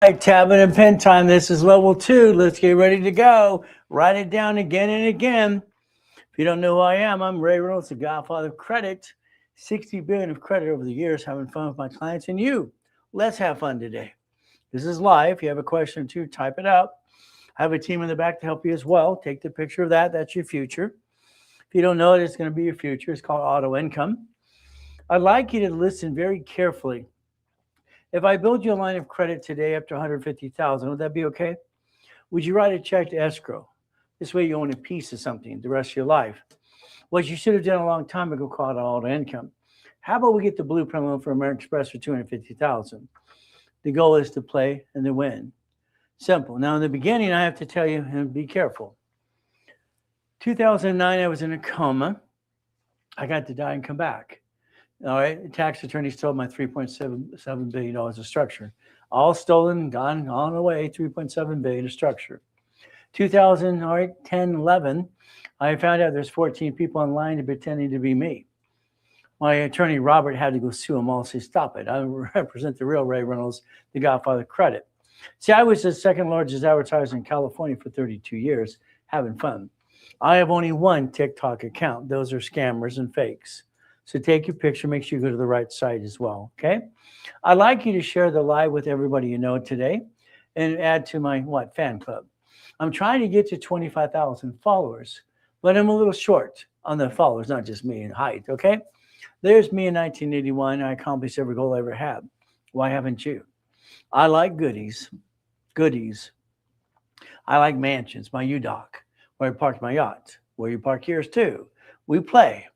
right, tablet and pen time. This is level two. Let's get ready to go. Write it down again and again. If you don't know who I am, I'm Ray Reynolds, the godfather of credit. 60 billion of credit over the years, having fun with my clients and you. Let's have fun today. This is live. If you have a question or two, type it out. I have a team in the back to help you as well. Take the picture of that. That's your future. If you don't know it, it's going to be your future. It's called auto income. I'd like you to listen very carefully. If I build you a line of credit today up to 150,000, would that be okay? Would you write a check to escrow? This way you own a piece of something the rest of your life. What you should have done a long time ago called auto income. How about we get the blueprint loan for American Express for 250,000? The goal is to play and to win. Simple. Now in the beginning, I have to tell you, and be careful. 2009, I was in a coma. I got to die and come back. All right, the tax attorney stole my $3.77 billion of structure. All stolen, gone, on away, $3.7 billion of structure. 2000, all right, 10, 11, I found out there's 14 people online pretending to be me. My attorney, Robert, had to go sue them all, say, stop it. I represent the real Ray Reynolds, the godfather of credit. See, I was the second largest advertiser in California for 32 years, having fun. I have only one TikTok account. Those are scammers and fakes. So take your picture, make sure you go to the right site as well, okay? I'd like you to share the live with everybody you know today and add to my, fan club. I'm trying to get to 25,000 followers, but I'm a little short on the followers, not just me in height, okay? There's me in 1981. I accomplished every goal I ever had. Why haven't you? I like goodies. I like mansions, my U-Dock, where I parked my yacht, where you park yours too. We play.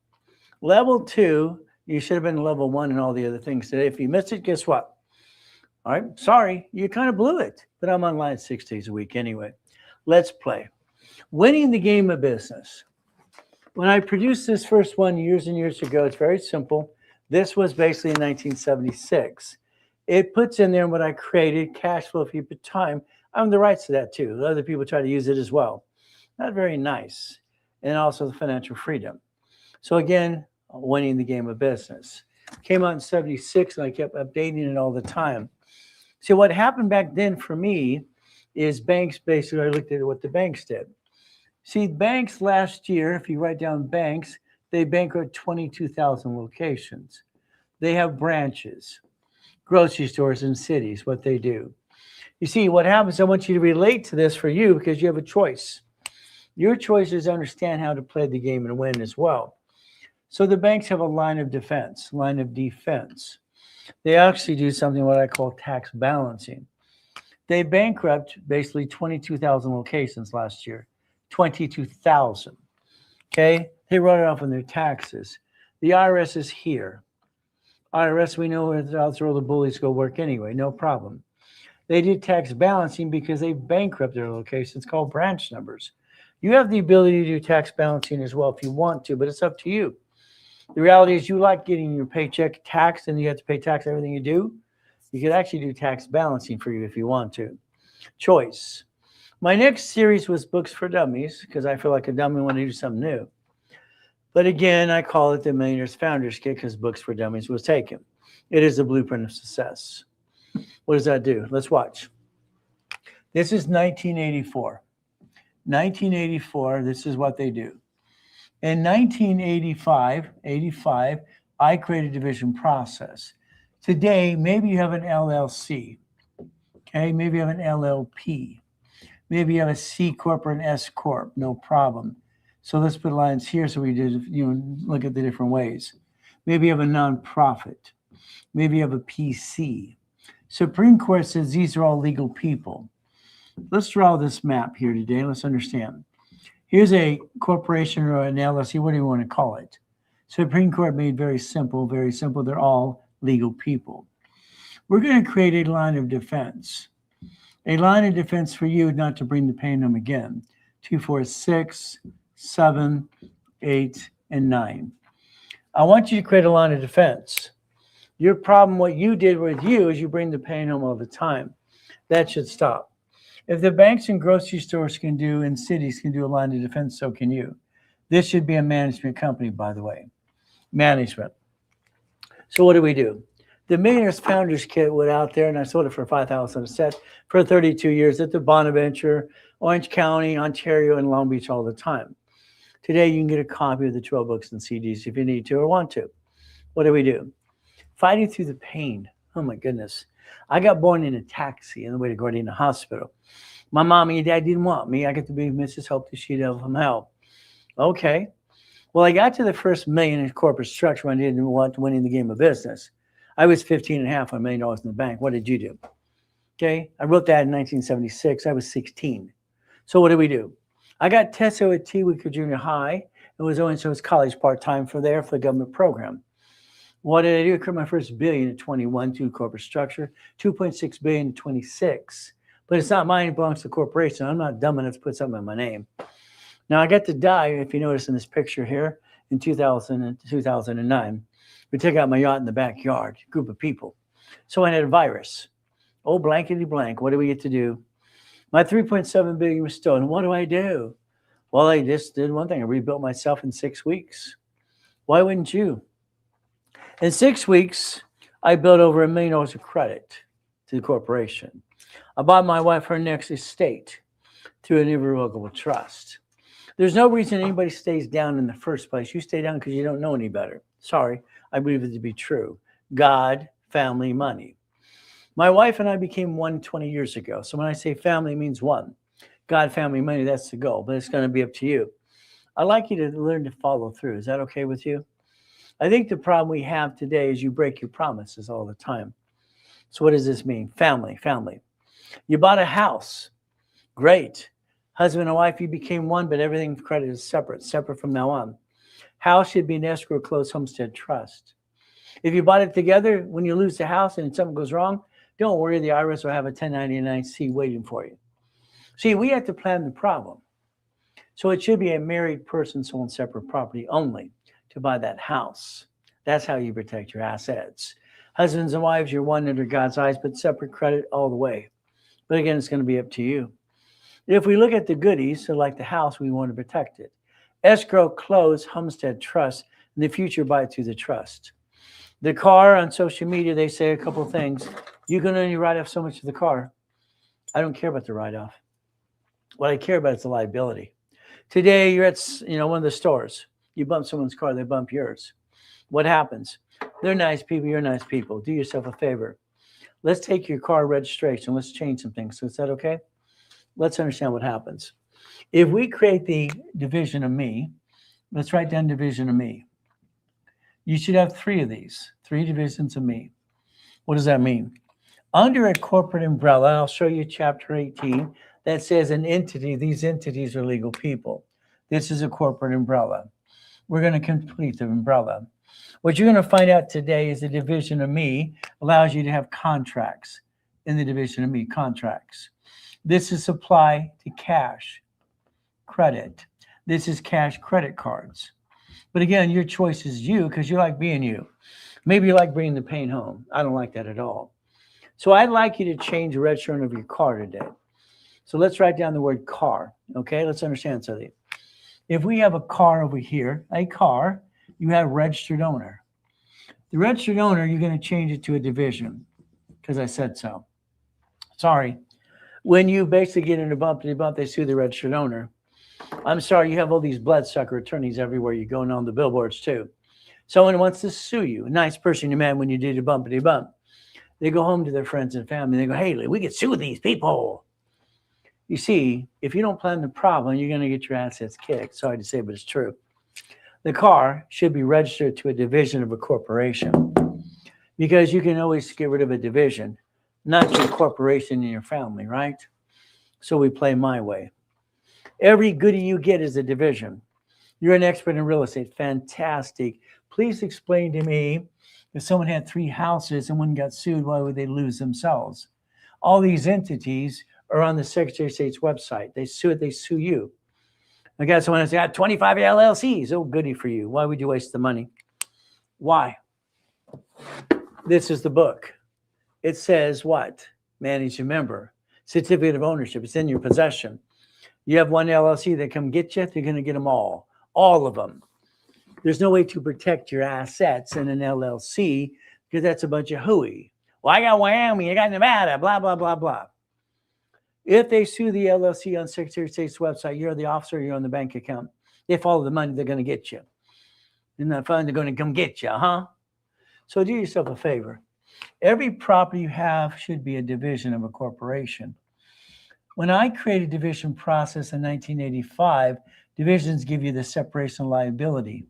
Level two, you should have been level one and all the other things today. If you missed it, guess what? All right, sorry, you kind of blew it, but I'm online 6 days a week anyway. Let's play. Winning the game of business. When I produced this first one years and years ago, it's very simple. This was basically in 1976. It puts in there what I created, cash flow fee per time. I own the rights to that too. Other people try to use it as well. Not very nice. And also the financial freedom. So again, winning the game of business. Came out in 76 and I kept updating it all the time. So what happened back then for me is banks, basically, I looked at what the banks did. See, banks last year, if you write down banks, they bankrupt 22,000 locations. They have branches, grocery stores in cities, what they do. You see, what happens, I want you to relate to this for you because you have a choice. Your choice is to understand how to play the game and win as well. So the banks have a line of defense. They actually do something what I call tax balancing. They bankrupt basically 22,000 locations last year. 22,000. Okay? They wrote it off on their taxes. The IRS is here. IRS, we know where all the bullies go work anyway, no problem. They did tax balancing because they bankrupt their locations called branch numbers. You have the ability to do tax balancing as well if you want to, but it's up to you. The reality is you like getting your paycheck taxed and you have to pay tax on everything you do. You could actually do tax balancing for you if you want to. Choice. My next series was Books for Dummies because I feel like a dummy when I do something new. But again, I call it the Millionaires Founders Kit because Books for Dummies was taken. It is the blueprint of success. What does that do? Let's watch. This is 1984. 1984, this is what they do. In 1985, I created a division process. Today, maybe you have an LLC. Okay, maybe you have an LLP. Maybe you have a C Corp or an S Corp, no problem. So let's put lines here so we did, look at the different ways. Maybe you have a nonprofit. Maybe you have a PC. Supreme Court says these are all legal people. Let's draw this map here today. Let's understand. Here's a corporation or an LLC, what do you want to call it? Supreme Court made very simple, they're all legal people. We're going to create a line of defense. A line of defense for you not to bring the pain home again. 2, 4, 6, 7, 8, and 9. I want you to create a line of defense. Your problem, what you did with you is you bring the pain home all the time. That should stop. If the banks and grocery stores can do and cities can do a line of defense, so can you. This should be a management company, by the way. Management. So what do? The Millionaires Founders Kit went out there, and I sold it for $5,000 a set for 32 years at the Bonaventure, Orange County, Ontario, and Long Beach all the time. Today, you can get a copy of the 12 books and CDs if you need to or want to. What do? Fighting through the pain. Oh, my goodness. I got born in a taxi on the way to Gardena Hospital. My mom and your dad didn't want me. I got to be Mrs. Hope, the She Devil from Hell. Okay. Well, I got to the first million in corporate structure when I didn't want to win in the game of business. I was 15 and a half on $1 million in the bank. What did you do? Okay. I wrote that in 1976. I was 16. So what do? I got tested at Tewicker Junior High. It was only so it's college part-time for the government program. What did I do? I created my first billion at 21 to corporate structure, 2.6 billion at 26. But it's not mine, it belongs to the corporation. I'm not dumb enough to put something in my name. Now I got to die, if you notice in this picture here, in 2000 and 2009. We took out my yacht in the backyard, a group of people. So I had a virus. Oh, blankety blank, what do we get to do? My 3.7 billion was stolen. What do? Well, I just did one thing. I rebuilt myself in 6 weeks. Why wouldn't you? In 6 weeks, I built over $1 million of credit to the corporation. I bought my wife her next estate through an irrevocable trust. There's no reason anybody stays down in the first place. You stay down because you don't know any better. Sorry, I believe it to be true. God, family, money. My wife and I became one 20 years ago. So when I say family, it means one. God, family, money, that's the goal. But it's going to be up to you. I'd like you to learn to follow through. Is that okay with you? I think the problem we have today is you break your promises all the time. So what does this mean? Family. You bought a house. Great. Husband and wife, you became one, but everything credit is separate from now on. House should be an escrow closed homestead trust. If you bought it together, when you lose the house and something goes wrong, don't worry, the IRS will have a 1099-C waiting for you. See, we have to plan the problem. So it should be a married person selling separate property only to buy that house. That's how you protect your assets. Husbands and wives, you're one under God's eyes, but separate credit all the way. But again, it's going to be up to you. If we look at the goodies, so like the house, we want to protect it. Escrow, close, homestead, trust. In the future, buy it through the trust. The car, on social media, they say a couple of things. You can only write off so much of the car. I don't care about the write-off. What I care about is the liability. Today, you're at one of the stores. You bump someone's car, they bump yours. What happens? They're nice people, you're nice people. Do yourself a favor. Let's take your car registration. Let's change some things. So is that okay? Let's understand what happens. If we create the division of me, let's write down division of me. You should have 3 of these, 3 divisions of me. What does that mean? Under a corporate umbrella, I'll show you chapter 18, that says an entity. These entities are legal people. This is a corporate umbrella. We're going to complete the umbrella. What you're going to find out today is the division of me allows you to have contracts in the division of me, contracts. This is supply to cash, credit. This is cash credit cards. But again, your choice is you because you like being you. Maybe you like bringing the pain home. I don't like that at all. So I'd like you to change the registration of your car today. So let's write down the word car. Okay, let's understand something. If we have a car over here, a car, you have registered owner. The registered owner, you're going to change it to a division because I said so. Sorry. When you basically get in a bumpity bump, they sue the registered owner. I'm sorry, you have all these bloodsucker attorneys everywhere you go and on the billboards too. Someone wants to sue you, a nice person you met when you did a bumpity bump. They go home to their friends and family. They go, hey, we could sue these people. You see, if you don't plan the problem, you're going to get your assets kicked. Sorry to say, but it's true. The car should be registered to a division of a corporation because you can always get rid of a division, not your corporation and your family, right? So we play my way. Every goodie you get is a division. You're an expert in real estate. Fantastic. Please explain to me, if someone had 3 houses and one got sued, why would they lose themselves? All these entities are on the Secretary of State's website. They sue you. I got someone that's got 25 LLCs. Oh, goody for you. Why would you waste the money? Why? This is the book. It says what? Manage a member. Certificate of ownership. It's in your possession. You have one LLC that come get you, they're going to get them all of them. There's no way to protect your assets in an LLC because that's a bunch of hooey. Well, I got Wyoming, I got Nevada, blah, blah, blah, blah. If they sue the LLC on Secretary of State's website, you're the officer, you're on the bank account. They follow the money, they're going to get you. Isn't that fun? They're going to come get you, huh? So do yourself a favor. Every property you have should be a division of a corporation. When I created division process in 1985, divisions give you the separation of liability.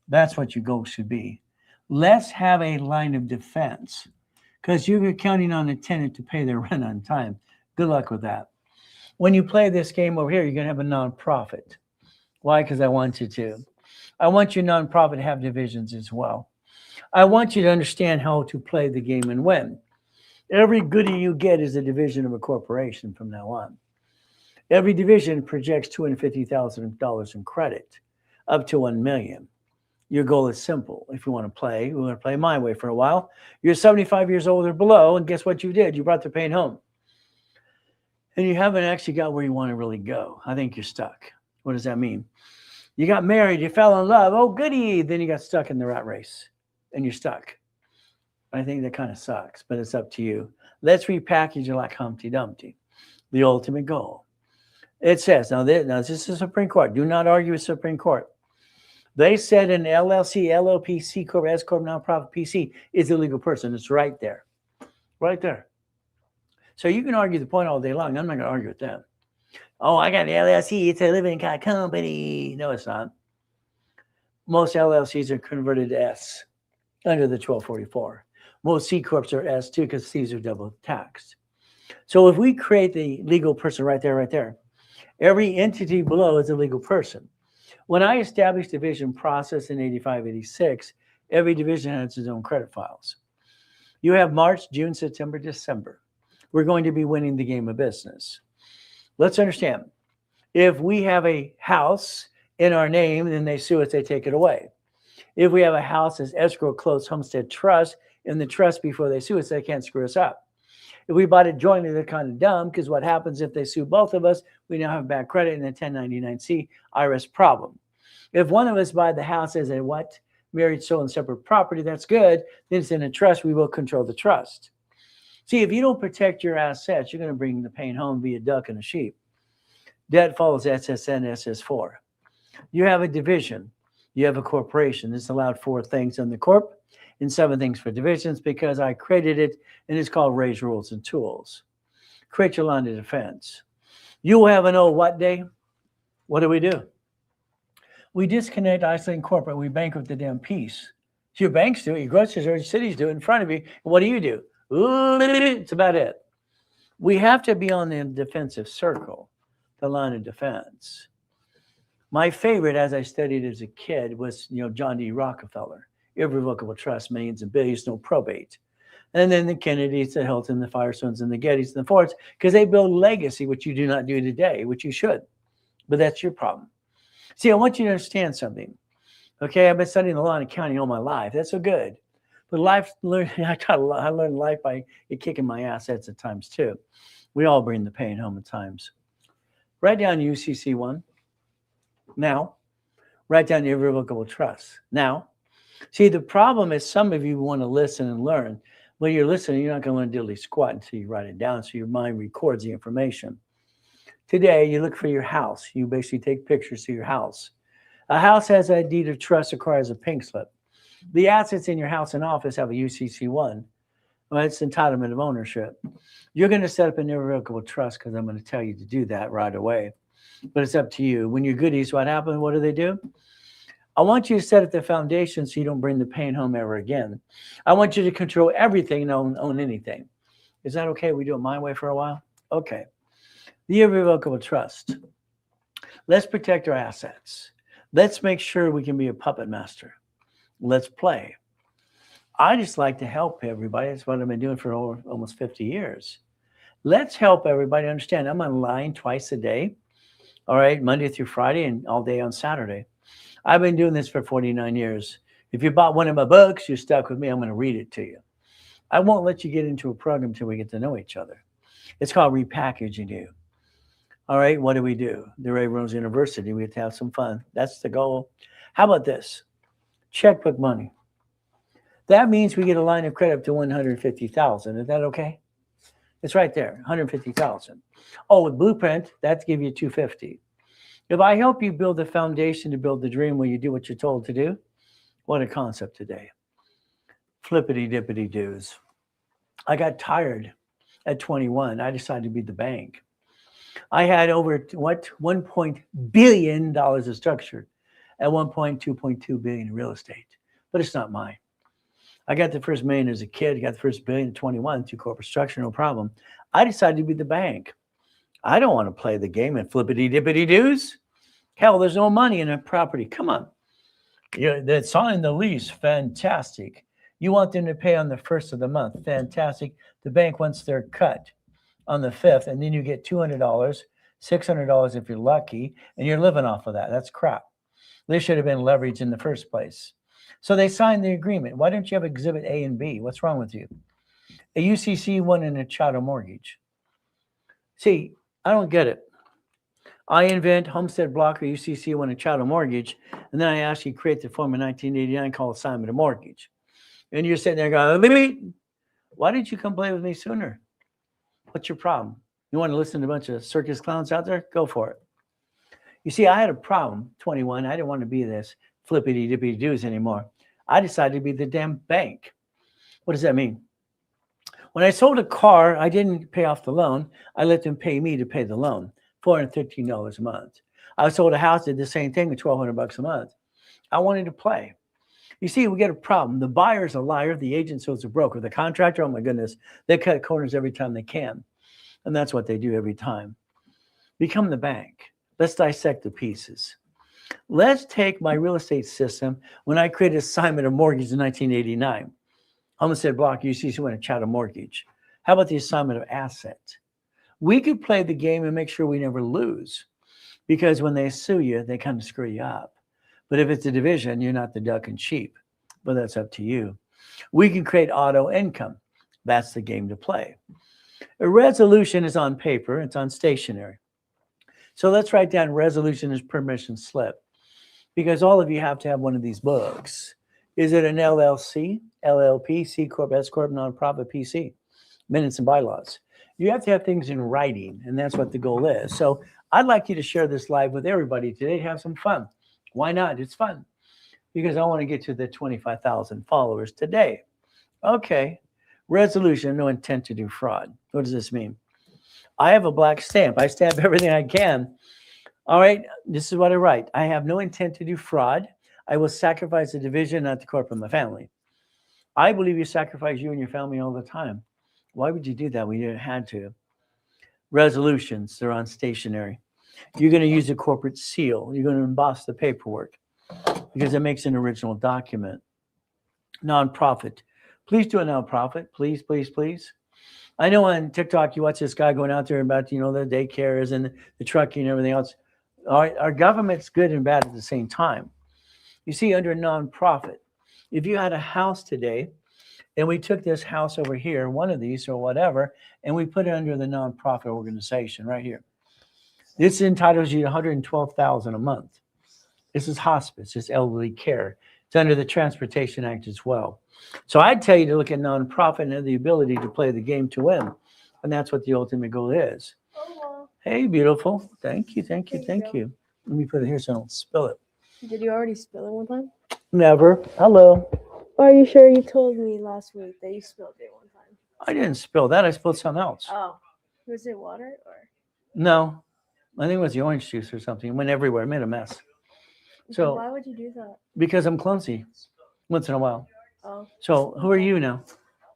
That's what your goal should be. Let's have a line of defense because you're counting on a tenant to pay their rent on time. Good luck with that. When you play this game over here, you're going to have a nonprofit. Why? Because I want you to. I want your nonprofit to have divisions as well. I want you to understand how to play the game and win. Every goodie you get is a division of a corporation from now on. Every division projects $250,000 in credit, up to $1 million. Your goal is simple. If you want to play, we're going to play my way for a while. You're 75 years old or below, and guess what you did? You brought the pain home. And you haven't actually got where you want to really go. I think you're stuck. What does that mean? You got married, you fell in love, oh goody, then you got stuck in the rat race, and you're stuck. I think that kind of sucks, but it's up to you. Let's repackage it like Humpty Dumpty, the ultimate goal. It says, now this is the Supreme Court. Do not argue with Supreme Court. They said an LLC, LLP, C Corp, S Corp, nonprofit, PC is a legal person. It's right there. Right there. So you can argue the point all day long. I'm not going to argue with them. Oh, I got an LLC. It's a living company. No, it's not. Most LLCs are converted to S under the 1244. Most C Corps are S too because C's are double taxed. So if we create the legal person right there, every entity below is a legal person. When I established division process in 85, 86, every division has its own credit files. You have March, June, September, December. We're going to be winning the game of business. Let's understand, if we have a house in our name, then they sue us, they take it away. If we have a house as escrow, closed homestead trust in the trust before they sue us, they can't screw us up. If we bought it jointly, they're kind of dumb because what happens if they sue both of us? We now have bad credit and a 1099-C IRS problem. If one of us buy the house as a what? Married, sole, and separate property, that's good. Then it's in a trust, we will control the trust. See, if you don't protect your assets, you're going to bring the pain home via duck and a sheep. Debt follows SSN, SS4. You have a division. You have a corporation. It's allowed 4 things in the corp and 7 things for divisions because I created it, and it's called Raise Rules and Tools. Create your line of defense. You will have an old what day? What do? We disconnect, isolate, and corporate. We bankrupt the damn piece. So your banks do it, your groceries or your cities do it in front of you. And what do? It's about it. We have to be on the defensive circle, the line of defense. My favorite, as I studied as a kid, was John D. Rockefeller. Irrevocable trust, millions and billions, no probate. And then the Kennedys, the Hilton, the Firestones, and the Gettys, and the Fords, because they build legacy, which you do not do today, which you should. But that's your problem. See, I want you to understand something. Okay, I've been studying the law and accounting all my life. That's so good. But I learned life by it kicking my assets at times too. We all bring the pain home at times. Write down UCC1. Now. Write down irrevocable trust. Now. See, the problem is some of you want to listen and learn. When you're listening, you're not going to learn diddly squat until you write it down so your mind records the information. Today, you look for your house. You basically take pictures of your house. A house has a deed of trust, requires a pink slip. The assets in your house and office have a UCC1. Well, it's entitlement of ownership. You're going to set up an irrevocable trust because I'm going to tell you to do that right away. But it's up to you. When you're goodies, what happens? What do? I want you to set up the foundation so you don't bring the pain home ever again. I want you to control everything and own anything. Is that okay? We do it my way for a while? Okay. The irrevocable trust. Let's protect our assets. Let's make sure we can be a puppet master. Let's play. I just like to help everybody. That's what I've been doing for almost 50 years. Let's help everybody understand. I'm online twice a day. All right, Monday through Friday and all day on Saturday. I've been doing this for 49 years. If you bought one of my books, you're stuck with me. I'm going to read it to you. I won't let you get into a program until we get to know each other. It's called repackaging you. All right, what do? The Ray Rose University. We get to have some fun. That's the goal. How about this? Checkbook money. That means we get a line of credit up to 150,000. Is that okay? It's right there, 150,000. Oh, with Blueprint, that's give you 250. If I help you build the foundation to build the dream where you do what you're told to do, what a concept today. Flippity dippity doos. I got tired at 21. I decided to be the bank. I had over $1 billion of structure, at one point $2.2 billion in real estate, but it's not mine. I got the first million as a kid, got the first billion at 21 through corporate structure, no problem. I decided to be the bank. I don't want to play the game and flippity dippity doos. Hell, there's no money in a property. Come on. They signed the lease. Fantastic. You want them to pay on the first of the month. Fantastic. The bank wants their cut on the 5th, and then you get $200, $600 if you're lucky, and you're living off of that. That's crap. They should have been leveraged in the first place. So they signed the agreement. Why don't you have Exhibit A and B? What's wrong with you? A UCC one and a chattel mortgage. See, I don't get it. I invent Homestead Block or UCC one and chattel mortgage, and then I ask you to create the form in 1989 called assignment of mortgage. And you're sitting there going, why didn't you come play with me sooner? What's your problem? You want to listen to a bunch of circus clowns out there? Go for it. You see, I had a problem, 21. I didn't want to be this flippity dippity doos anymore. I decided to be the damn bank. What does that mean? When I sold a car, I didn't pay off the loan. I let them pay me to pay the loan, $413 a month. I sold a house, did the same thing with $1,200 a month. I wanted to play. You see, we get a problem. The buyer's a liar. The agent is a broker. The contractor, oh my goodness, they cut corners every time they can. And that's what they do every time. Become the bank. Let's dissect the pieces. Let's take my real estate system when I created assignment of mortgage in 1989. Homestead Block, UCC went a chattel mortgage. How about the assignment of asset? We could play the game and make sure we never lose, because when they sue you, they kind of screw you up. But if it's a division, you're not the duck and sheep, but that's up to you. We can create auto income. That's the game to play. A resolution is on paper. It's on stationery. So let's write down resolution as permission slip, because all of you have to have one of these books. Is it an LLC, LLP, C Corp, S Corp, nonprofit, PC? Minutes and bylaws. You have to have things in writing, and that's what the goal is. So I'd like you to share this live with everybody today. Have some fun. Why not? It's fun, because I want to get to the 25,000 followers today. Okay. Resolution, no intent to do fraud. What does this mean? I have a black stamp. I stamp everything I can. All right. This is what I write. I have no intent to do fraud. I will sacrifice the division, not the corporate, my family. I believe you sacrifice you and your family all the time. Why would you do that when you didn't have to? Resolutions, they're on stationery. You're going to use a corporate seal. You're going to emboss the paperwork because it makes an original document. Nonprofit. Please do a nonprofit. Please, please, please. I know on TikTok, you watch this guy going out there about, the daycares and the trucking and everything else. Our government's good and bad at the same time. You see, under nonprofit, if you had a house today and we took this house over here, one of these or whatever, and we put it under the nonprofit organization right here. This entitles you to $112,000 a month. This is hospice, it's elderly care. It's under the Transportation Act as well. So I'd tell you to look at nonprofit and have the ability to play the game to win. And that's what the ultimate goal is. Oh, hey, beautiful. Thank you, thank you, thank you. Let me put it here so I don't spill it. did you already spill it one time? Never. Hello. Are you sure? You told me last week that you spilled it one time. I didn't spill that. I spilled something else. Oh, was it water or? No, I think it was the orange juice or something. It went everywhere. It made a mess. So why would you do that? Because I'm clumsy once in a while. Oh. So who are you now?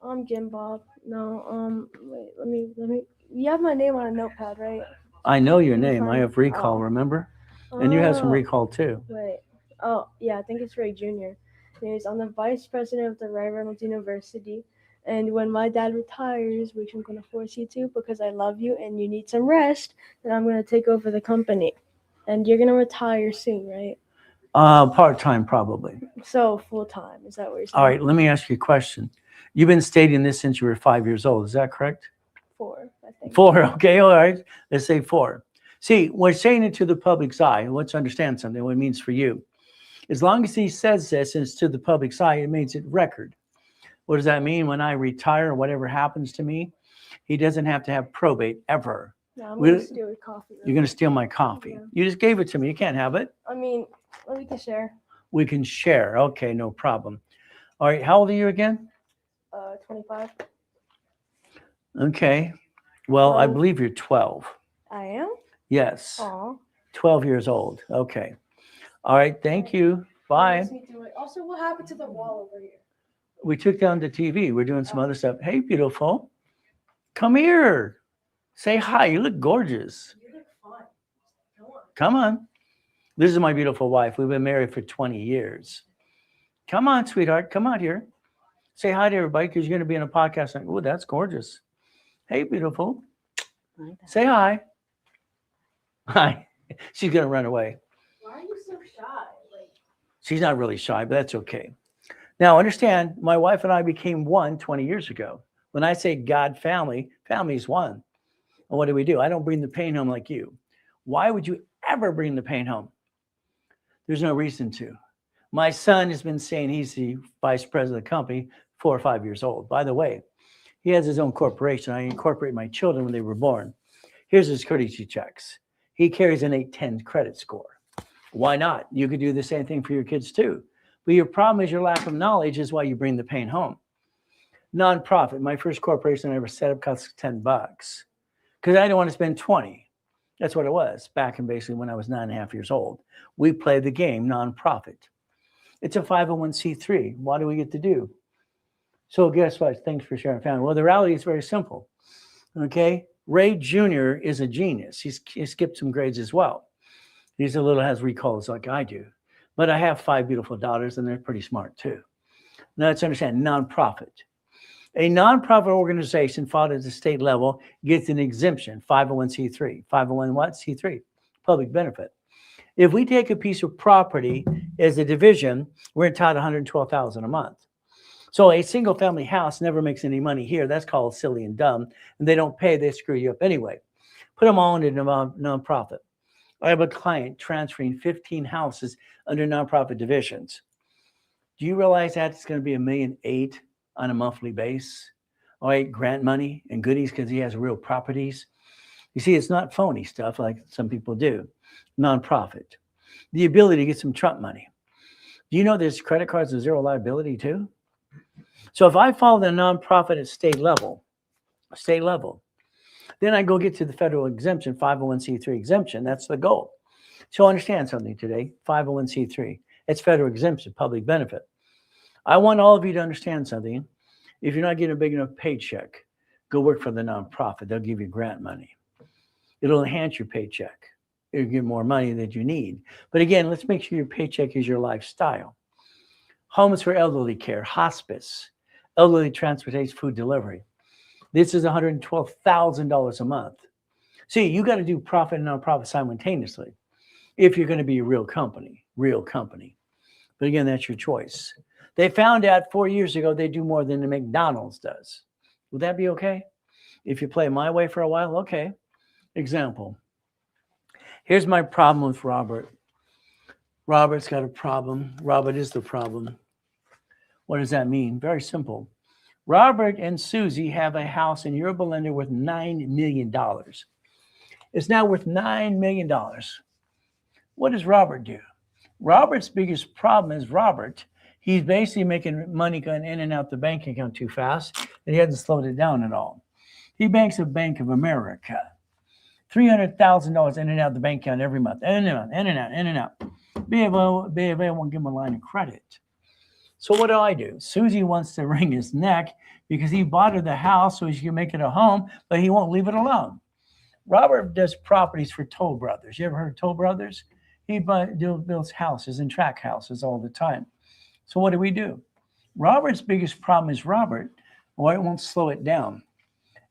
I'm Jim Bob. No, wait, let me. You have my name on a notepad, right? I know your name. I have recall, Oh. Remember? And you have some recall too. Wait. Oh, yeah, I think it's Ray Jr. Anyways, I'm the vice president of the Ray Reynolds University. And when my dad retires, which I'm going to force you to because I love you and you need some rest, then I'm going to take over the company. And you're going to retire soon, right? Part-time, probably. So full-time, is that what you're saying? All right, let me ask you a question. You've been stating this since you were 5 years old. Is that correct? 4, I think. 4, okay, all right. Let's say 4. See, we're saying it to the public's eye. Let's understand something, what it means for you. As long as he says this and it's to the public's eye, it means it record. What does that mean? When I retire or whatever happens to me, he doesn't have to have probate ever. No, I'm We- gonna steal your coffee. You're going to steal my coffee. Yeah. You just gave it to me. You can't have it. I mean, we can share. We can share. Okay, no problem. All right, how old are you again? 25. Okay. Well, I 12. believe you're 12. I am. Yes. Aw. 12 years old. Okay. All right, thank you. Bye. Let's me do it. Also, what happened to the wall over here? We took down the TV. We're doing some other stuff. Hey, beautiful. Come here. Say hi. You look gorgeous. You look fun. Come on. Come on. This is my beautiful wife. We've been married for 20 years. Come on, sweetheart. Come out here. Say hi to everybody because you're going to be in a podcast. Like, oh, that's gorgeous. Hey, beautiful. Say hi. Hi. She's going to run away. Why are you so shy? She's not really shy, but that's okay. Now, understand, my wife and I became one 20 years ago. When I say God family, family is one. And what do? I don't bring the pain home like you. Why would you ever bring the pain home? There's no reason to. My son has been saying he's the vice president of the company, 4 or 5 years old. By the way, he has his own corporation. I incorporated my children when they were born. Here's his courtesy checks. He carries an 810 credit score. Why not? You could do the same thing for your kids too. But your problem is your lack of knowledge is why you bring the pain home. Nonprofit. My first corporation I ever set up cost $10 because I didn't want to spend 20. That's what it was back in basically when I was 9.5 years old. We played the game nonprofit. It's a 501c3. What do we get to do? So guess what? Thanks for sharing, family. Well, the reality is very simple. Okay, Ray Jr. is a genius. He skipped some grades as well. He's a little has recalls like I do. But I have 5 beautiful daughters, and they're pretty smart too. Now let's understand nonprofit. A nonprofit organization filed at the state level gets an exemption, 501c3. 501 what? C3, public benefit. If we take a piece of property as a division, we're entitled to $112,000 a month. So a single family house never makes any money here. That's called silly and dumb. And they don't pay, they screw you up anyway. Put them all into nonprofit. I have a client transferring 15 houses under nonprofit divisions. Do you realize that it's going to be $1.8 million on a monthly base? All right, grant money and goodies because he has real properties. You see, it's not phony stuff like some people do. Nonprofit. The ability to get some Trump money. Do you know there's credit cards with zero liability too? So if I follow the nonprofit at state level, then I go get to the federal exemption, 501c3 exemption. That's the goal. So understand something today, 501c3. It's federal exemption, public benefit. I want all of you to understand something. If you're not getting a big enough paycheck, go work for the nonprofit. They'll give you grant money. It'll enhance your paycheck. It'll give more money that you need. But again, let's make sure your paycheck is your lifestyle. Homes for elderly care, hospice, elderly transportation, food delivery. This is $112,000 a month. See, you got to do profit and nonprofit simultaneously if you're going to be a real company. But again, that's your choice. They found out 4 years ago they do more than the McDonald's does. Would that be okay? If you play my way for a while, okay. Example. Here's my problem with Robert. Robert's got a problem. Robert is the problem. What does that mean? Very simple. Robert and Susie have a house in Yorba Linda worth $9 million. It's now worth $9 million. What does Robert do? Robert's biggest problem is he's basically making money going in and out the bank account too fast, and he hasn't slowed it down at all. He banks at Bank of America. $300,000 in and out the bank account every month. In and out. BFA won't give him a line of credit. So what do? Susie wants to wring his neck because he bought her the house so she can make it a home, but he won't leave it alone. Robert does properties for Toll Brothers. You ever heard of Toll Brothers? He builds houses and track houses all the time. So what do? Robert's biggest problem is Robert won't slow it down.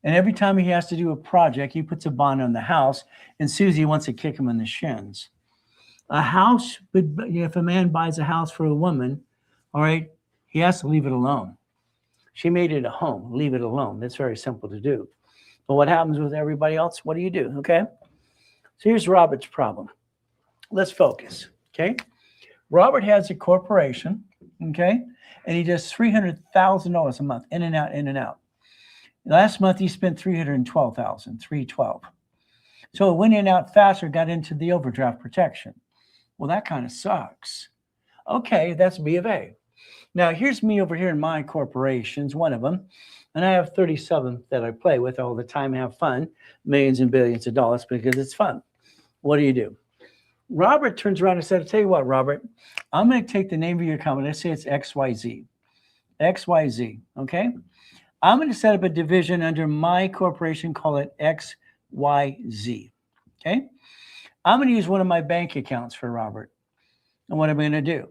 And every time he has to do a project, he puts a bond on the house, and Susie wants to kick him in the shins. A house, if a man buys a house for a woman, all right, he has to leave it alone. She made it a home. Leave it alone. That's very simple to do. But what happens with everybody else? What do? Okay? So here's Robert's problem. Let's focus, okay? Robert has a corporation, Okay. And he does $300,000 a month, in and out, in and out. Last month he spent 312,000, 312. So it went in and out faster, got into the overdraft protection. Well, that kind of sucks. Okay, that's B of A. Now here's me over here in my corporations, one of them, and I have 37 that I play with all the time, have fun, millions and billions of dollars because it's fun. What do? Robert turns around and said, I'll tell you what, Robert, I'm going to take the name of your company. Let's say it's XYZ. XYZ, okay? I'm going to set up a division under my corporation, call it XYZ, okay? I'm going to use one of my bank accounts for Robert. And what am I going to do?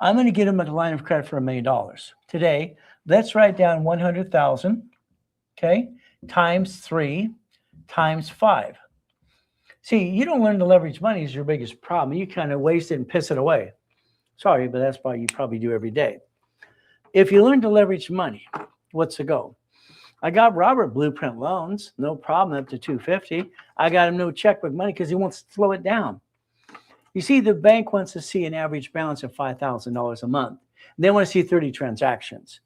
I'm going to get him a line of credit for $1 million. Today, let's write down 100,000, okay, times 3 times 5. See, you don't learn to leverage money is your biggest problem. You kind of waste it and piss it away. Sorry, but that's why you probably do every day. If you learn to leverage money, what's the goal? I got Robert blueprint loans, no problem, up to $250. I got him no checkbook money because he wants to slow it down. You see, the bank wants to see an average balance of $5,000 a month. They want to see 30 transactions.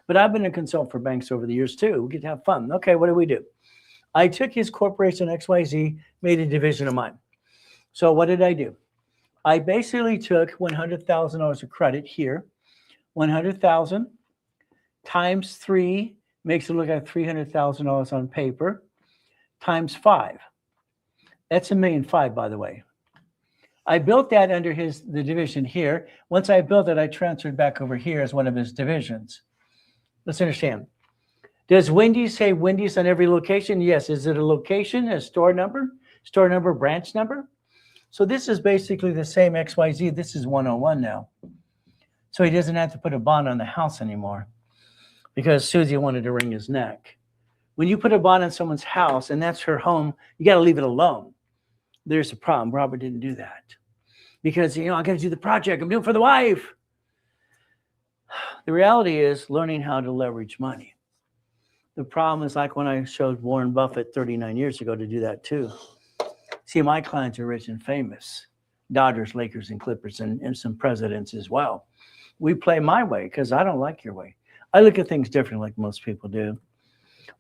But I've been a consultant for banks over the years too. We get to have fun. Okay, what do? I took his corporation XYZ, made a division of mine. So what did I do? I basically took $100,000 of credit here. 100,000 times 3 makes it look like $300,000 on paper, times 5. That's $1.5 million, by the way. I built that under the division here. Once I built it, I transferred back over here as one of his divisions. Let's understand. Does Wendy's say Wendy's on every location? Yes. Is it a location, a store number, branch number? So this is basically the same XYZ. This is 101 now. So he doesn't have to put a bond on the house anymore because Susie wanted to wring his neck. When you put a bond on someone's house and that's her home, you got to leave it alone. There's a problem. Robert didn't do that because, I got to do the project. I'm doing it for the wife. The reality is learning how to leverage money. The problem is like when I showed Warren Buffett 39 years ago to do that too. See, my clients are rich and famous. Dodgers, Lakers, and Clippers, and some presidents as well. We play my way because I don't like your way. I look at things differently like most people do.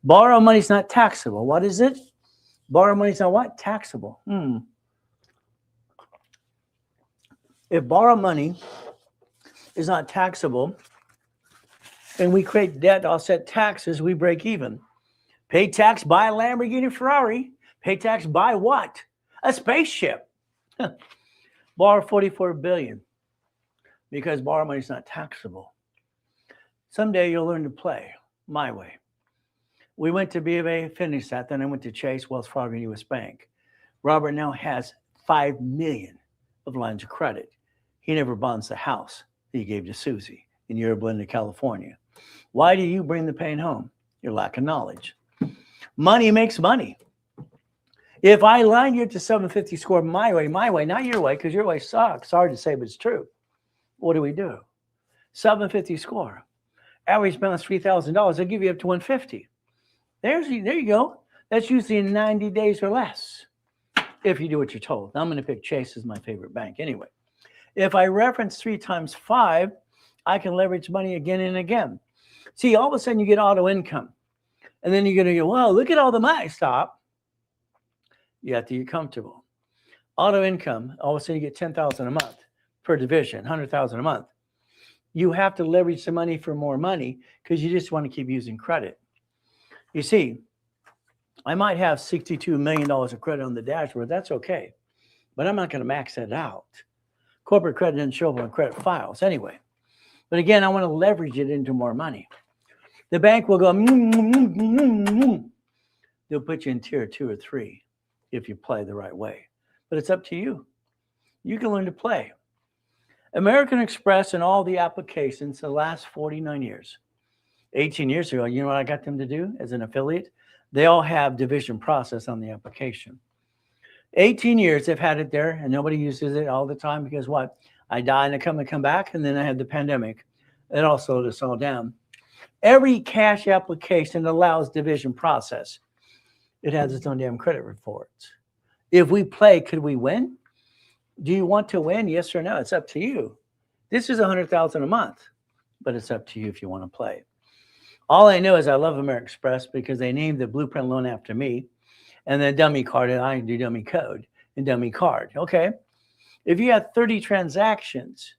Borrow money is not taxable. What is it? Borrow money is not what? Taxable. If borrow money is not taxable and we create debt to offset taxes, we break even. Pay tax, buy a Lamborghini Ferrari. Pay tax, buy what? A spaceship. Borrow $44 billion because borrow money is not taxable. Someday you'll learn to play my way. We went to B of A, finished that. Then I went to Chase, Wells Fargo, and U.S. Bank. Robert now has $5 million of lines of credit. He never bonds the house that he gave to Susie in Yorba Linda, California. Why do you bring the pain home? Your lack of knowledge. Money makes money. If I line you up to 750 score my way, not your way, because your way sucks. Sorry to say, but it's true. What do? 750 score. Average balance $3,000. I'll give you up to 150. There you go. That's usually in 90 days or less, if you do what you're told. I'm going to pick Chase as my favorite bank anyway. If I reference 3 times 5, I can leverage money again and again. See, all of a sudden you get auto income. And then you're going to go, well, look at all the money. Stop. You have to get comfortable. Auto income, all of a sudden you get $10,000 a month per division, $100,000 a month. You have to leverage the money for more money because you just want to keep using credit. You see, I might have $62 million of credit on the dashboard. That's okay. But I'm not going to max that out. Corporate credit doesn't show up on credit files anyway. But again, I want to leverage it into more money. The bank will go, they'll put you in tier 2 or 3 if you play the right way. But it's up to you. You can learn to play. American Express and all the applications the last 49 years. 18 years ago, you know what I got them to do as an affiliate? They all have division process on the application. 18 years they've had it there and nobody uses it all the time because what? I die and I come back and then I had the pandemic. It all slowed us all down. Every cash application allows division process. It has its own damn credit reports. If we play, could we win? Do you want to win? Yes or no? It's up to you. This is $100,000 a month, but it's up to you if you want to play. All I know is I love American Express because they named the Blueprint loan after me, and then dummy card, and I do dummy code and dummy card. Okay. If you have 30 transactions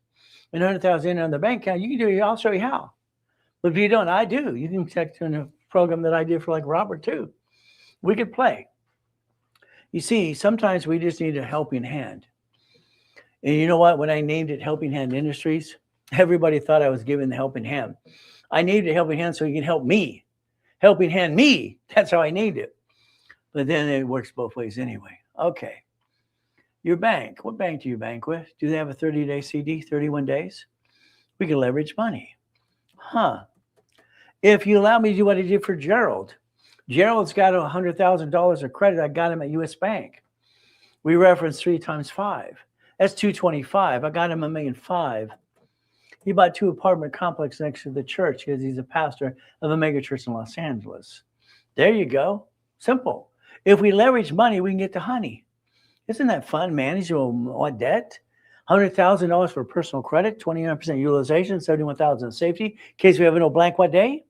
and 100,000 on the bank account, you can do it. I'll show you how. But if you don't, I do. You can check in a program that I did for like Robert too. We could play. You see, sometimes we just need a helping hand. And you know what? When I named it Helping Hand Industries, everybody thought I was giving the helping hand. I named it Helping Hand so you can help me. Helping hand me. That's how I named it. But then it works both ways anyway. Okay. Your bank. What bank do you bank with? Do they have a 30-day CD, 31 days? We can leverage money. Huh. If you allow me to do what I did for Gerald. Gerald's got $100,000 of credit. I got him at U.S. Bank. We referenced 3 times 5. That's 225. I got him $1.5 million. He bought 2 apartment complexes next to the church because he's a pastor of a mega church in Los Angeles. There you go. Simple. If we leverage money, we can get to honey. Isn't that fun? Manage what debt? $100,000 for personal credit, 29% utilization, $71,000 safety. In case we have no blank what day?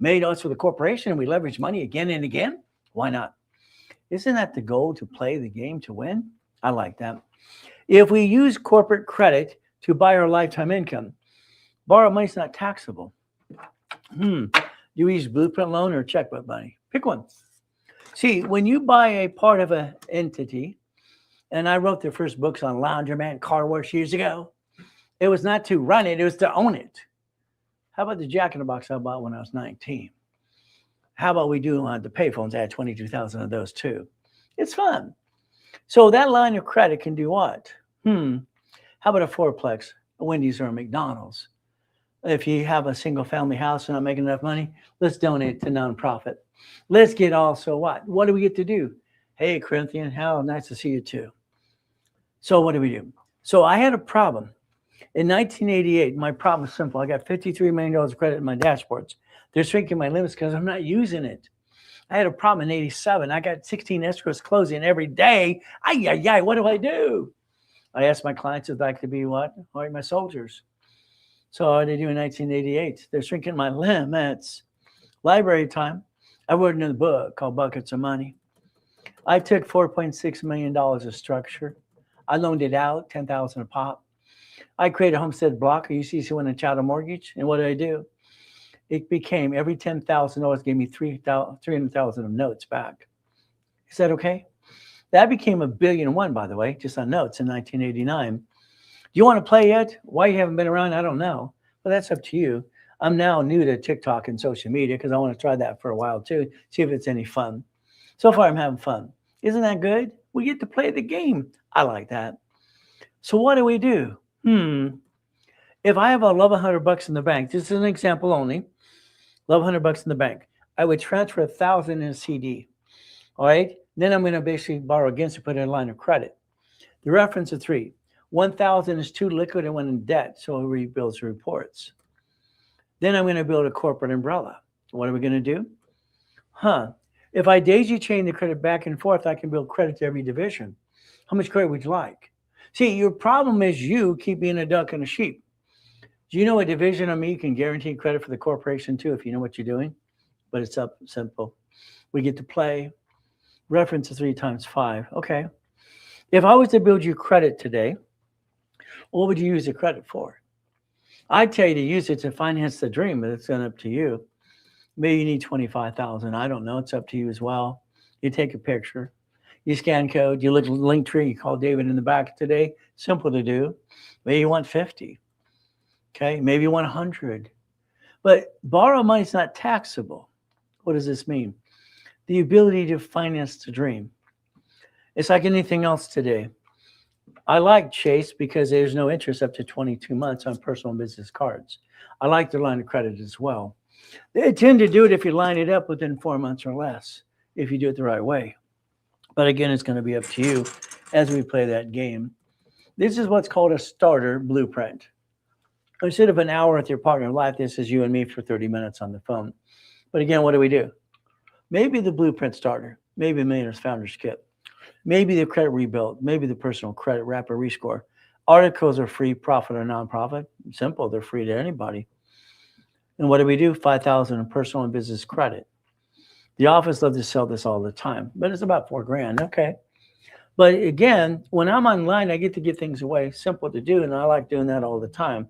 $1 million for the corporation, and we leverage money again and again? Why not? Isn't that the goal, to play the game to win? I like that. If we use corporate credit to buy our lifetime income, borrowed money is not taxable. Do you use Blueprint loan or checkbook money? Pick one. See, when you buy a part of an entity, and I wrote the first books on laundromat, car wash years ago, it was not to run it, it was to own it. How about the Jack in the Box I bought when I was 19? How about we do the payphones? I had 22,000 of those too. It's fun. So that line of credit can do what? How about a fourplex, a Wendy's or a McDonald's? If you have a single family house and not making enough money, let's donate to nonprofit. Let's get also what? What do we get to do? Hey, Corinthian, how nice to see you too. So what do we do? So I had a problem. In 1988, my problem was simple. I got $53 million of credit in my dashboards. They're shrinking my limits because I'm not using it. I had a problem in 87. I got 16 escrows closing every day. What do I do? I asked my clients if I could be what? All right, my soldiers. So what did I do in 1988? They're shrinking my limits. Library time. I wrote in a book called Buckets of Money. I took $4.6 million of structure. I loaned it out, $10,000 a pop. I created a homestead block, a UCC one, and chattel mortgage. And what did I do? It became every $10,000 gave me $300,000 of notes back. Is that okay? That became $1.1 billion, by the way, just on notes in 1989. Do you want to play yet? Why you haven't been around, I don't know. But that's up to you. I'm now new to TikTok and social media because I want to try that for a while too, see if it's any fun. So far, I'm having fun. Isn't that good? We get to play the game. I like that. So what do we do? If I have $1,100 in the bank, this is an example only, $1,100 in the bank, I would transfer $1,000 in a CD. All right. Then I'm going to basically borrow against it, put in a line of credit. The reference of 3. 1,000 is too liquid and 1 in debt, so it rebuilds reports. Then I'm going to build a corporate umbrella. What are we going to do? If I daisy chain the credit back and forth, I can build credit to every division. How much credit would you like? See, your problem is you keep being a duck and a sheep. Do you know a division of me can guarantee credit for the corporation too if you know what you're doing? But it's up simple. We get to play. Reference to 3 times 5. Okay. If I was to build you credit today, what would you use the credit for? I'd tell you to use it to finance the dream, but it's up to you. Maybe you need 25,000. I don't know. It's up to you as well. You take a picture. You scan code. You look at the link tree. You call David in the back today. Simple to do. Maybe you want 50. Okay. Maybe you want 100. But borrow money is not taxable. What does this mean? The ability to finance the dream. It's like anything else today. I like Chase because there's no interest up to 22 months on personal and business cards. I like their line of credit as well. They tend to do it if you line it up within 4 months or less, if you do it the right way. But again, it's going to be up to you as we play that game. This is what's called a starter blueprint. Instead of an hour with your partner in life, this is you and me for 30 minutes on the phone. But again, what do? Maybe the blueprint starter, maybe a Millionaires Founders Kit, maybe the credit rebuild, maybe the personal credit rapid rescore. Articles are free, profit or nonprofit. Simple, they're free to anybody. And what do? 5,000 in personal and business credit. The office loves to sell this all the time, but it's about $4,000. Okay. But again, when I'm online, I get to give things away. Simple to do, and I like doing that all the time.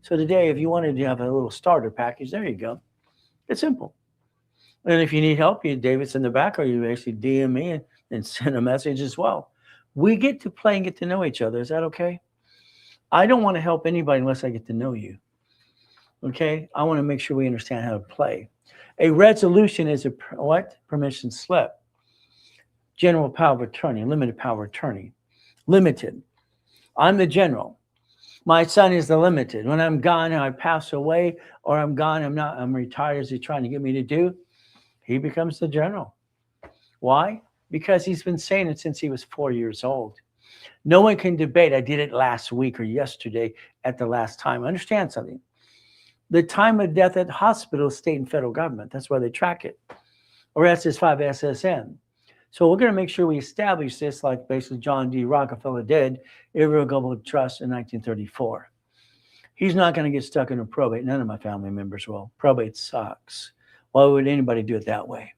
So today, if you wanted to have a little starter package, there you go. It's simple. And if you need help, David's in the back, or you actually DM me and send a message as well. We get to play and get to know each other. Is that okay? I don't want to help anybody unless I get to know you. Okay? I want to make sure we understand how to play. A resolution is a what? Permission slip. General power of attorney, limited power of attorney. Limited. I'm the general. My son is the limited. When I'm gone and I pass away, or I'm gone, I'm retired, as he's trying to get me to do, he becomes the general. Why? Because he's been saying it since he was 4 years old. No one can debate. I did it last week or yesterday at the last time. Understand something. The time of death at hospitals, state and federal government. That's why they track it. Or SS5 SSN. So we're going to make sure we establish this like basically John D. Rockefeller did, Irrevocable Trust in 1934. He's not going to get stuck in a probate. None of my family members will. Probate sucks. Why would anybody do it that way?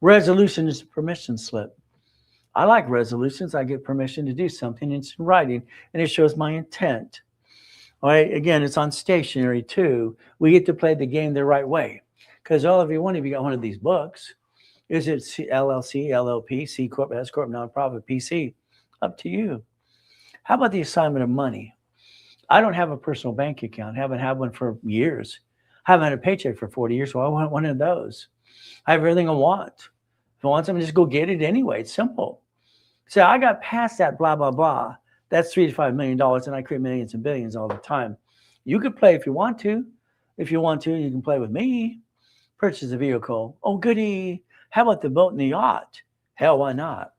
Resolution is a permission slip. I like resolutions. I get permission to do something. It's in writing, and it shows my intent. All right. Again, it's on stationery too. We get to play the game the right way, because all of you, one of you got one of these books. Is it LLC, LLP, C Corp, S Corp, nonprofit, PC? Up to you. How about the assignment of money? I don't have a personal bank account. Haven't had one for years. Haven't had a paycheck for 40 years, so I want one of those. I have everything I want. If I want something, just go get it anyway. It's simple. So I got past that blah, blah, blah. That's $3 to $5 million, and I create millions and billions all the time. You could play if you want to. If you want to, you can play with me. Purchase a vehicle. Oh, goody. How about the boat and the yacht? Hell, why not?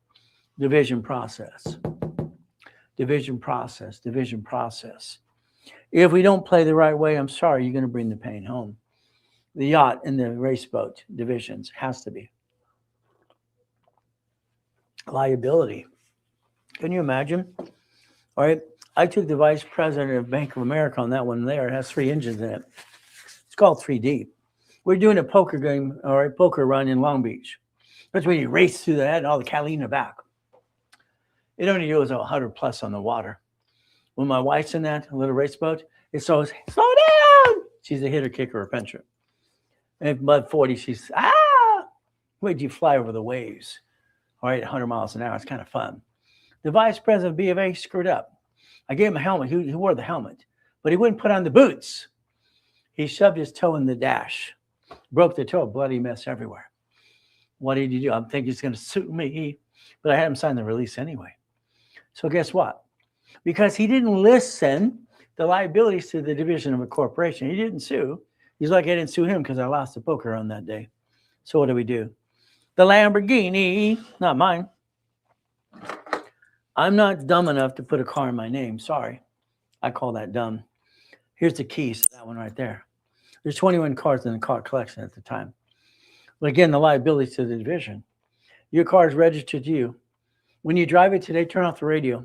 Division process. Division process. Division process. If we don't play the right way, I'm sorry, you're going to bring the pain home. The yacht and the race boat divisions has to be. Liability. Can you imagine? All right. I took the vice president of Bank of America on that one there. It has 3 engines in it. It's called 3D. We're doing a poker game, all right, poker run in Long Beach. That's when you race through that and all the Cali in the back. It only goes 100 plus on the water. When my wife's in that little race boat, it says, slow down. She's a hitter, kicker, or pincher. And at mud 40, she's, wait till you fly over the waves. All right, 100 miles an hour. It's kind of fun. The vice president of B of A screwed up. I gave him a helmet. He wore the helmet, but he wouldn't put on the boots. He shoved his toe in the dash. Broke the toe, bloody mess everywhere. What did you do? I'm thinking he's going to sue me, but I had him sign the release anyway. So guess what? Because he didn't listen, the liabilities to the division of a corporation, he didn't sue. He's like, I didn't sue him because I lost the poker on that day. So what do? The Lamborghini, not mine. I'm not dumb enough to put a car in my name. Sorry. I call that dumb. Here's the keys to that one right there. There's 21 cars in the car collection at the time. But again, the liability to the division. Your car is registered to you. When you drive it today, turn off the radio.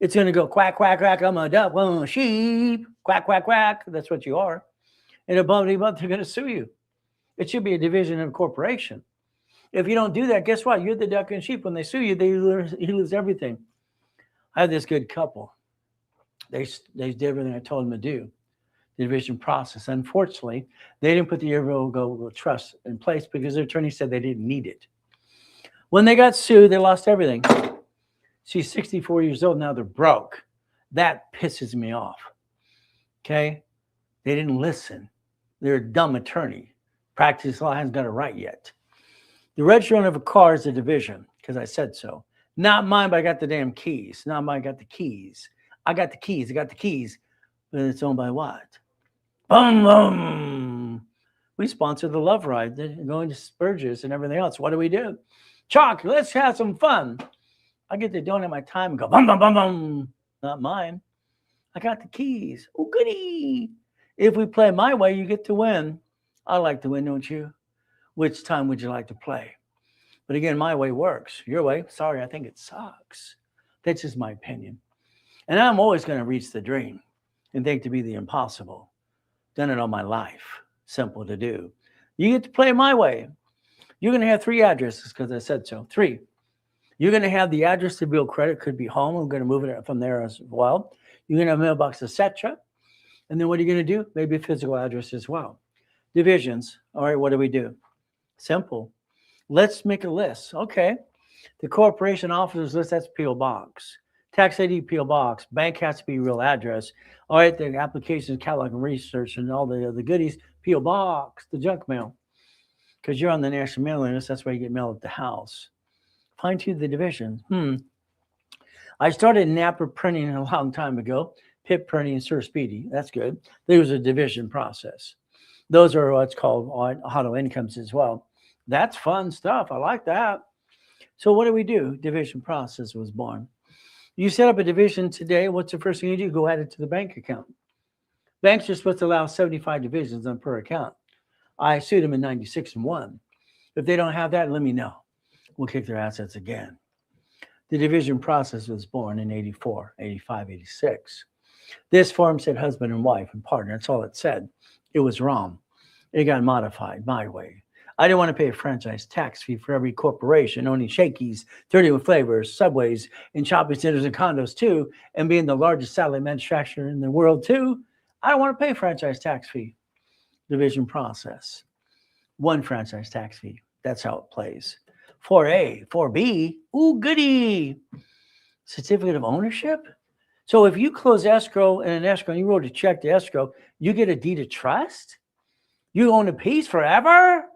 It's going to go quack, quack, quack. I'm a duck, I'm a sheep. Quack, quack, quack. That's what you are. And above, they're going to sue you. It should be a division of a corporation. If you don't do that, guess what? You're the duck and sheep. When they sue you, you lose everything. I had this good couple. They did everything I told them to do. The division process. Unfortunately, they didn't put the irrevocable trust in place because their attorney said they didn't need it. When they got sued, they lost everything. She's 64 years old now. They're broke. That pisses me off. Okay? They didn't listen. They're a dumb attorney. Practice law hasn't got it right yet. The registration of a car is a division because I said so. Not mine, but I got the damn keys. Not mine, I got the keys. I got the keys. I got the keys. But it's owned by what? Boom, boom. We sponsor the Love Ride. They're going to Spurges and everything else. What do? Chalk, let's have some fun. I get to donate my time and go, bum, bum, bum, bum. Not mine. I got the keys. Oh, goody. If we play my way, you get to win. I like to win, don't you? Which time would you like to play? But again, my way works. Your way, sorry, I think it sucks. That's just my opinion. And I'm always going to reach the dream and think to be the impossible. Done it all my life. Simple to do. You get to play my way. You're going to have 3 addresses because I said so. 3. You're going to have the address to build credit. Could be home. I'm going to move it from there as well. You're going to have mailbox, etc. And then what are you going to do? Maybe a physical address as well. Divisions. All right, what do we do? Simple. Let's make a list. Okay. The corporation officers list, that's P.O. Box. Tax ID, P.O. Box. Bank has to be real address. All right, the applications, catalog, and research, and all the goodies, P.O. Box, the junk mail. Because you're on the national mailing list, that's why you get mail at the house. Fine-tune the division. I started Napper printing a long time ago. PIP printing and Sir Speedy. That's good. There was a division process. Those are what's called auto incomes as well. That's fun stuff. I like that. So what do? Division process was born. You set up a division today. What's the first thing you do? Go add it to the bank account. Banks are supposed to allow 75 divisions on per account. I sued them in 96 and won. If they don't have that, let me know. We'll kick their assets again. The division process was born in 84, 85, 86. This form said husband and wife and partner. That's all it said. It was wrong. It got modified my way. I didn't want to pay a franchise tax fee for every corporation owning Shakey's, 31 Flavors, Subways, and shopping centers and condos too, and being the largest satellite manufacturer in the world too. I don't want to pay a franchise tax fee. Division process. 1 franchise tax fee. That's how it plays. 4A, 4B, ooh, goody. Certificate of ownership. So if you close escrow and an escrow and you wrote a check to escrow, you get a deed of trust? You own a piece forever?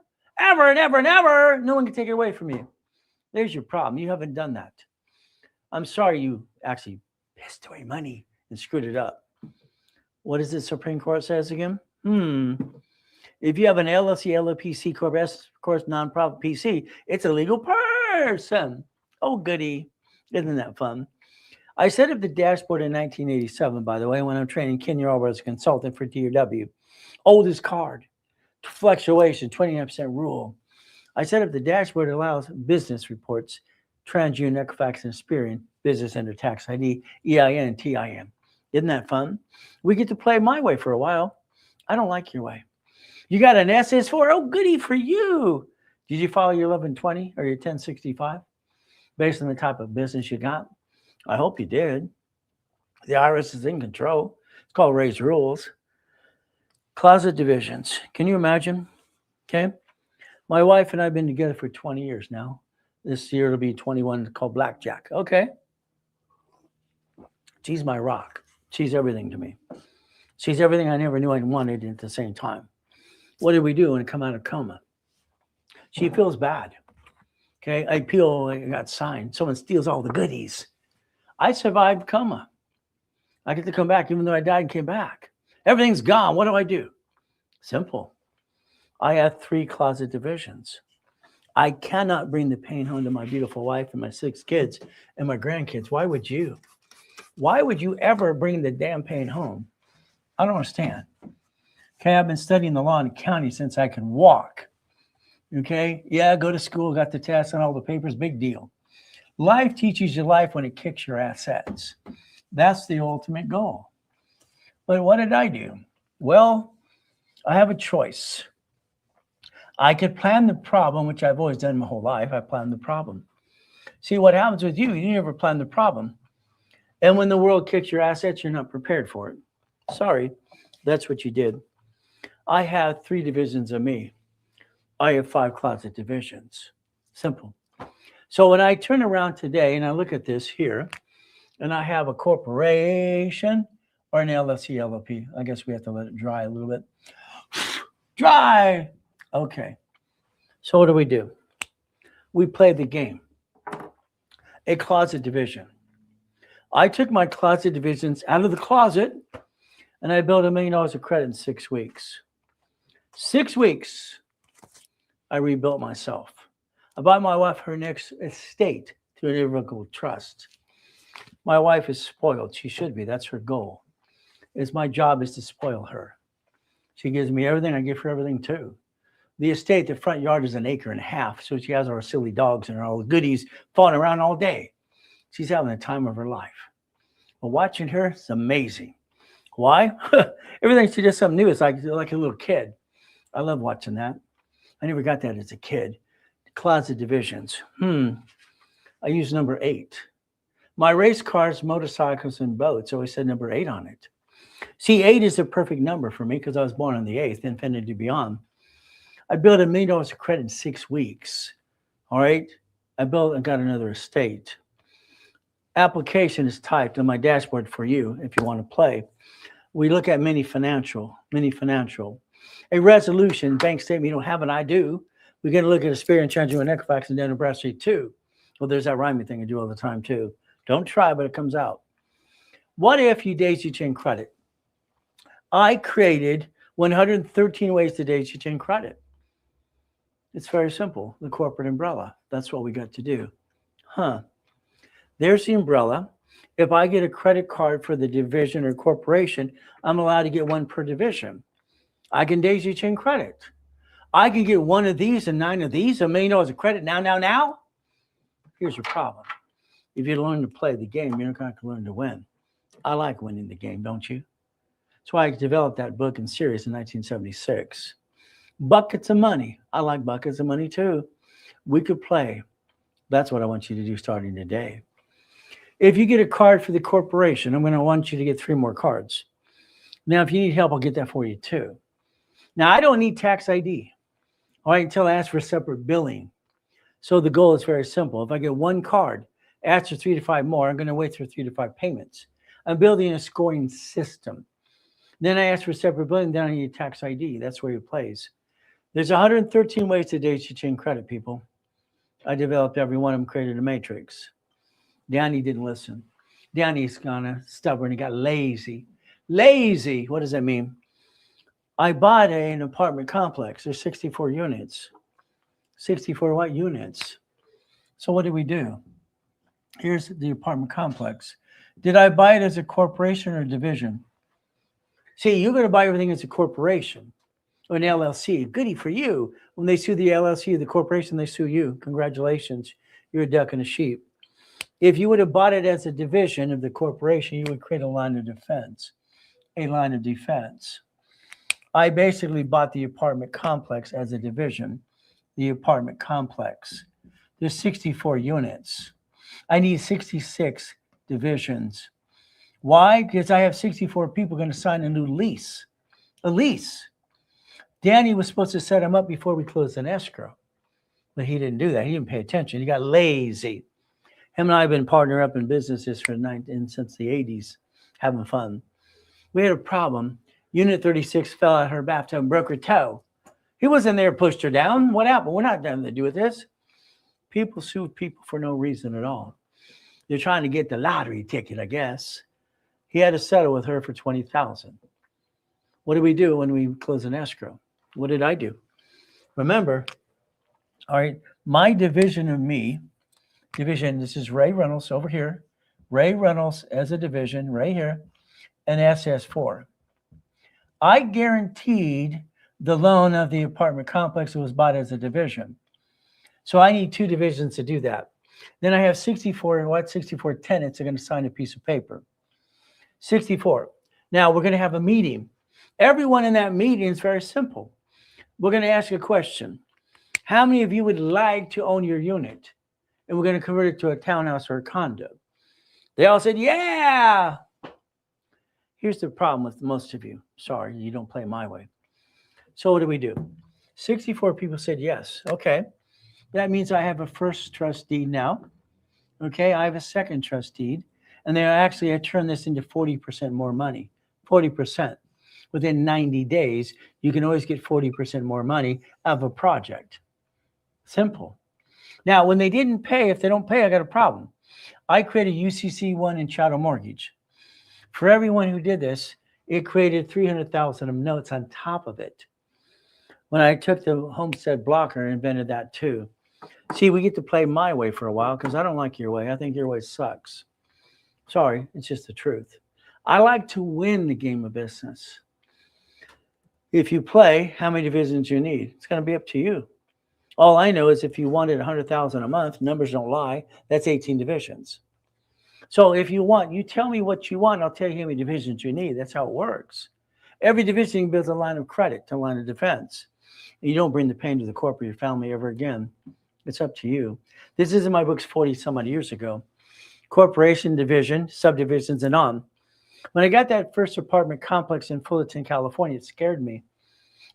Ever and ever and ever. No one can take it away from you. There's your problem. You haven't done that. I'm sorry you actually pissed away money and screwed it up. What does the Supreme Court says again? If you have an LLC, LLP, C Corp, S Corp, nonprofit, PC, it's a legal person. Oh, goody. Isn't that fun? I set up the dashboard in 1987, by the way, when I'm training Ken Yarber as a consultant for DRW. Oldest card. Fluctuation, 29% rule. I set up the dashboard that allows business reports, TransUnion, Equifax, and Experian, business under tax ID, EIN, and TIN. Isn't that fun? We get to play my way for a while. I don't like your way. You got an SS4? Oh, goody for you. Did you follow your 1120 or your 1065 based on the type of business you got? I hope you did. The IRS is in control. It's called Raise Rules. Closet divisions. Can you imagine? Okay. My wife and I have been together for 20 years now. This year it'll be 21, called Blackjack. Okay. She's my rock. She's everything to me. She's everything I never knew I wanted at the same time. What did we do when I come out of coma? She feels bad. Okay. I feel like I got signed. Someone steals all the goodies. I survived coma. I get to come back even though I died and came back. Everything's gone. What do I do? Simple. I have 3 closet divisions. I cannot bring the pain home to my beautiful wife and my 6 kids and my grandkids. Why would you? Why would you ever bring the damn pain home? I don't understand. Okay, I've been studying the law in the county since I can walk. Okay, yeah, go to school, got the test and all the papers, big deal. Life teaches you life when it kicks your assets. That's the ultimate goal. But what did I do? Well, I have a choice. I could plan the problem, which I've always done my whole life. I plan the problem. See, what happens with you, you never plan the problem. And when the world kicks your assets, you're not prepared for it. Sorry, that's what you did. I have 3 divisions of me. I have 5 closet divisions. Simple. So when I turn around today and I look at this here, and I have a corporation or an LLC, LLP. I guess we have to let it dry a little bit. Dry. Okay. So what do? We play the game. A closet division. I took my closet divisions out of the closet and I built $1 million of credit in 6 weeks. 6 weeks, I rebuilt myself. I bought my wife her next estate through an irrevocable trust. My wife is spoiled. She should be. That's her goal. My job is to spoil her. She gives me everything. I give her everything too. The estate, the front yard is 1.5 acres. So she has our silly dogs and all the goodies falling around all day. She's having the time of her life. But watching her, it's amazing. Why? Everything she does something new. It's like a little kid. I love watching that. I never got that as a kid. Closet divisions. I use number 8. My race cars, motorcycles, and boats always said number 8 on it. See, 8 is a perfect number for me because I was born on the 8th, infinity beyond. I built $1 million of credit in 6 weeks. All right. I built and got another estate. Application is typed on my dashboard for you if you want to play. We look at mini financial. A resolution, bank statement, you don't have it, I do. We're going to look at a Spirit and Change and Equifax and Dun & Bradstreet too. Well, there's that rhyming thing I do all the time too. Don't try, but it comes out. What if you daisy chain credit? I created 113 ways to daisy chain credit. It's very simple. The corporate umbrella. That's what we got to do. There's the umbrella. If I get a credit card for the division or corporation, I'm allowed to get one per division. I can daisy chain credit. I can get 1 of these and 9 of these, $1 million of credit now. Here's your problem. If you learn to play the game, you're not going to learn to win. I like winning the game, don't you? That's why I developed that book and series in 1976. Buckets of money. I like buckets of money too. We could play. That's what I want you to do starting today. If you get a card for the corporation, I'm going to want you to get 3 more cards. Now, if you need help, I'll get that for you too. Now, I don't need tax ID. All right, until I ask for separate billing. So the goal is very simple. If I get 1 card, ask for 3 to 5 more, I'm going to wait for 3 to 5 payments. I'm building a scoring system. Then I ask for separate billing, then I need tax ID. That's where it plays. There's 113 ways to daisy chain credit, people. I developed every one of them, created a matrix. Danny didn't listen. Danny's kind of stubborn. He got lazy. Lazy, what does that mean? I bought an apartment complex. There's 64 units. 64 what units? So what did we do? Here's the apartment complex. Did I buy it as a corporation or a division? See, you're going to buy everything as a corporation or an LLC. Goody for you. When they sue the LLC or the corporation, they sue you. Congratulations. You're a duck and a sheep. If you would have bought it as a division of the corporation, you would create a line of defense. A line of defense. I basically bought the apartment complex as a division. The apartment complex. There's 64 units. I need 66 divisions. Why? Because I have 64 people going to sign a new lease. A lease. Danny was supposed to set him up before we closed an escrow. But he didn't do that. He didn't pay attention. He got lazy. Him and I have been partnering up in businesses since the 80s, having fun. We had a problem. Unit 36 fell out of her bathtub and broke her toe. He wasn't there, pushed her down. What happened? We're not done to do with this. People sue people for no reason at all. They're trying to get the lottery ticket, I guess. He had to settle with her for $20,000. What did we do when we closed an escrow? What did I do? Remember, all right, my division of me, this is Ray Reynolds over here. Ray Reynolds as a division right here, and SS4. I guaranteed the loan of the apartment complex that was bought as a division. So I need 2 divisions to do that. Then I have 64 tenants are going to sign a piece of paper. 64. Now we're going to have a meeting. Everyone in that meeting is very simple. We're going to ask a question. How many of you would like to own your unit? And we're going to convert it to a townhouse or a condo. They all said, yeah. Here's the problem with most of you. Sorry, you don't play my way. So what do we do? 64 people said yes. Okay. That means I have a first trust deed now. Okay. I have a second trust deed. And then I turned this into 40% more money. 40%. Within 90 days, you can always get 40% more money out of a project. Simple. Now, when they didn't pay, if they don't pay, I got a problem. I created UCC1 and chattel mortgage. For everyone who did this, it created 300,000 of notes on top of it. When I took the homestead blocker, I invented that too. See, we get to play my way for a while because I don't like your way. I think your way sucks. Sorry, it's just the truth. I like to win the game of business. If you play, how many divisions you need? It's going to be up to you. All I know is if you wanted 100,000 a month, numbers don't lie, that's 18 divisions. So if you want, you tell me what you want, I'll tell you how many divisions you need. That's how it works. Every division builds a line of credit to a line of defense. You don't bring the pain to the corporate your family ever again. It's up to you. This is in my books 40 some odd years ago. Corporation, division, subdivisions, and on. When I got that first apartment complex in Fullerton, California, it scared me.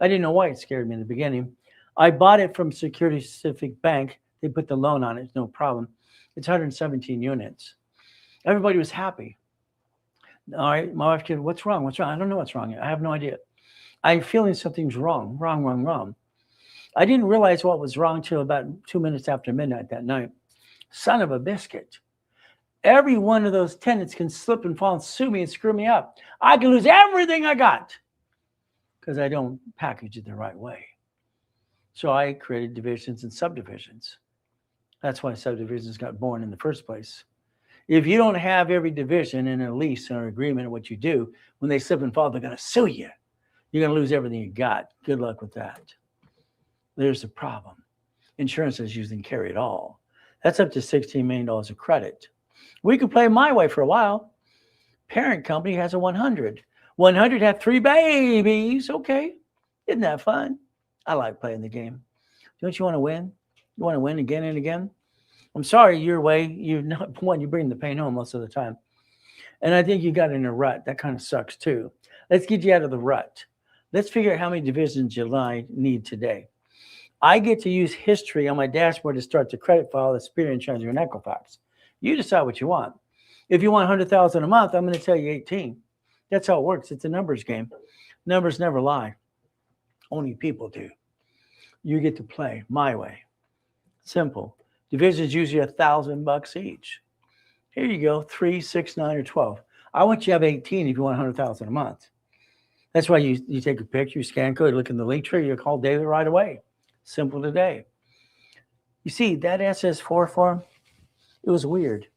I didn't know why it scared me in the beginning. I bought it from Security Pacific Bank. They put the loan on it, no problem. It's 117 units. Everybody was happy. All right, my wife said, what's wrong? What's wrong? I don't know what's wrong. I have no idea. I'm feeling something's wrong. I didn't realize what was wrong till about 2 minutes after midnight that night. Son of a biscuit. Every one of those tenants can slip and fall and sue me and screw me up. I can lose everything I got because I don't package it the right way. So I created divisions and subdivisions. That's why subdivisions got born in the first place. If you don't have every division in a lease or agreement of what you do, when they slip and fall, they're going to sue you. You're going to lose everything you got. Good luck with that. There's the problem. Insurance is using carry it all. That's up to $16 million of credit. We could play my way for a while. Parent company has a 100. 100 have 3 babies. Okay. Isn't that fun? I like playing the game. Don't you want to win? You want to win again and again? I'm sorry, your way, you're not one, you bring the pain home most of the time. And I think you got in a rut. That kind of sucks too. Let's get you out of the rut. Let's figure out how many divisions you need today. I get to use history on my dashboard to start the credit file, Experian, TransUnion, and Equifax. You decide what you want. If you want 100,000 a month, I'm going to tell you 18. That's how it works. It's a numbers game. Numbers never lie. Only people do. You get to play my way. Simple. Divisions usually $1,000 each. Here you go, 3, 6, 9, or 12. I want you to have 18 if you want 100,000 a month. That's why you take a picture, you scan code, look in the link tree, you call David right away. Simple today. You see, that SS4 form, it was weird.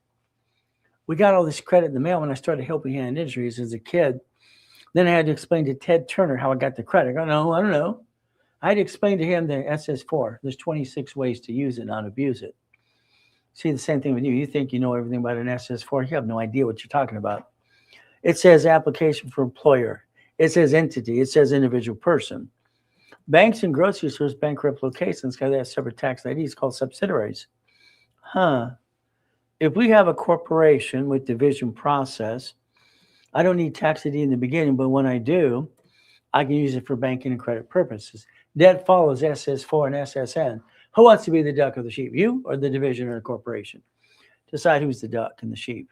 We got all this credit in the mail when I started helping hand injuries as a kid. Then I had to explain to Ted Turner how I got the credit. I don't know. I had to explain to him the SS4. There's 26 ways to use it, not abuse it. See, the same thing with you. You think you know everything about an SS4. You have no idea what you're talking about. It says application for employer. It says entity. It says individual person. Banks and grocery stores, bankrupt locations, because they have separate tax IDs called subsidiaries. If we have a corporation with division process, I don't need tax ID in the beginning, but when I do, I can use it for banking and credit purposes. That follows SS4 and SSN. Who wants to be the duck or the sheep? You or the division or the corporation? Decide who's the duck and the sheep.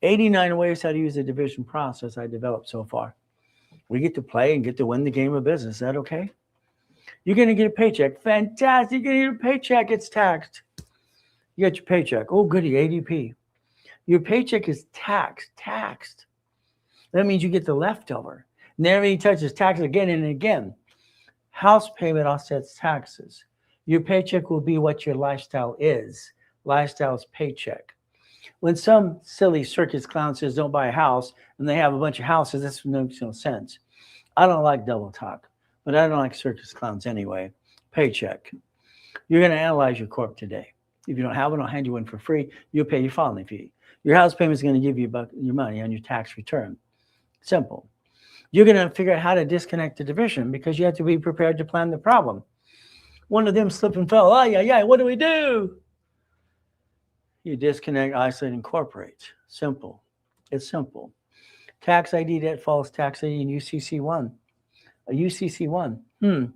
89 ways how to use the division process I developed so far. We get to play and get to win the game of business. Is that okay? You're going to get a paycheck. Fantastic. You're going to get a paycheck. It's taxed. You get your paycheck. Oh, goody, ADP. Your paycheck is taxed. That means you get the leftover. Never he touches tax again and again. House payment offsets taxes. Your paycheck will be what your lifestyle is. Lifestyle is paycheck. When some silly circus clown says don't buy a house and they have a bunch of houses, this makes no sense. I don't like double talk, but I don't like circus clowns anyway. Paycheck. You're going to analyze your corp today. If you don't have one, I'll hand you one for free. You'll pay your filing fee. Your house payment is going to give you your money on your tax return. Simple. You're going to figure out how to disconnect the division because you have to be prepared to plan the problem. One of them slipped and fell. What do we do? You disconnect, isolate, incorporate. Simple. It's simple. Tax ID, debt falls, tax ID, and UCC1. A UCC1.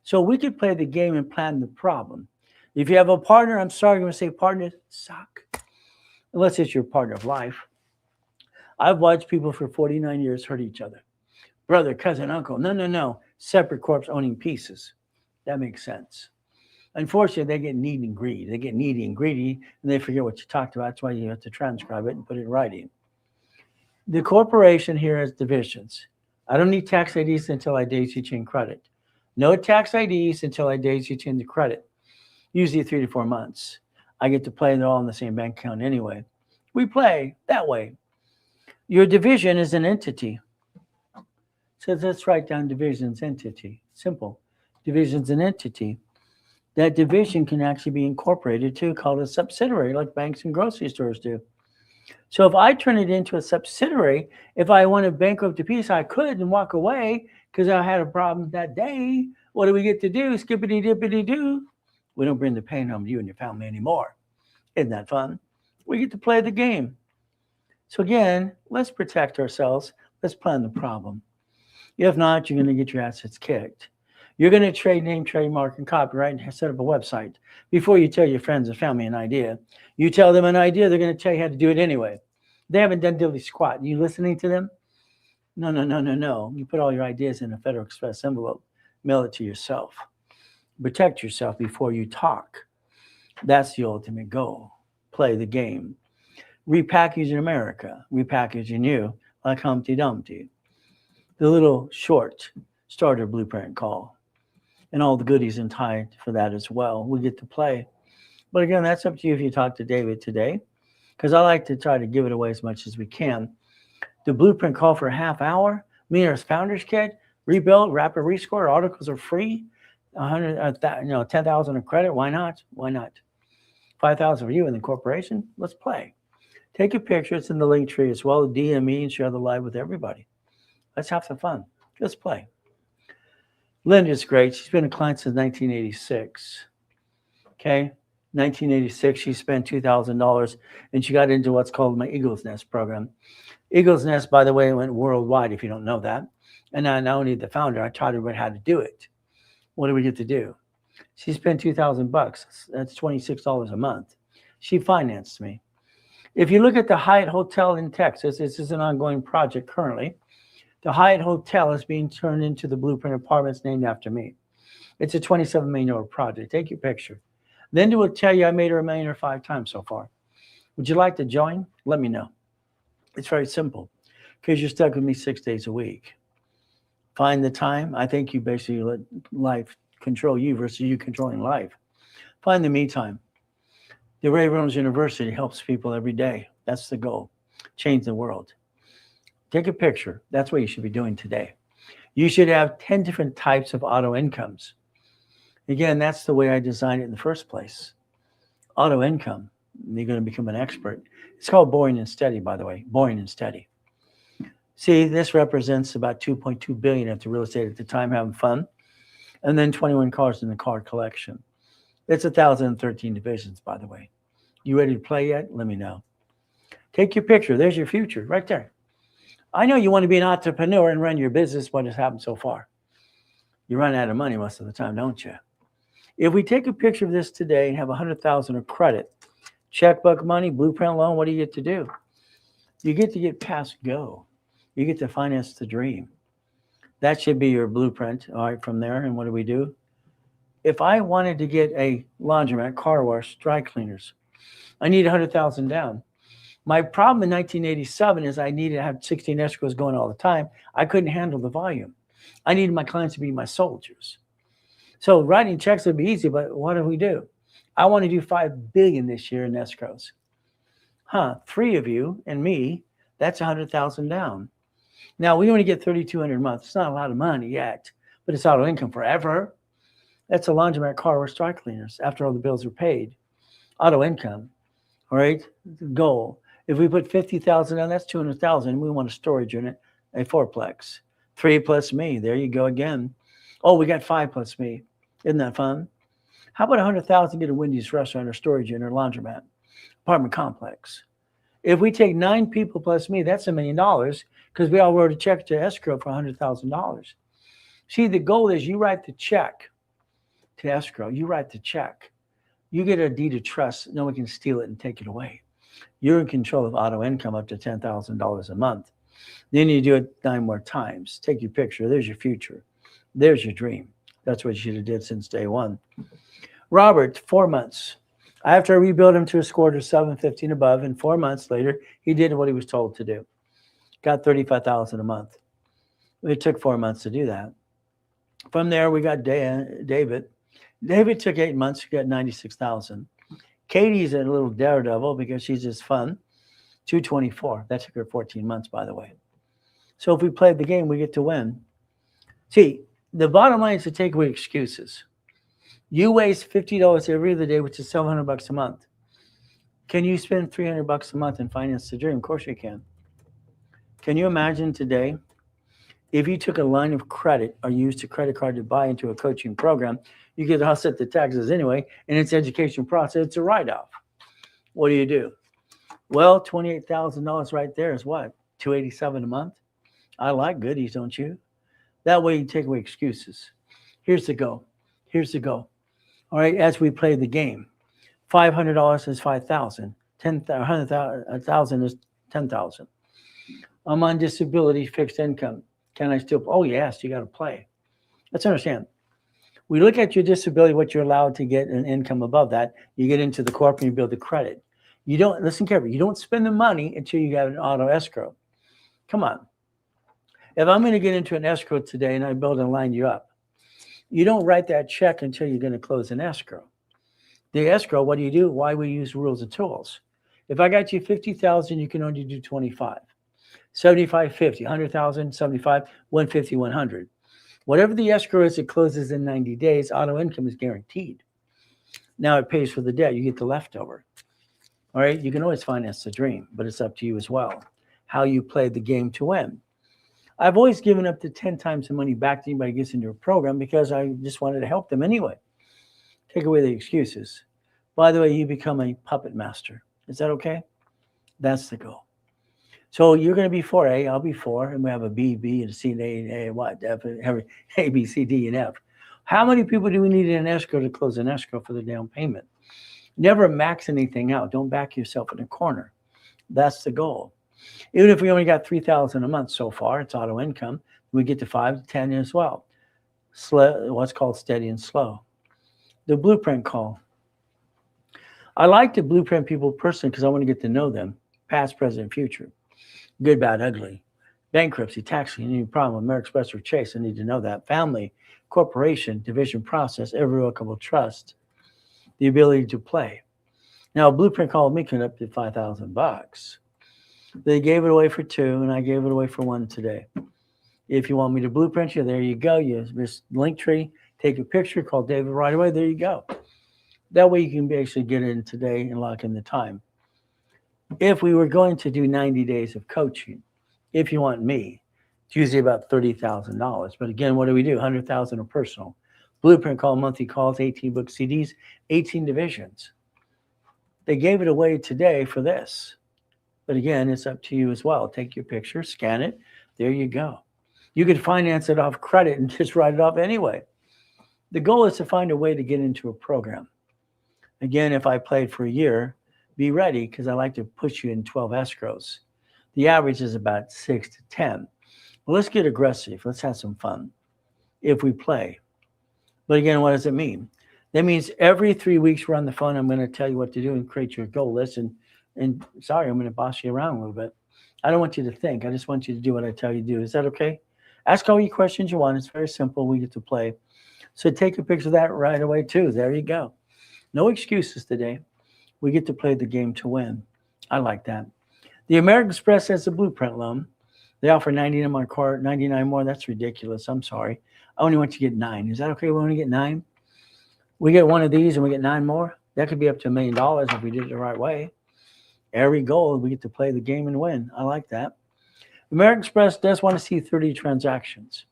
So we could play the game and plan the problem. If you have a partner, I'm sorry, I'm going to say partners suck. Unless it's your partner of life. I've watched people for 49 years hurt each other. Brother, cousin, uncle. No. Separate corps owning pieces. That makes sense. Unfortunately, they get needy and greedy. They get needy and greedy, and they forget what you talked about. That's why you have to transcribe it and put it in writing. The corporation here has divisions. I don't need tax IDs until I daisy chain credit. No tax IDs until I daisy chain the credit. Usually 3 to 4 months. I get to play. They're all in the same bank account anyway. We play that way. Your division is an entity. So let's write down division's entity. Simple. Division's an entity. That division can actually be incorporated too, called a subsidiary, like banks and grocery stores do. So if I turn it into a subsidiary, if I want to bankrupt a piece, I could and walk away because I had a problem that day. What do we get to do? Skippity dippity doo. We don't bring the pain home to you and your family anymore. Isn't that fun? We get to play the game. So again, let's protect ourselves. Let's plan the problem. If not, you're going to get your assets kicked. You're going to trade name, trademark, and copyright and set up a website. Before you tell your friends and family an idea, you tell them an idea, they're going to tell you how to do it anyway. They haven't done diddly squat. You listening to them? No, no, no, no, no. You put all your ideas in a Federal Express envelope, mail it to yourself. Protect yourself before you talk. That's the ultimate goal. Play the game. Repackage in America, repackage in you like Humpty Dumpty. The little short starter blueprint call and all the goodies in tie for that as well. We get to play. But again, that's up to you if you talk to David today, because I like to try to give it away as much as we can. The blueprint call for a half hour, me and our founders kit, rebuild, rapid rescore, articles are free, 10,000 of credit. Why not? Why not? 5,000 for you and the corporation. Let's play. Take a picture. It's in the link tree as well. DM me and share the live with everybody. Let's have some fun. Let's play. Linda's great. She's been a client since 1986. Okay. 1986, she spent $2,000 and she got into what's called my Eagle's Nest program. Eagle's Nest, by the way, went worldwide if you don't know that. And I not only the founder, I taught her how to do it. What do we get to do? She spent $2,000. That's $26 a month. She financed me. If you look at the Hyatt Hotel in Texas, this is an ongoing project currently. The Hyatt Hotel is being turned into the Blueprint Apartments named after me. It's a $27 million project. Take your picture. Linda will tell you I made her $1 million 5 times so far. Would you like to join? Let me know. It's very simple because you're stuck with me 6 days a week. Find the time. I think you basically let life control you versus you controlling life. Find the me time. The Ray Reynolds University helps people every day. That's the goal. Change the world. Take a picture. That's what you should be doing today. You should have 10 different types of auto incomes. Again, that's the way I designed it in the first place. Auto income. You're going to become an expert. It's called boring and steady, by the way. Boring and steady. See, this represents about $2.2 billion at the real estate at the time, having fun. And then 21 cars in the car collection. It's 1,013 divisions, by the way. You ready to play yet? Let me know. Take your picture. There's your future right there. I know you want to be an entrepreneur and run your business. What has happened so far? You run out of money most of the time, don't you? If we take a picture of this today and have 100,000 of credit, checkbook money, blueprint loan, what do you get to do? You get to get past go. You get to finance the dream. That should be your blueprint. All right, from there, and what do we do? If I wanted to get a laundromat, car wash, dry cleaners, I need 100,000 down. My problem in 1987 is I needed to have 16 escrows going all the time. I couldn't handle the volume. I needed my clients to be my soldiers. So writing checks would be easy, but what do we do? I want to do $5 billion this year in escrows. 3 of you and me, that's 100,000 down. Now we only get 3,200 a month. It's not a lot of money yet, but it's auto income forever. That's a laundromat, car wash, dry cleaners after all the bills are paid. Auto income, all right, the goal. If we put 50,000 down, that's 200,000. We want a storage unit, a fourplex. 3 plus me, there you go again. Oh, we got 5 plus me. Isn't that fun? How about 100,000, get a Wendy's restaurant or storage unit or laundromat, apartment complex. If we take 9 people plus me, that's $1 million because we all wrote a check to escrow for $100,000. See, the goal is you write the check to escrow. You write the check. You get a deed of trust. No one can steal it and take it away. You're in control of auto income up to $10,000 a month. Then you do it 9 more times. Take your picture. There's your future. There's your dream. That's what you should have did since day one. Robert, 4 months. After I rebuilt him to a score of 715 above, and 4 months later, he did what he was told to do. Got $35,000 a month. It took 4 months to do that. From there, we got David. David took 8 months to get $96,000. Katie's a little daredevil because she's just fun. 224. That took her 14 months, by the way. So if we played the game, we get to win. See, the bottom line is to take away excuses. You waste $50 every other day, which is $700 a month. Can you spend $300 a month and finance the dream? Of course you can. Can you imagine today if you took a line of credit or used a credit card to buy into a coaching program, you get to offset the taxes anyway, and it's education process, it's a write-off. What do? Well, $28,000 right there is what? $287 a month? I like goodies, don't you? That way you can take away excuses. Here's the goal. Here's the goal. All right, as we play the game, $500 is $5,000. $100,000 is $10,000. I'm on disability, fixed income. Can I still? Oh yes, you got to play. Let's understand. We look at your disability, what you're allowed to get an income above that. You get into the corporate and you build the credit. You don't, listen carefully, you don't spend the money until you have an auto escrow. Come on. If I'm going to get into an escrow today and I build and line you up, you don't write that check until you're going to close an escrow. The escrow, what do? Why we use rules and tools. If I got you 50,000, you can only do 25. 75, 50, 100,000, 75, 150, 100. Whatever the escrow is, it closes in 90 days. Auto income is guaranteed. Now it pays for the debt. You get the leftover. All right. You can always finance the dream, but it's up to you as well. How you play the game to win. I've always given up to 10 times the money back to anybody who gets into a program because I just wanted to help them anyway. Take away the excuses. By the way, you become a puppet master. Is that okay? That's the goal. So you're going to be 4A, I'll be 4, and we have a B, B, and a C, and A, and A, what, F, A, B, C, D, and F. How many people do we need in an escrow to close an escrow for the down payment? Never max anything out. Don't back yourself in a corner. That's the goal. Even if we only got $3,000 a month so far, it's auto income. We get to 5 to 10 as well. Slow, what's called steady and slow. The blueprint call. I like to blueprint people personally because I want to get to know them, past, present, future. Good, bad, ugly. Bankruptcy, tax, any problem, American Express or Chase, I need to know that. Family, corporation, division process, irrevocable trust, the ability to play. Now, a blueprint called me came up to $5,000. They gave it away for 2, and I gave it away for 1 today. If you want me to blueprint you, there you go. You just Linktree, take a picture, call David right away. There you go. That way you can basically get in today and lock in the time. If we were going to do 90 days of coaching, if you want me, it's usually about $30,000. But again, what do? $100,000 of personal. Blueprint call, monthly calls, 18 book CDs, 18 divisions. They gave it away today for this. But again, it's up to you as well. Take your picture, scan it. There you go. You could finance it off credit and just write it off anyway. The goal is to find a way to get into a program. Again, if I played for a year, be ready because I like to push you in 12 escrows. The average is about 6 to 10. Well, let's get aggressive. Let's have some fun if we play. But again, what does it mean? That means every 3 weeks we're on the phone. I'm going to tell you what to do and create your goal list. And sorry, I'm going to boss you around a little bit. I don't want you to think. I just want you to do what I tell you to do. Is that okay? Ask all your questions you want. It's very simple. We get to play. So take a picture of that right away too. There you go. No excuses today. We get to play the game to win. I like that. The American Express has a blueprint loan. They offer 99 more card, 99 more. That's ridiculous. I'm sorry. I only want you to get 9. Is that okay? We only get 9. We get one of these and we get 9 more. That could be up to $1 million if we did it the right way. Every goal, we get to play the game and win. I like that. American Express does want to see 30 transactions.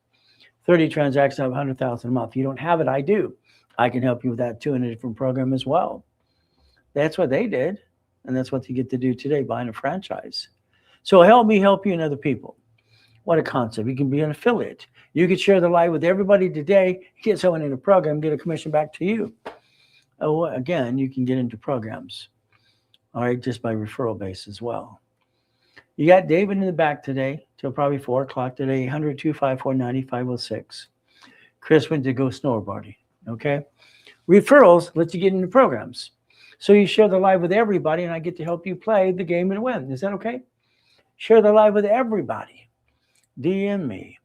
30 transactions of $100,000 a month. If you don't have it, I do. I can help you with that too in a different program as well. That's what they did. And that's what you get to do today, buying a franchise. So help me help you and other people. What a concept. You can be an affiliate. You can share the light with everybody today, get someone in a program, get a commission back to you. Oh, again, you can get into programs. All right, just by referral base as well. You got David in the back today till probably 4 o'clock today, 100-254-9506. Chris went to go snowboarding, okay? Referrals let you get into programs. So you share the live with everybody, and I get to help you play the game and win. Is that okay? Share the live with everybody. DM me,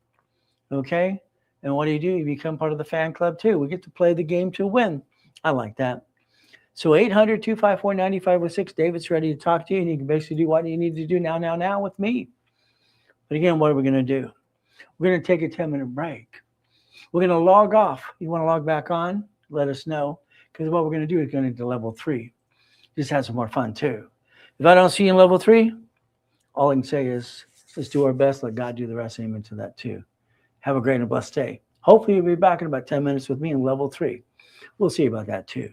okay? And what do? You become part of the fan club too. We get to play the game to win. I like that. So 800-254-9506. David's ready to talk to you, and you can basically do what you need to do now with me. But again, what are we going to do? We're going to take a 10-minute break. We're going to log off. You want to log back on? Let us know. Because what we're going to do is going into level 3. just have some more fun too. If I don't see you in level 3, all I can say is let's do our best. Let God do the rest. Amen to that too. Have a great and blessed day. Hopefully, you'll be back in about 10 minutes with me in level 3. We'll see about that too.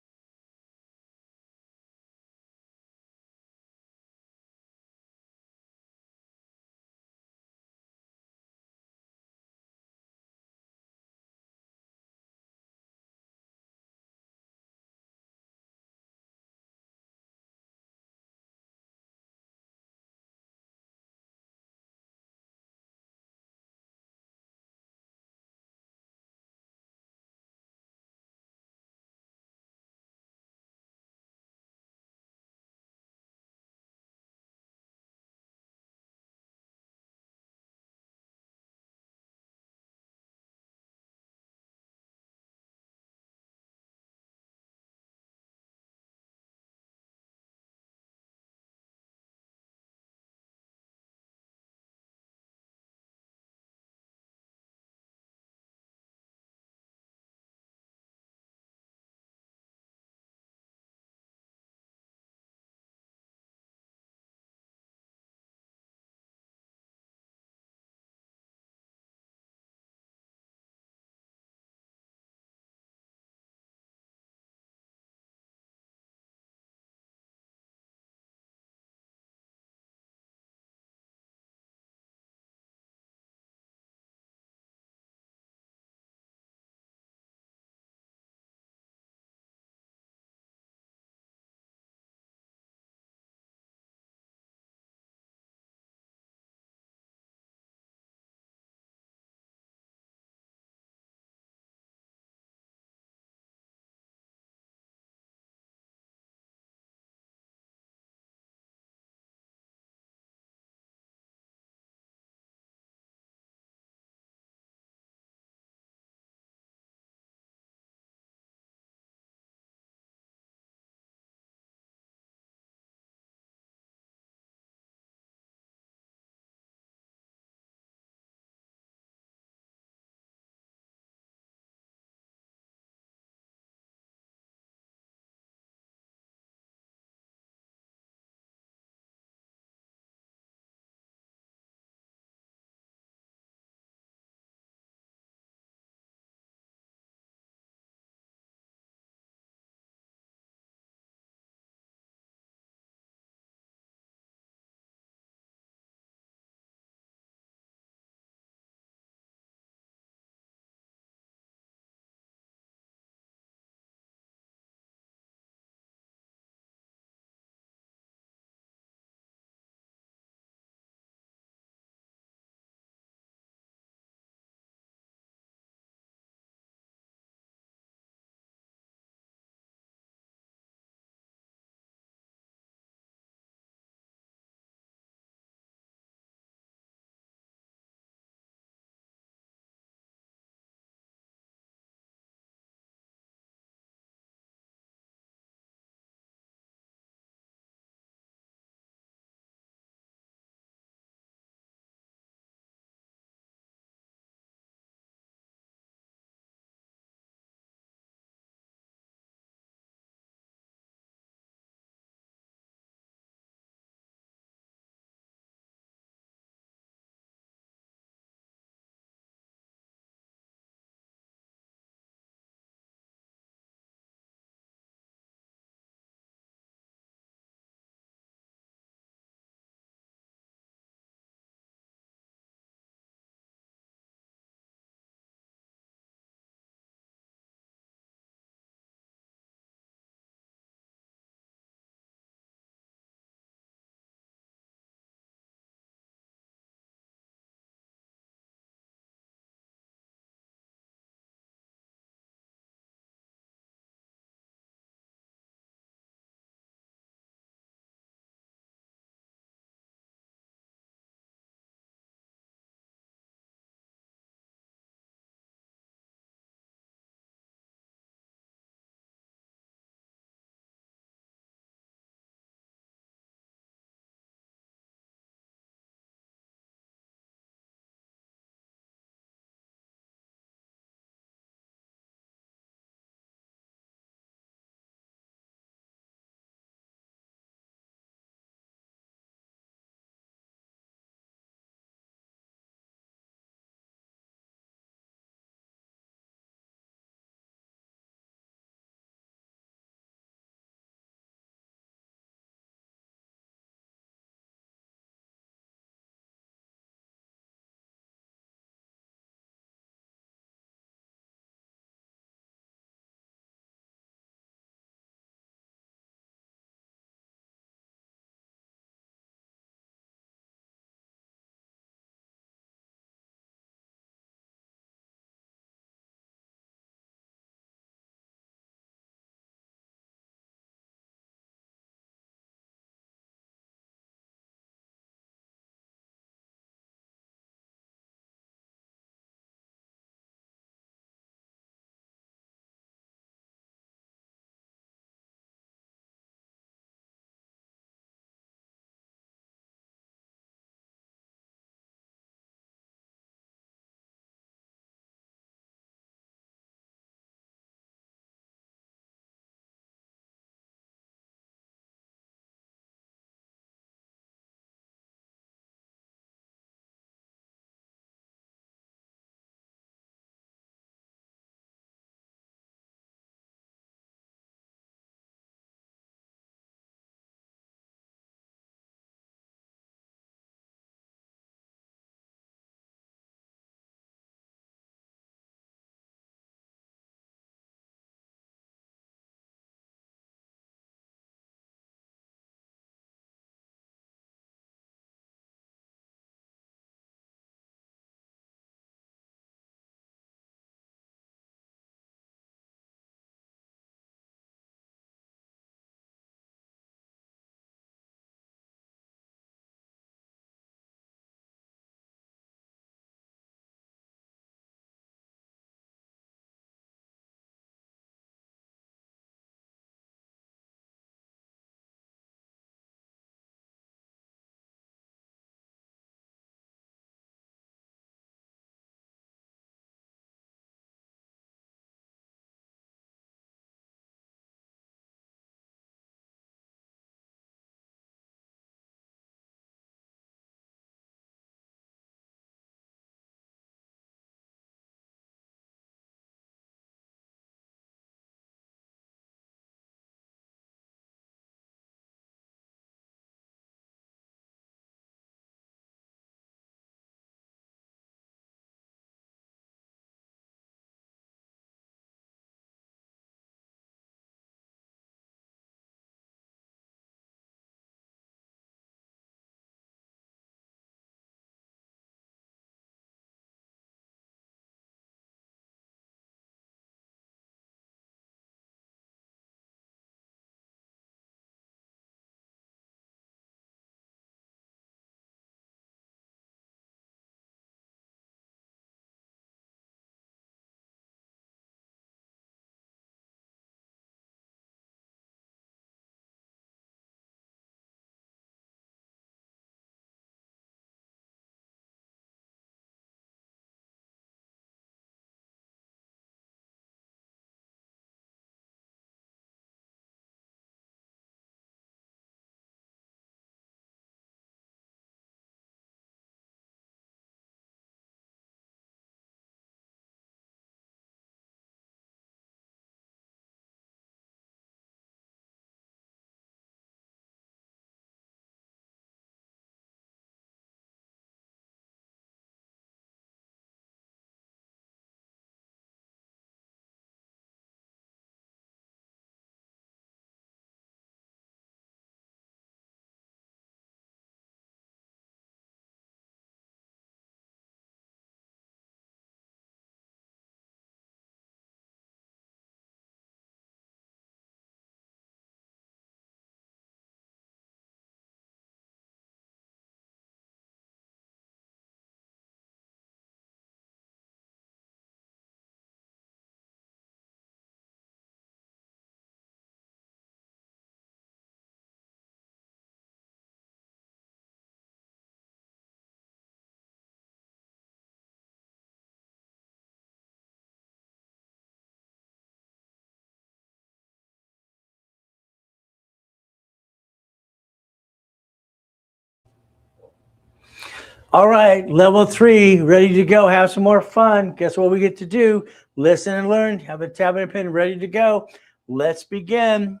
All right, level 3, ready to go. Have some more fun. Guess what we get to do? Listen and learn. Have a tablet and pen ready to go. Let's begin.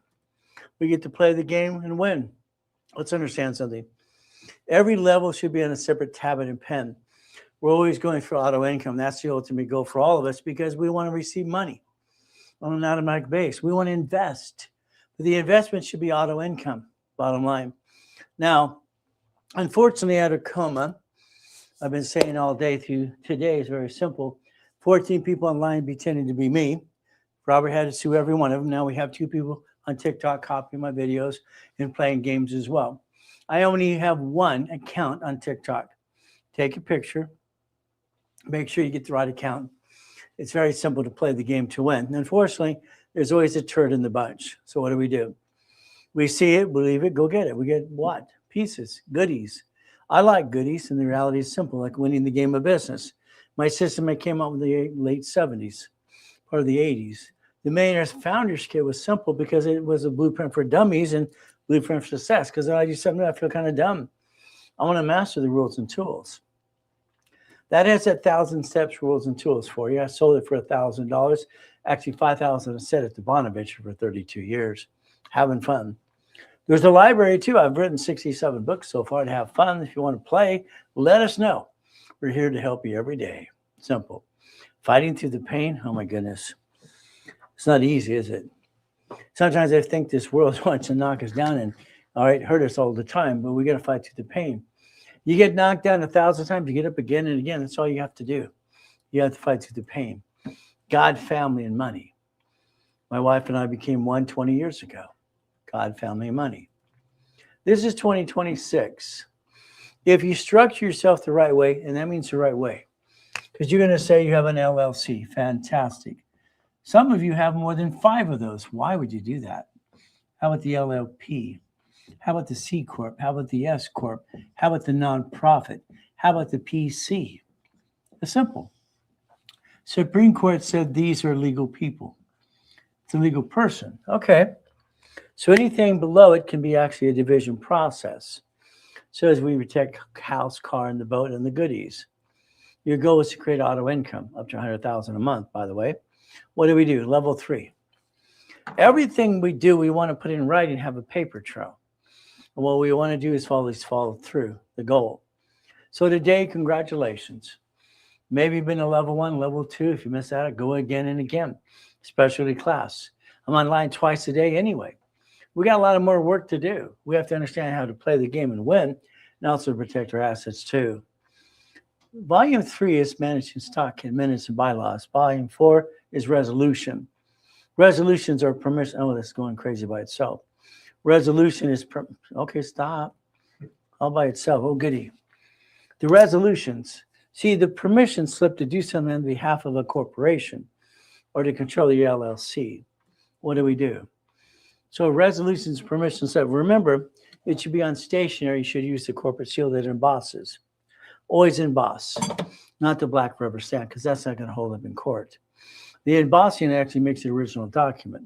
We get to play the game and win. Let's understand something. Every level should be on a separate tablet and pen. We're always going for auto income. That's the ultimate goal for all of us because we want to receive money on an automatic base. We want to invest. But the investment should be auto income, bottom line. Now, unfortunately, out of coma, I've been saying all day through today is very simple. 14 people online pretending to be me. Robert had to sue every one of them. Now we have 2 people on TikTok copying my videos and playing games as well. I only have 1 account on TikTok. Take a picture. Make sure you get the right account. It's very simple to play the game to win. And unfortunately, there's always a turd in the bunch. So what do? We see it, believe it, go get it. We get what? Pieces, goodies. I like goodies, and the reality is simple, like winning the game of business. My system I came up in the late 70s, part of the 80s. The Millionaire's Founders Kit was simple because it was a blueprint for dummies and blueprint for success. Because I do something I feel kind of dumb. I want to master the rules and tools. That has 1,000 steps, rules, and tools for you. I sold it for $1,000. Actually, $5,000 I said at the Bonaventure for 32 years. Having fun. There's a library too. I've written 67 books so far to have fun. If you want to play, let us know. We're here to help you every day. Simple. Fighting through the pain. Oh my goodness. It's not easy, is it? Sometimes I think this world wants to knock us down and, all right, hurt us all the time, but we got to fight through the pain. You get knocked down 1,000 times, you get up again and again. That's all you have to do. You have to fight through the pain. God, family, and money. My wife and I became one 20 years ago. God, family, and money. This is 2026. If you structure yourself the right way, and that means the right way, because you're going to say you have an LLC. Fantastic. Some of you have more than 5 of those. Why would you do that? How about the LLP? How about the C Corp? How about the S Corp? How about the nonprofit? How about the PC? It's simple. Supreme Court said these are legal people. It's a legal person. Okay. So anything below it can be actually a division process. So as we protect house, car, and the boat and the goodies. Your goal is to create auto income up to $100,000 a month, by the way. What do? Level 3. Everything we do, we want to put in writing, have a paper trail. And what we want to do is follow through the goal. So today, congratulations. Maybe you've been to level 1, level 2. If you miss that, go again and again. Specialty class. I'm online twice a day anyway. We got a lot of more work to do. We have to understand how to play the game and win, and also protect our assets too. Volume 3 is managing stock in minutes and bylaws. Volume 4 is resolution. Resolutions are permission. Oh, that's going crazy by itself. Resolution is, okay, stop. All by itself. Oh, goody. The resolutions. See, the permission slip to do something on behalf of a corporation or to control the LLC. What do? So resolutions, permission slip. Remember, it should be on stationery. You should use the corporate seal that embosses. Always emboss, not the black rubber stamp, because that's not going to hold up in court. The embossing actually makes the original document.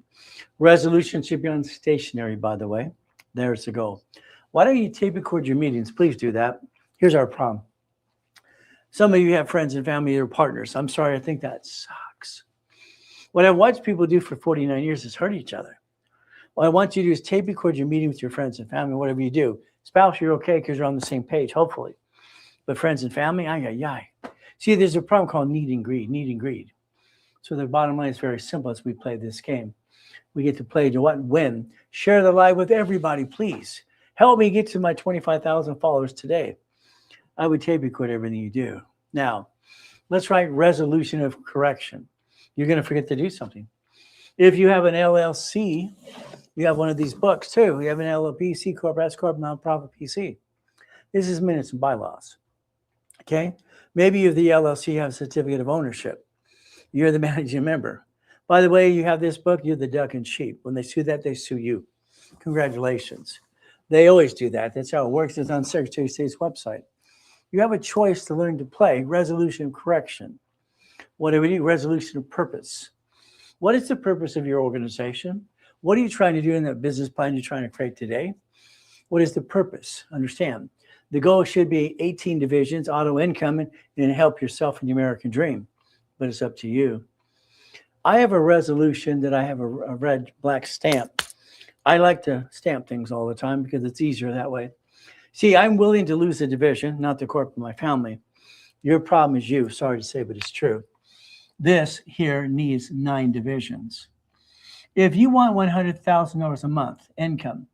Resolution should be on stationery, by the way. There's the goal. Why don't you tape record your meetings? Please do that. Here's our problem. Some of you have friends and family or partners. I'm sorry, I think that sucks. What I've watched people do for 49 years is hurt each other. What I want you to do is tape record your meeting with your friends and family, whatever you do. Spouse, you're okay because you're on the same page, hopefully. But friends and family, See, there's a problem called need and greed. So the bottom line is very simple as we play this game. We get to play to what? Win. Share the live with everybody, please. Help me get to my 25,000 followers today. I would tape record everything you do. Now, let's write resolution of correction. You're going to forget to do something. If you have an LLC, you have one of these books too. You have an LLP, C Corp, S Corp, nonprofit, PC. This is minutes and bylaws. Okay? Maybe you, the LLC, have a certificate of ownership. You're the managing member. By the way, you have this book, you're the duck and sheep. When they sue that, they sue you. Congratulations. They always do that. That's how it works. It's on Secretary of State's website. You have a choice to learn to play. Resolution of correction. What do? Resolution of purpose. What is the purpose of your organization? What are you trying to do in that business plan you're trying to create today? What is the purpose? Understand. The goal should be 18 divisions, auto income, and help yourself in the American dream. But it's up to you. I have a resolution that I have a red black stamp. I like to stamp things all the time because it's easier that way. See, I'm willing to lose a division, not the corporate, my family. Your problem is you. Sorry to say, but it's true. This here needs 9 divisions. If you want $100,000 a month income,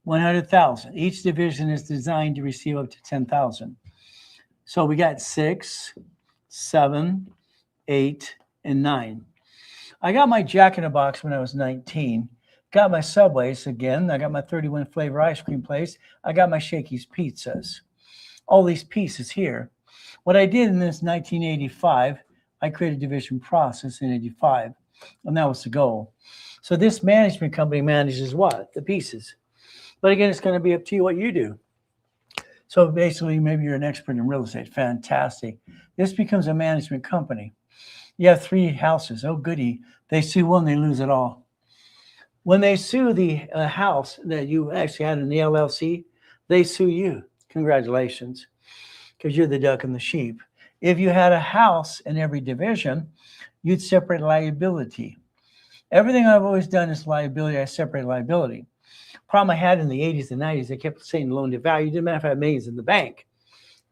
100,000. Each division is designed to receive up to 10,000. So we got 6, 7, 8, and 9. I got my Jack in the Box when I was 19. Got my Subways again. I got my 31 flavor ice cream place. I got my Shakey's pizzas. All these pieces here. What I did in this 1985, I created a division process in 85, and that was the goal. So this management company manages what? The pieces. But again, it's going to be up to you what you do. So basically, maybe you're an expert in real estate. Fantastic. This becomes a management company. You have 3 houses. Oh, goody. They sue one, they lose it all. When they sue the house that you actually had in the LLC, they sue you. Congratulations, because you're the duck and the sheep. If you had a house in every division, you'd separate liability. Everything I've always done is liability. I separate liability. Problem I had in the 80s and 90s, they kept saying loan to value. Didn't matter if I had millions in the bank.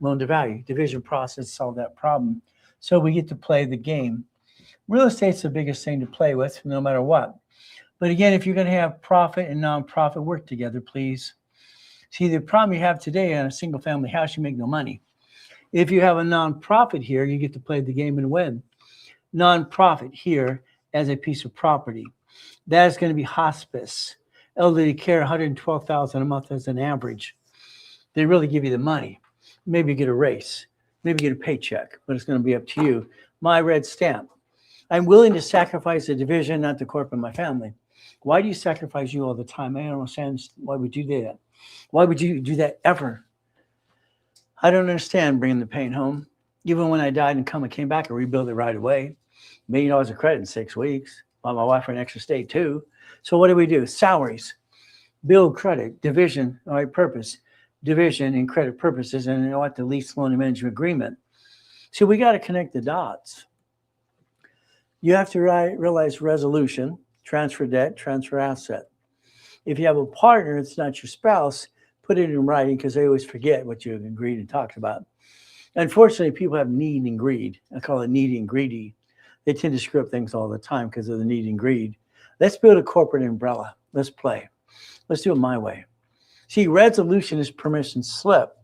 Loan to value, division process solved that problem. So we get to play the game. Real estate's the biggest thing to play with, no matter what. But again, if you're going to have profit and nonprofit work together, please. See, the problem you have today on a single family house, you make no money. If you have a nonprofit here, you get to play the game and win. Nonprofit here as a piece of property. That is going to be hospice. Elderly care, $112,000 a month as an average. They really give you the money. Maybe you get a raise. Maybe you get a paycheck, but it's going to be up to you. My red stamp. I'm willing to sacrifice the division, not the corporate, my family. Why do you sacrifice you all the time? I don't understand. Why would you do that? Why would you do that ever? I don't understand bringing the pain home. Even when I died and came back, I rebuilt it right away. $1 million of credit in 6 weeks. Bought my wife for an extra state too. So what do? Salaries, build credit, division, all right, purpose, division and credit purposes, and you know what? The lease loan and management agreement. So we got to connect the dots. You have to realize resolution, transfer debt, transfer asset. If you have a partner, it's not your spouse, put it in writing because they always forget what you agreed and talked about. Unfortunately, people have need and greed. I call it needy and greedy. They tend to screw up things all the time because of the need and greed. Let's build a corporate umbrella. Let's play. Let's do it my way. See, resolution is permission slip.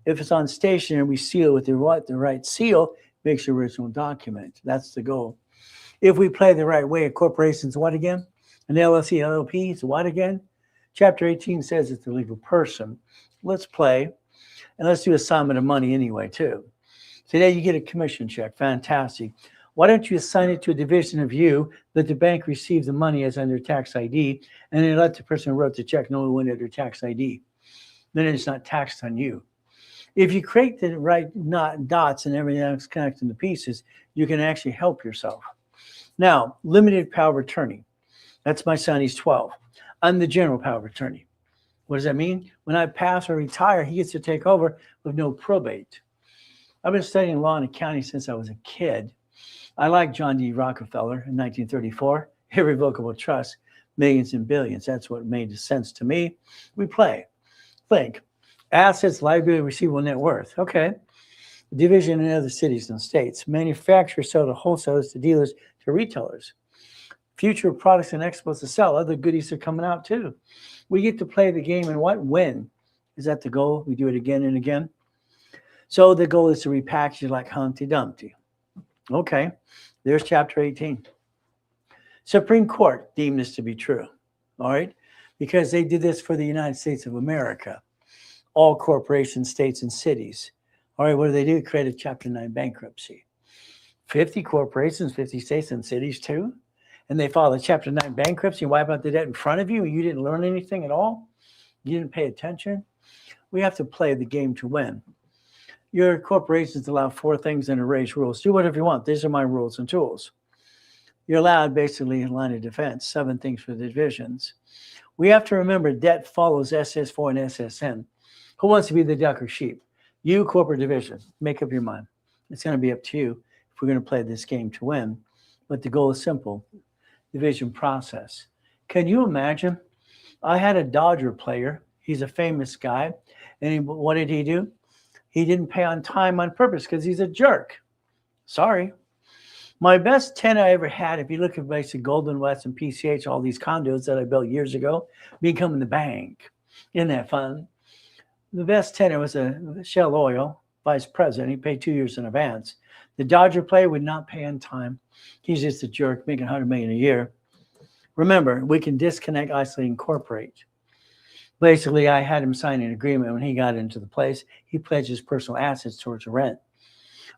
If it's on stationery, we seal with the right seal, makes the original document. That's the goal. If we play the right way, a corporation's what again? An LLC, LLP is what again? Chapter 18 says it's a legal person. Let's play, and let's do assignment of money anyway, too. Today you get a commission check. Fantastic. Why don't you assign it to a division of you that the bank receives the money as under tax ID, and then let the person who wrote the check know when under tax ID. Then it's not taxed on you. If you create the right dots and everything else connecting the pieces, you can actually help yourself. Now, limited power of attorney. That's my son. He's 12. I'm the general power of attorney. What does that mean? When I pass or retire, he gets to take over with no probate. I've been studying law and accounting since I was a kid. I like John D. Rockefeller in 1934, irrevocable trust, millions and billions. That's what made sense to me. We play. Think. Assets, liability, receivable, net worth. Okay. Division in other cities and states. Manufacturers sell to wholesalers, to dealers, to retailers. Future products and expos to sell. Other goodies are coming out too. We get to play the game and what? Win. Is that the goal? We do it again and again. So the goal is to repackage it like Humpty Dumpty. Okay, there's chapter 18. Supreme Court deemed this to be true, all right? Because they did this for the United States of America, all corporations, states, and cities. All right, what do? Create a Chapter 9 bankruptcy. 50 corporations, 50 states, and cities too. And they file a Chapter 9 bankruptcy and wipe out the debt in front of you, and you didn't learn anything at all? You didn't pay attention? We have to play the game to win. Your corporations allow 4 things in a race rules. Do whatever you want. These are my rules and tools. You're allowed basically in line of defense, 7 things for the divisions. We have to remember debt follows SS4 and SSN. Who wants to be the duck or sheep? You, corporate division. Make up your mind. It's going to be up to you if we're going to play this game to win. But the goal is simple. Division process. Can you imagine? I had a Dodger player. He's a famous guy. And what did he do? He didn't pay on time on purpose because he's a jerk. Sorry. My best 10 I ever had, if you look at basically Golden West and PCH, all these condos that I built years ago, becoming the bank. Isn't that fun? The best tenor was a Shell Oil vice president. He paid 2 years in advance. The Dodger player would not pay on time. He's just a jerk, making $100 million a year. Remember, we can disconnect, isolate, incorporate. Basically, I had him sign an agreement when he got into the place. He pledged his personal assets towards the rent.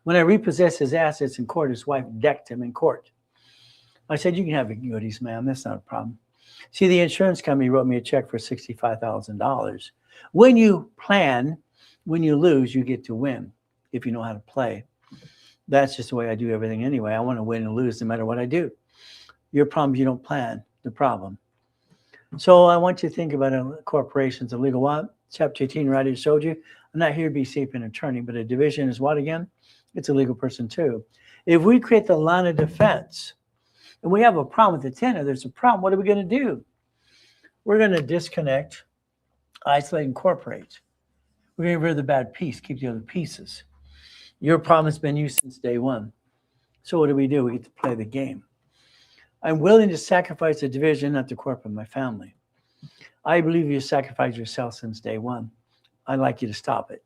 When I repossessed his assets in court, his wife decked him in court. I said, you can have your goodies, ma'am. That's not a problem. See, the insurance company wrote me a check for $65,000. When you plan, when you lose, you get to win if you know how to play. That's just the way I do everything anyway. I want to win and lose no matter what I do. Your problem is you don't plan the problem. So I want you to think about corporations, a legal what? Chapter 18, right? I showed you. I'm not here to be safe an attorney, but a division is what again? It's a legal person too. If we create the line of defense and we have a problem with the tenant, there's a problem. What are we going to do? We're going to disconnect, isolate, incorporate. We're going to get rid of the bad piece, keep the other pieces. Your problem has been used since day one. So what do? We get to play the game. I'm willing to sacrifice the division, not the corporate, my family. I believe you sacrificed yourself since day one. I'd like you to stop it.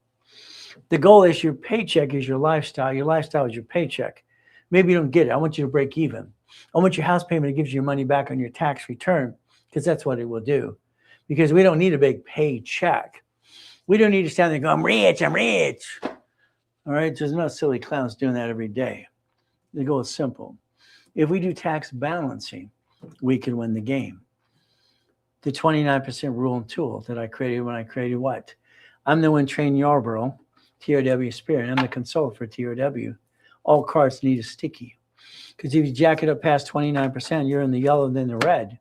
The goal is your paycheck is your lifestyle. Your lifestyle is your paycheck. Maybe you don't get it. I want you to break even. I want your house payment to give you your money back on your tax return because that's what it will do. Because we don't need a big paycheck. We don't need to stand there and go, I'm rich, I'm rich. All right, there's no silly clowns doing that every day. The goal is simple. If we do tax balancing, we can win the game. The 29% rule and tool that I created when I created what? I'm the one trained Yarborough, TRW Spirit. I'm the consultant for TRW. All cards need a sticky. Because if you jack it up past 29%, you're in the yellow, then the red.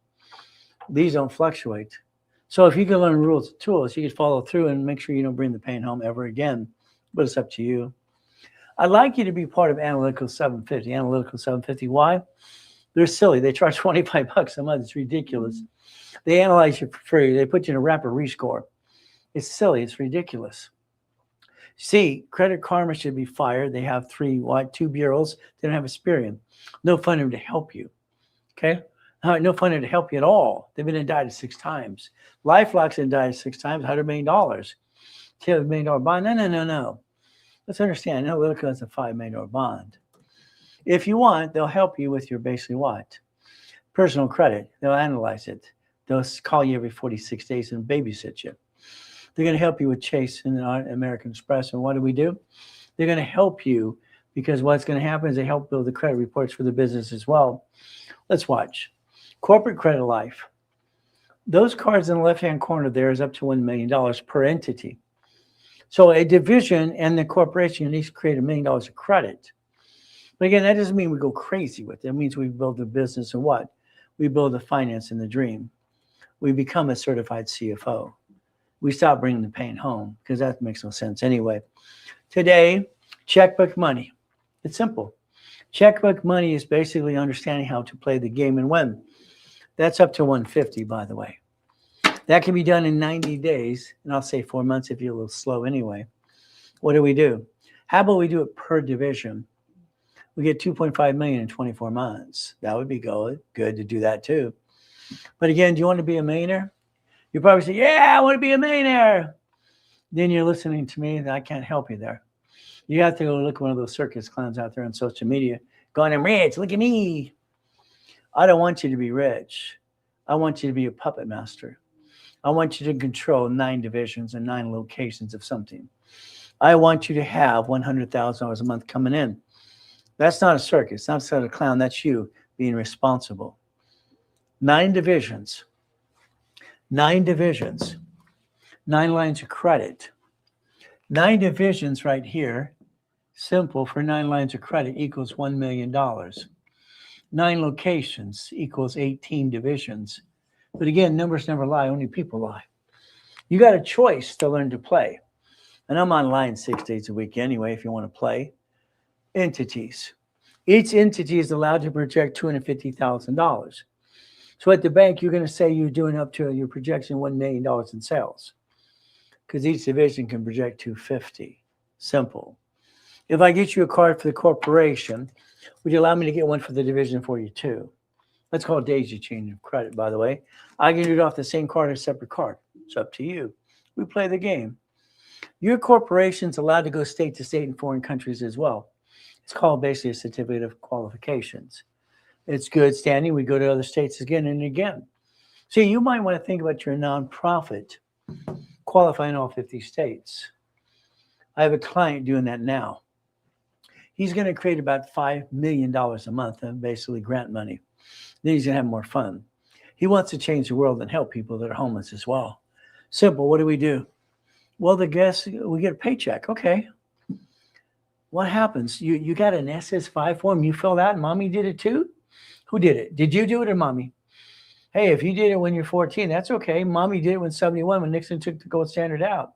These don't fluctuate. So if you can learn rules and tools, you can follow through and make sure you don't bring the pain home ever again. But it's up to you. I'd like you to be part of Analytical 750. Analytical 750, why? They're silly. They charge $25 a month. It's ridiculous. They analyze you for free. They put you in a rapid rescore. It's silly. It's ridiculous. See, Credit Karma should be fired. They have two bureaus. They don't have experience. No funding to help you. Okay? No funding to help you at all. They've been indicted 6 times. LifeLock's been indicted 6 times, $100 million. $200 million bond. No. Let's understand, Analytical has a $5 million bond. If you want, they'll help you with your basically what? Personal credit. They'll analyze it. They'll call you every 46 days and babysit you. They're going to help you with Chase and American Express. And what do? They're going to help you because what's going to happen is they help build the credit reports for the business as well. Let's watch. Corporate Credit Life. Those cards in the left-hand corner there is up to $1 million per entity. So a division and the corporation needs to create $1 million of credit. But again, that doesn't mean we go crazy with it. It means we build a business and what? We build the finance and the dream. We become a certified CFO. We stop bringing the pain home because that makes no sense anyway. Today, checkbook money. It's simple. Checkbook money is basically understanding how to play the game and win. That's up to 150, by the way. That can be done in 90 days, and I'll say 4 months if you're a little slow anyway. What do? How about we do it per division? We get 2.5 million in 24 months. That would be good to do that too. But again, do you want to be a millionaire? You probably say, yeah, I want to be a millionaire. Then you're listening to me, and I can't help you there. You have to go look at one of those circus clowns out there on social media going, I'm rich, look at me. I don't want you to be rich. I want you to be a puppet master. I want you to control 9 divisions and 9 locations of something. I want you to have $100,000 a month coming in. That's not a circus. That's not a clown. That's you being responsible. 9 divisions. 9 divisions. 9 lines of credit. 9 divisions right here. Simple for 9 lines of credit equals $1 million. 9 locations equals 18 divisions. But again, numbers never lie, only people lie. You got a choice to learn to play. And I'm online 6 days a week anyway, if you want to play. Entities. Each entity is allowed to project $250,000. So at the bank, you're going to say you're doing up to your projection $1 million in sales, because each division can project 250. Simple. If I get you a card for the corporation, would you allow me to get one for the division for you too? That's called daisy chain of credit, by the way. I can do it off the same card or a separate card. It's up to you. We play the game. Your corporation's allowed to go state to state in foreign countries as well. It's called basically a certificate of qualifications. It's good standing. We go to other states again and again. See, you might want to think about your nonprofit qualifying all 50 states. I have a client doing that now. He's going to create about $5 million a month of basically grant money. Then he's going to have more fun. He wants to change the world and help people that are homeless as well. Simple. What do? Well, we get a paycheck. Okay. What happens? You got an SS5 form you filled out and mommy did it too? Who did it? Did you do it or mommy? Hey, if you did it when you're 14, that's okay. Mommy did it when 71, when Nixon took the gold standard out.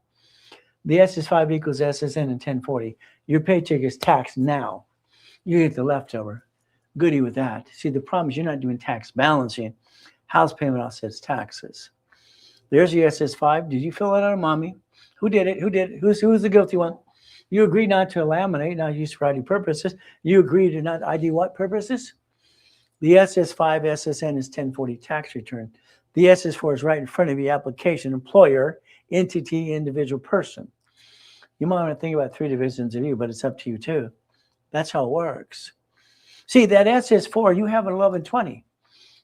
The SS5 equals SSN in 1040. Your paycheck is taxed now. You get the leftover. Goody with that. See, the problem is you're not doing tax balancing. House payment offsets taxes. There's your SS5. Did you fill it out, mommy? Who did it? Who's the guilty one? You agree not to laminate, not use for ID purposes. You agree to not ID what purposes? The SS5 SSN is 1040 tax return. The SS4 is right in front of the application, employer, entity, individual person. You might want to think about 3 divisions of you, but it's up to you too. That's how it works. See, that SS4, you have an 1120.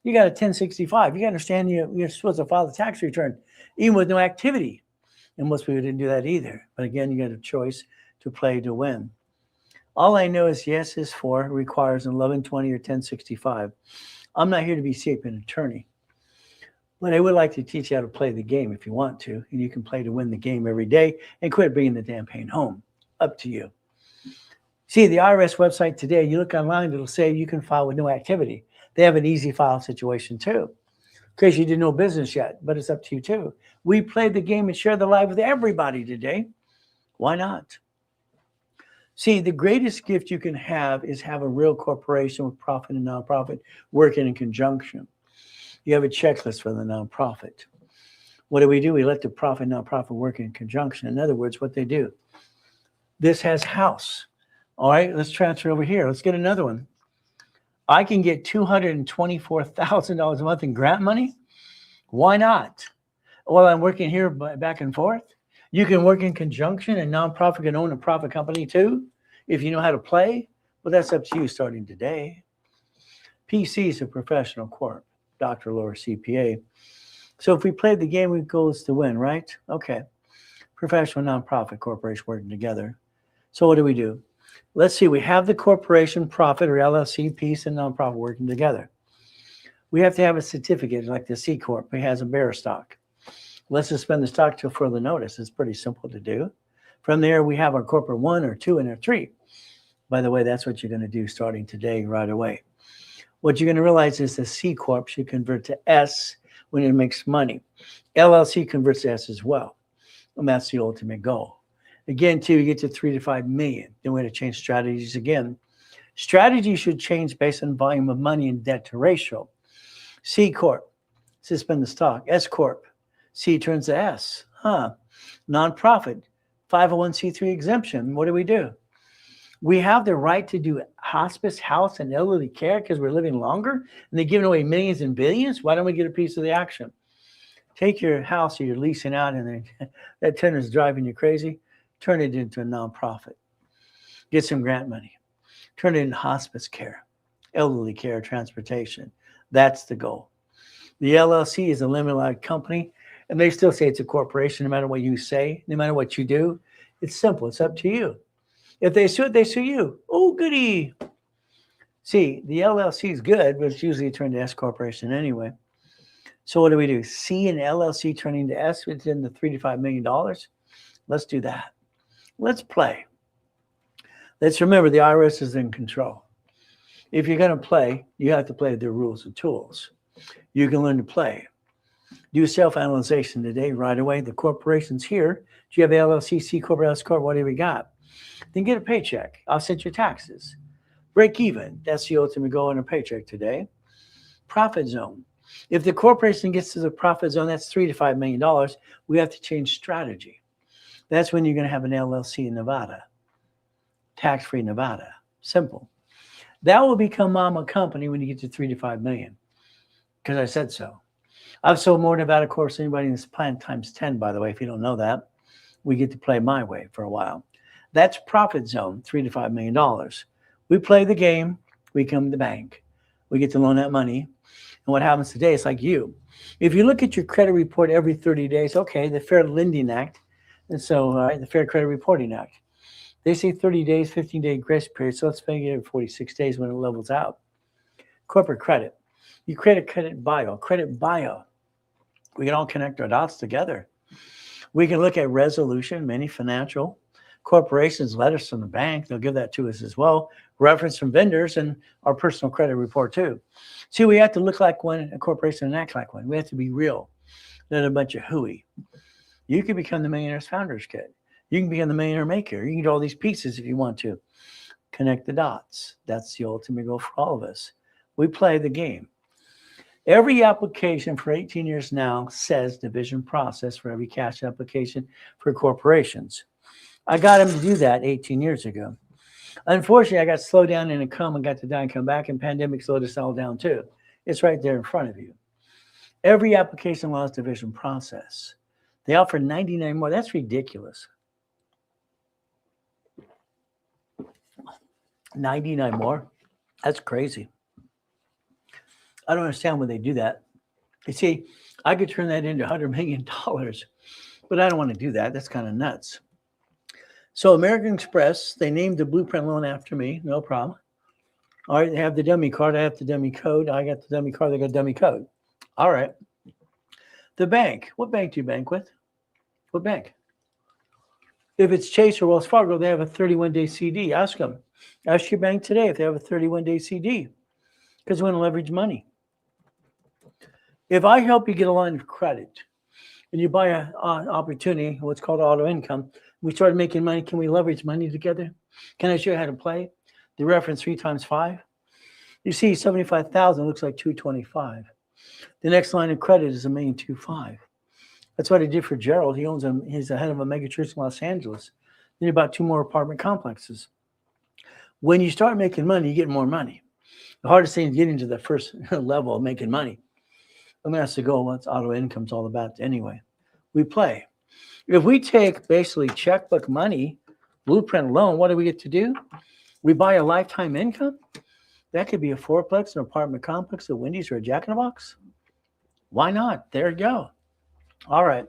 You got a 1065. You got to understand you're supposed to file the tax return, even with no activity. And most people didn't do that either. But again, you got a choice to play to win. All I know is the SS4 requires an 1120 or 1065. I'm not here to be an attorney. But I would like to teach you how to play the game if you want to. And you can play to win the game every day and quit bringing the damn pain home. Up to you. See, the IRS website today, you look online, it'll say you can file with no activity. They have an easy file situation too, in case you did no business yet, but it's up to you too. We play the game and share the life with everybody today. Why not? See, the greatest gift you can have is have a real corporation with profit and nonprofit working in conjunction. You have a checklist for the nonprofit. What do? We let the profit and nonprofit work in conjunction. In other words, what they do. This has house. All right, let's transfer over here. Let's get another one. I can get $224,000 a month in grant money. Why not? Well, I'm working here back and forth. You can work in conjunction, and nonprofit can own a profit company too, if you know how to play. Well, that's up to you starting today. PC is a professional corp, Dr. Lower CPA. So if we play the game, we goal is to win, right? Okay. Professional nonprofit corporation working together. So what do? Let's see, we have the corporation profit or LLC piece and nonprofit working together. We have to have a certificate like the C Corp. It has a bearer stock. Let's suspend the stock till further notice. It's pretty simple to do. From there, we have our corporate 1 or 2 and a 3. By the way, that's what you're going to do starting today right away. What you're going to realize is the C Corp should convert to S when it makes money. LLC converts to S as well. And that's the ultimate goal. Again, too, you get to 3 to 5 million. Then we're going to change strategies again. Strategy should change based on volume of money and debt to ratio. C Corp, suspend the stock. S Corp, C turns to S. Nonprofit, 501c3 exemption. What do? We have the right to do hospice, house, and elderly care because we're living longer, and they're giving away millions and billions. Why don't we get a piece of the action? Take your house or you're leasing out, and that tenant's driving you crazy. Turn it into a nonprofit. Get some grant money. Turn it into hospice care, elderly care, transportation. That's the goal. The LLC is a limited liability company, and they still say it's a corporation no matter what you say, no matter what you do. It's simple. It's up to you. If they sue it, they sue you. Oh, goody. See, the LLC is good, but it's usually turned to S corporation anyway. So what do? C and LLC turning to S within the $3 to $5 million. Let's do that. Let's play. Let's remember the IRS is in control. If you're going to play, you have to play their rules and tools. You can learn to play. Do self-analyzation today, right away. The corporation's here. Do you have LLC, C Corp, S Corp? What do we got? Then get a paycheck. Offset your taxes. Break even. That's the ultimate goal in a paycheck today. Profit zone. If the corporation gets to the profit zone, that's $3 to $5 million. We have to change strategy. That's when you're going to have an LLC in Nevada, tax-free Nevada. Simple. That will become mama company when you get to 3 to 5 million, because I said so. I've sold more Nevada Corps than anybody in this planet times 10, by the way, if you don't know that. We get to play my way for a while. That's profit zone, $3 to $5 million. We play the game, we come to the bank. We get to loan that money. And what happens today, it's like you. If you look at your credit report every 30 days, okay, the Fair Lending Act, and so the Fair Credit Reporting Act, they say 30 days, 15-day grace period, so let's make it 46 days when it levels out. Corporate credit. You create a credit bio. Credit bio. We can all connect our dots together. We can look at resolution, many financial corporations, letters from the bank. They'll give that to us as well. Reference from vendors and our personal credit report too. See, we have to look like one, a corporation, and act like one. We have to be real, not a bunch of hooey. You can become the Millionaire's Founders Kit. You can become the millionaire maker. You can do all these pieces if you want to. Connect the dots. That's the ultimate goal for all of us. We play the game. Every application for 18 years now says division process for every cash application for corporations. I got him to do that 18 years ago. Unfortunately, I got slowed down in a coma and got to die and come back, and pandemic slowed us all down too. It's right there in front of you. Every application allows division process. They offer 99 more. That's ridiculous. 99 more? That's crazy. I don't understand why they do that. You see, I could turn that into $100 million, but I don't want to do that. That's kind of nuts. So American Express, they named the Blueprint loan after me. No problem. All right, they have the dummy card. I have the dummy code. I got the dummy card. They got the dummy code. All right. The bank. What bank do you bank with? What bank? If it's Chase or Wells Fargo, they have a 31-day CD. Ask them. Ask your bank today if they have a 31-day CD, because we want to leverage money. If I help you get a line of credit and you buy an opportunity, what's called auto income, we started making money, can we leverage money together? Can I show you how to play? The reference 3 times 5. You see 75,000 looks like 225. The next line of credit is $1,250,000. That's what I did for Gerald. He's the head of a mega church in Los Angeles. Need about 2 more apartment complexes. When you start making money, you get more money. The hardest thing is getting to the first level of making money. I'm going to ask the goal. What's auto income's all about anyway. We play. If we take basically checkbook money, Blueprint loan, what do we get to do? We buy a lifetime income. That could be a fourplex, an apartment complex, a Wendy's, or a Jack in the Box. Why not? There you go. All right.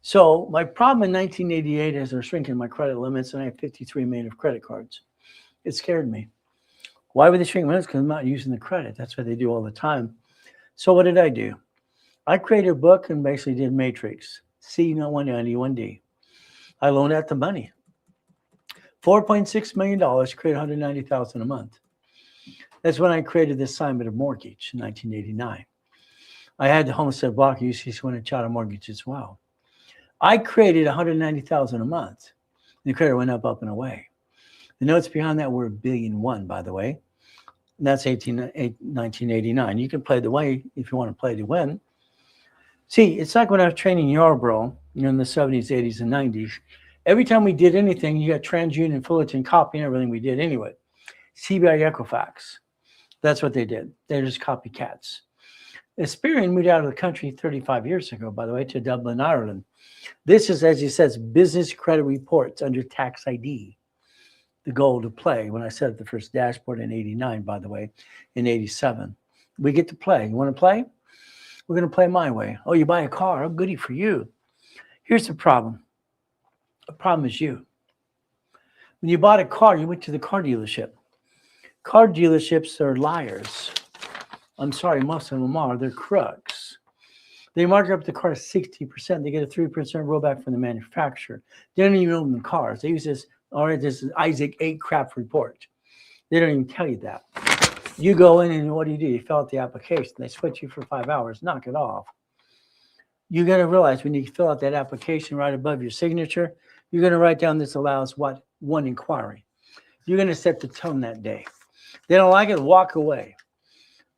So my problem in 1988 is they're shrinking my credit limits, and I have 53 million of credit cards. It scared me. Why would they shrink limits? Because I'm not using the credit. That's what they do all the time. So what did I do? I created a book and basically did Matrix. C190, I loaned out the money. $4.6 million, create $190,000 a month. That's when I created the assignment of mortgage in 1989. I had the Homestead Block UCC when I charter mortgage as well. I created $190,000 a month. The credit went up and away. The notes behind that were $1.1 billion, by the way. And that's 1989. You can play the way if you want to play to win. See, it's like when I was training Yarborough in the 70s, 80s, and 90s. Every time we did anything, you got TransUnion, Fullerton copying everything we did anyway. CBI Equifax. That's what they did. They're just copycats. Experian moved out of the country 35 years ago, by the way, to Dublin, Ireland. This is, as he says, business credit reports under tax ID. The goal to play when I set up the first dashboard in 89, by the way, in 87. We get to play. You want to play? We're going to play my way. Oh, you buy a car. Oh, goody for you. Here's the problem. The problem is you. When you bought a car, you went to the car dealership. Car dealerships are liars. I'm sorry, most of them are. They're crooks. They mark up the car 60%. They get a 3% rollback from the manufacturer. They don't even own the cars. They use this, all right, this is Isaac 8 crap report. They don't even tell you that. You go in and what do? You fill out the application. They switch you for 5 hours. Knock it off. You got to realize when you fill out that application right above your signature, you're going to write down this allows what? One inquiry. You're going to set the tone that day. They don't like it, walk away.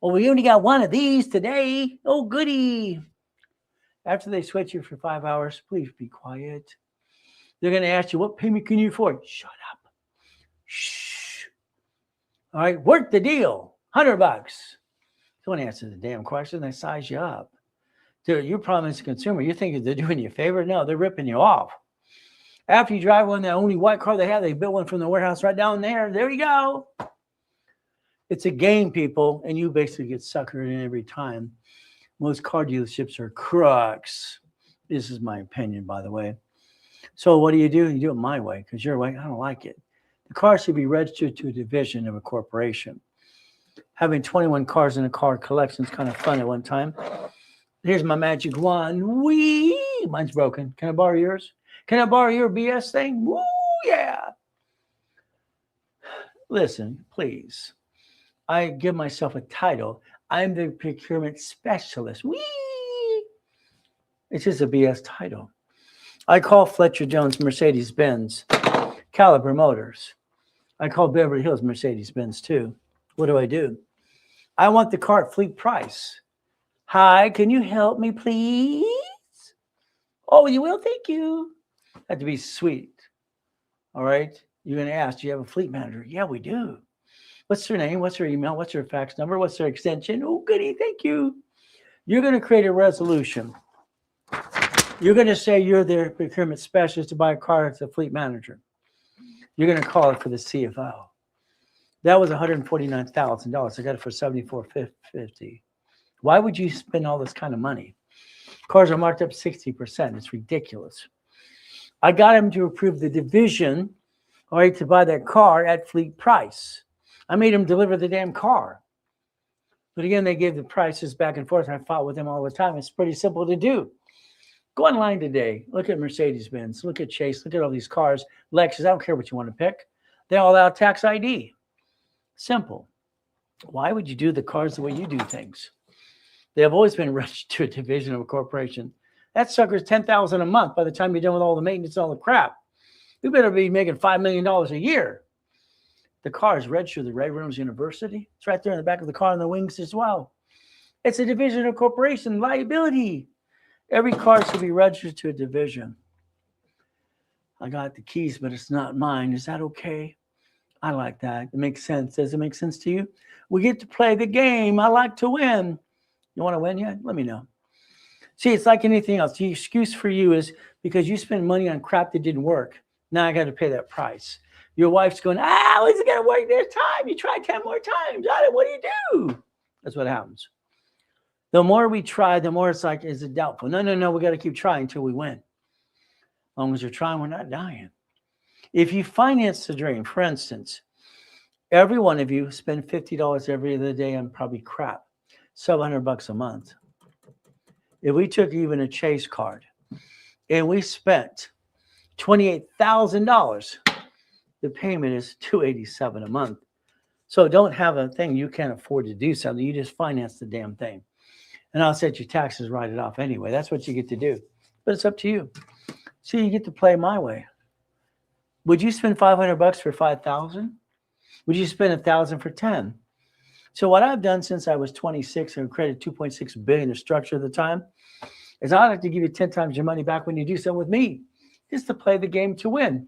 Oh, we only got one of these today. Oh, goody. After they switch you for 5 hours, please be quiet. They're going to ask you, what payment can you afford? Shut up. Shh. All right, work the deal. $100. Don't answer the damn question. They size you up. Dude, your problem as a consumer, you think they're doing you a favor? No, they're ripping you off. After you drive one, that only white car they have, they built one from the warehouse right down there. There you go. It's a game, people, and you basically get suckered in every time. Most car dealerships are crooks. This is my opinion, by the way. So what do? You do it my way, because your way, I don't like it. The car should be registered to a division of a corporation. Having 21 cars in a car collection is kind of fun at one time. Here's my magic wand. Wee! Mine's broken. Can I borrow yours? Can I borrow your BS thing? Woo, yeah. Listen, please. I give myself a title. I'm the procurement specialist. Wee! It's just a BS title. I call Fletcher Jones Mercedes-Benz Caliber Motors. I call Beverly Hills Mercedes-Benz too. What do? I want the car at fleet price. Hi, can you help me, please? Oh, you will? Thank you. Have to be sweet. All right. You're going to ask, do you have a fleet manager? Yeah, we do. What's their name? What's their email? What's their fax number? What's their extension? Oh, goody. Thank you. You're going to create a resolution. You're going to say you're their procurement specialist to buy a car as a fleet manager. You're going to call it for the CFO. That was $149,000. I got it for $74.50. Why would you spend all this kind of money? Cars are marked up 60%. It's ridiculous. I got him to approve the division, all right, to buy that car at fleet price. I made him deliver the damn car. But again, they gave the prices back and forth. I fought with them all the time. It's pretty simple to do. Go online today. Look at Mercedes-Benz. Look at Chase. Look at all these cars. Lexus. I don't care what you want to pick. They all allow tax ID. Simple. Why would you do the cars the way you do things? They have always been registered to a division of a corporation. That sucker's $10,000 a month by the time you're done with all the maintenance and all the crap. You better be making $5 million a year. The car is registered to the Ray Reynolds University. It's right there in the back of the car on the wings as well. It's a division of corporation liability. Every car should be registered to a division. I got the keys, but it's not mine. Is that okay? I like that. It makes sense. Does it make sense to you? We get to play the game. I like to win. You want to win yet? Let me know. See, it's like anything else. The excuse for you is because you spend money on crap that didn't work. Now I got to pay that price. Your wife's going, it's going to work this time. You try 10 more times. What do you do? That's what happens. The more we try, the more it's like, is it doubtful? No. We got to keep trying until we win. As long as you're trying, we're not dying. If you finance the dream, for instance, every one of you spend $50 every other day on probably crap, $700 a month. If we took even a Chase card and we spent $28,000, the payment is $287 a month. So don't have a thing you can't afford to do something. You just finance the damn thing. And I'll set your taxes, write it off anyway. That's what you get to do. But it's up to you. So you get to play my way. Would you spend $500 for 5,000? Would you spend 1,000 for 10? So what I've done since I was 26 and created $2.6 billion in structure at the time is I like to give you 10 times your money back when you do something with me, just to play the game to win.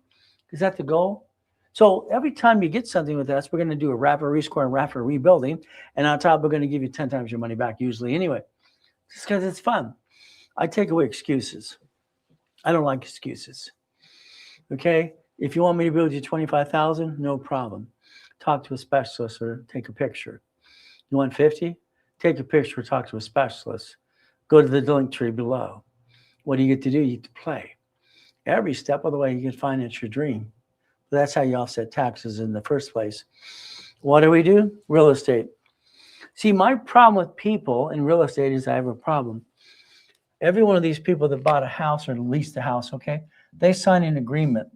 Is that the goal? So every time you get something with us, we're going to do a rapid rescore and rapid rebuilding. And on top, we're going to give you 10 times your money back usually anyway, just because it's fun. I take away excuses. I don't like excuses. Okay? If you want me to build you 25,000, no problem. Talk to a specialist or take a picture. You want 50? Take a picture or talk to a specialist. Go to the link tree below. What do you get to do? You get to play. Every step of the way, you can finance your dream. That's how you offset taxes in the first place. What do? Real estate. See, my problem with people in real estate is I have a problem. Every one of these people that bought a house or leased a house, okay, they sign an agreement.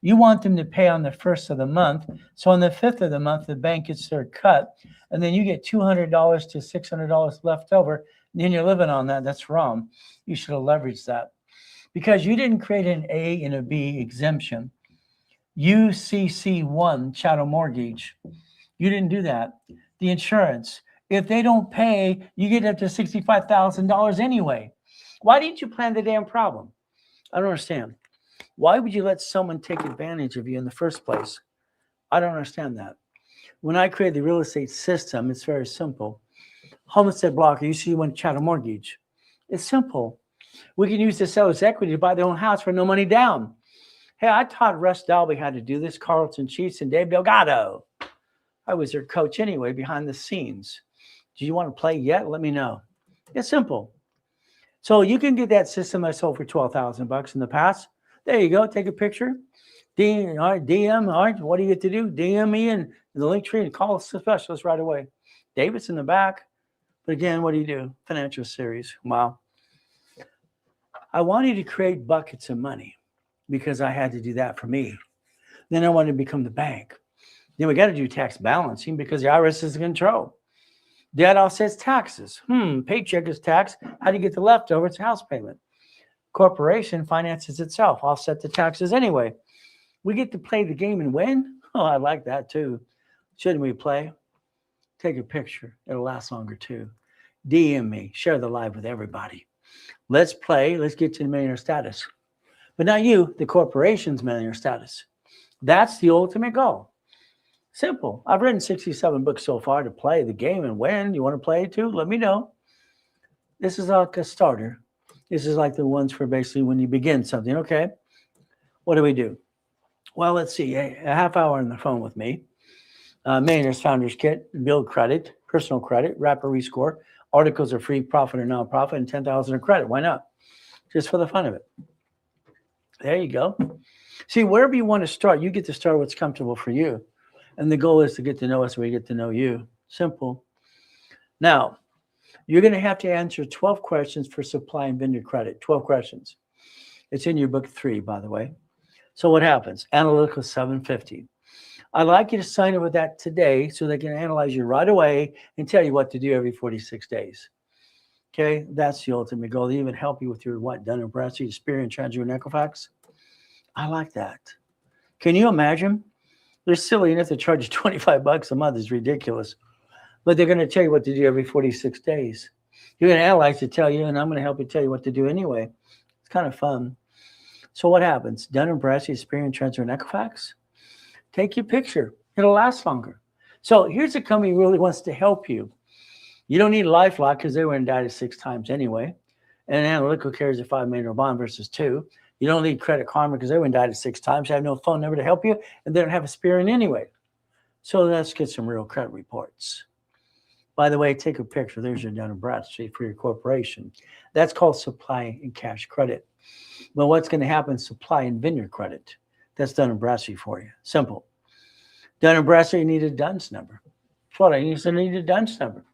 You want them to pay on the 1st of the month. So on the 5th of the month, the bank gets their cut. And then you get $200 to $600 left over. then you're living on that. That's wrong. You should have leveraged that because you didn't create an A and a B exemption. UCC1, chattel mortgage. You didn't do that. The insurance, if they don't pay, you get up to $65,000 anyway. Why didn't you plan the damn problem? I don't understand. Why would you let someone take advantage of you in the first place? I don't understand that. When I created the real estate system, it's very simple. Homestead blocker, you see you want chattel mortgage. It's simple. We can use the seller's equity to buy their own house for no money down. Hey, I taught Russ Dalby how to do this, Carlton Chiefs and Dave Delgado. I was their coach anyway, behind the scenes. Do you want to play yet? Let me know. It's simple. So you can get that system I sold for $12,000 in the past. There you go. Take a picture. DM, all right, what do you get to do? DM me in the link tree and call a specialist right away. David's in the back. But again, what do you do? Financial series. Wow. I wanted to create buckets of money because I had to do that for me. Then I wanted to become the bank. Then we got to do tax balancing because the IRS is in control. Debt offsets taxes. Paycheck is tax. How do you get the leftover? It's house payment. Corporation finances itself, offset the taxes anyway. We get to play the game and win. Oh, I like that too. Shouldn't we play? Take a picture. It'll last longer too. DM me. Share the live with everybody. Let's play. Let's get to the millionaire status. But not you, the corporation's millionaire status. That's the ultimate goal. Simple. I've written 67 books so far to play the game and win. You want to play it too? Let me know. This is like a starter. This is like the ones for basically when you begin something. Okay. What do we do? Well, let's see. A half hour on the phone with me. Millionaires Founders Kit, build credit, personal credit, rapid rescore. Articles are free, profit or nonprofit, and 10,000 of credit. Why not? Just for the fun of it. There you go. See, wherever you want to start, you get to start what's comfortable for you. And the goal is to get to know us, we get to know you. Simple. Now, you're going to have to answer 12 questions for supply and vendor credit. 12 questions. It's in your book 3, by the way. So what happens? Analytical 750. I'd like you to sign up with that today so they can analyze you right away and tell you what to do every 46 days. Okay, that's the ultimate goal. They even help you with your Dun & Bradstreet, Experian, TransUnion, and Equifax. I like that. Can you imagine? They're silly enough to charge you $25 a month. It's ridiculous. But they're going to tell you what to do every 46 days. You're going to analyze to tell you, and I'm going to help you tell you what to do anyway. It's kind of fun. So what happens? Dun & Bradstreet, Experian, TransUnion, and Equifax. Take your picture. It'll last longer. So here's a company who really wants to help you. You don't need LifeLock because they were indicted 6 times anyway. And Analytical carries a $5 million bond versus 2. You don't need Credit Karma because they were indicted 6 times. You have no phone number to help you, and they don't have a Experian anyway. So let's get some real credit reports. By the way, take a picture. There's your Dun & Bradstreet for your corporation. That's called supply and cash credit. But what's going to happen? Supply and vendor credit. That's Dun & Bradstreet for you. Simple. Dun & Bradstreet, you need a DUNS number. That's what I need. I need a DUNS number.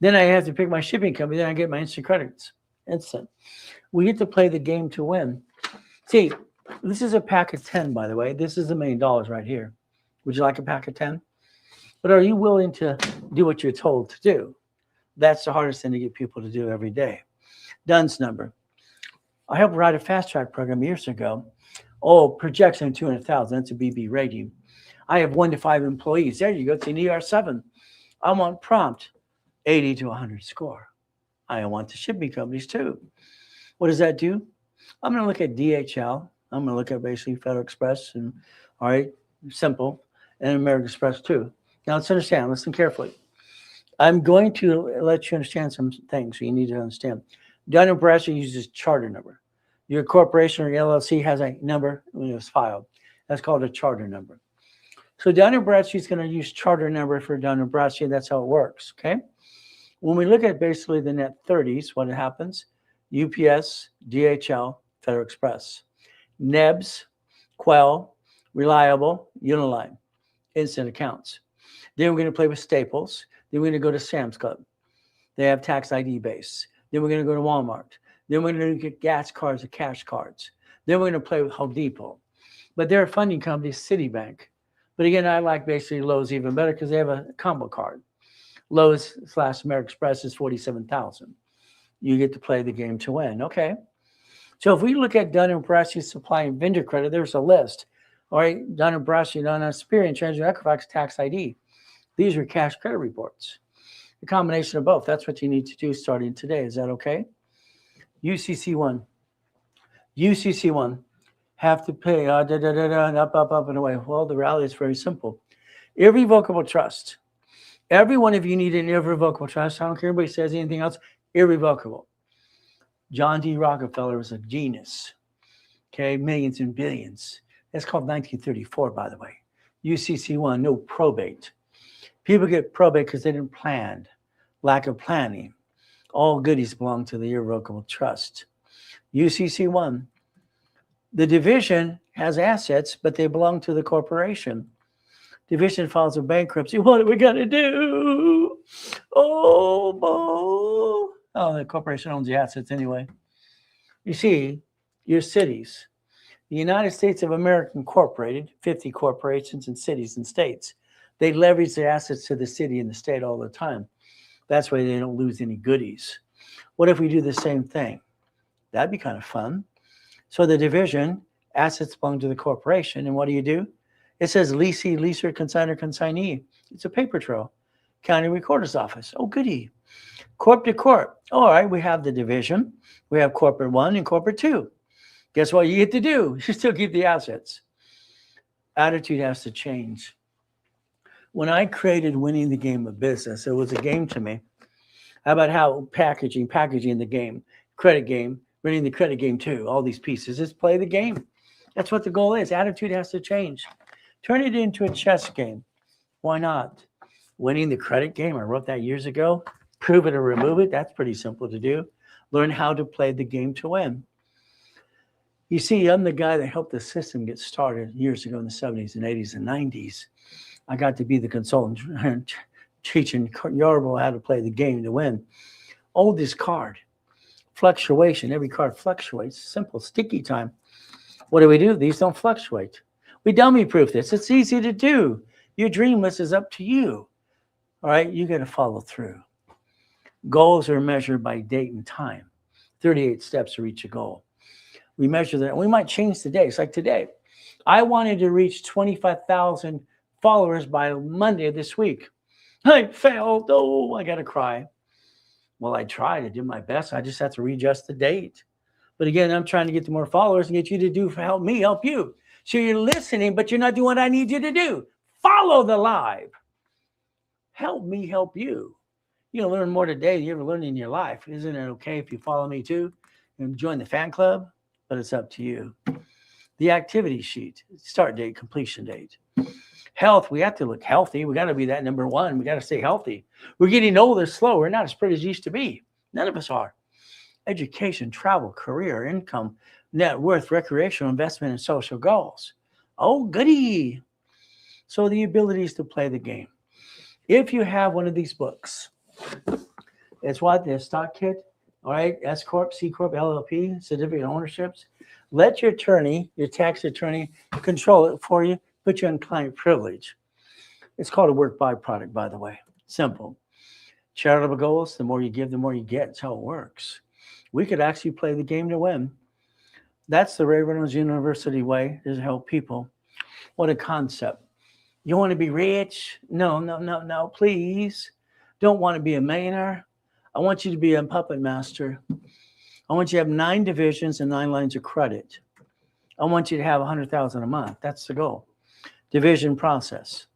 Then I have to pick my shipping company. Then I get my instant credits. Instant. We get to play the game to win. See, this is a pack of 10, by the way. This is $1 million right here. Would you like a pack of 10? But are you willing to do what you're told to do? That's the hardest thing to get people to do every day. DUNS number. I helped write a fast track program years ago. Oh, projection 200,000. That's a BB rating. I have 1 to 5 employees. There you go. It's an ER7. I want prompt 80 to 100 score. I want the shipping companies too. What does that do? I'm going to look at DHL. I'm going to look at basically Federal Express and, all right, simple, and American Express too. Now let's understand. Listen carefully. I'm going to let you understand some things you need to understand. Dun & Bradstreet uses charter number. Your corporation or LLC has a number when it was filed. That's called a charter number. So Dun & Bradstreet is going to use charter number for Dun & Bradstreet. That's how it works, okay? When we look at basically the net 30s, what happens? UPS, DHL, Federal Express. NEBS, Quell, Reliable, Uniline, instant accounts. Then we're going to play with Staples. Then we're going to go to Sam's Club. They have tax ID base. Then we're going to go to Walmart. Then we're going to get gas cards and cash cards. Then we're going to play with Home Depot. But they're a funding company, Citibank. But again, I like basically Lowe's even better because they have a combo card. Lowe's / American Express is 47,000. You get to play the game to win. Okay. So if we look at Dun & Bradstreet supply and vendor credit, there's a list. All right, Dun & Bradstreet, Experian, Treasury, Equifax, Tax ID. These are cash credit reports. The combination of both. That's what you need to do starting today. Is that okay? UCC1. UCC1. Have to pay, up, and away. Well, the reality is very simple. Irrevocable trust. Every one of you need an irrevocable trust. I don't care if anybody says anything else. Irrevocable. John D. Rockefeller was a genius. Okay, millions and billions. That's called 1934, by the way. UCC1, no probate. People get probate because they didn't plan. Lack of planning. All goodies belong to the irrevocable trust. UCC1, the division has assets, but they belong to the corporation. Division files a bankruptcy. What are we going to do? Oh, the corporation owns the assets anyway. You see, your cities. The United States of America Incorporated, 50 corporations and cities and states. They leverage their assets to the city and the state all the time. That's why they don't lose any goodies. What if we do the same thing? That'd be kind of fun. So the division, assets belong to the corporation. And what do? It says leasee, leaser, consignor, consignee. It's a paper trail. County Recorder's Office. Oh, goody. Corp to corp. All right, we have the division. We have corporate 1 and corporate 2. Guess what you get to do? You still keep the assets. Attitude has to change. When I created Winning the Game of Business, it was a game to me. How about how packaging the game, credit game, winning the credit game too, all these pieces. Just play the game. That's what the goal is. Attitude has to change. Turn it into a chess game. Why not? Winning the credit game, I wrote that years ago. Prove it or remove it, that's pretty simple to do. Learn how to play the game to win. You see, I'm the guy that helped the system get started years ago in the 70s and 80s and 90s. I got to be the consultant teaching Yorba how to play the game to win. Oldest card, fluctuation. Every card fluctuates. Simple, sticky time. What do? These don't fluctuate. We dummy proof this. It's easy to do. Your dream list is up to you. All right, you got to follow through. Goals are measured by date and time. 38 steps to reach a goal. We measure that. We might change the days. Like today, I wanted to reach 25,000 followers by Monday of this week. I failed. Oh, I got to cry. Well, I tried. I did my best. I just have to readjust the date. But again, I'm trying to get to more followers and get you to do help me, help you. So you're listening, but you're not doing what I need you to do. Follow the live. Help me help you. You'll learn more today than you ever learned in your life. Isn't it okay if you follow me too and join the fan club? But it's up to you. The activity sheet, start date, completion date. Health, we have to look healthy. We got to be that number one. We got to stay healthy. We're getting older, slow. We're not as pretty as used to be. None of us are. Education, travel, career, income, net worth, recreational investment, and social goals. Oh, goody. So the abilities to play the game. If you have one of these books, it's what? The stock kit, all right? S Corp, C Corp, LLP, certificate of ownerships. Let your attorney, your tax attorney, control it for you. Put you on client privilege. It's called a work byproduct, by the way. Simple. Charitable goals, the more you give, the more you get. That's how it works. We could actually play the game to win. That's the Ray Reynolds University way, is to help people. What a concept. You want to be rich? No, please. Don't want to be a millionaire. I want you to be a puppet master. I want you to have 9 divisions and 9 lines of credit. I want you to have $100,000 a month. That's the goal. Division process.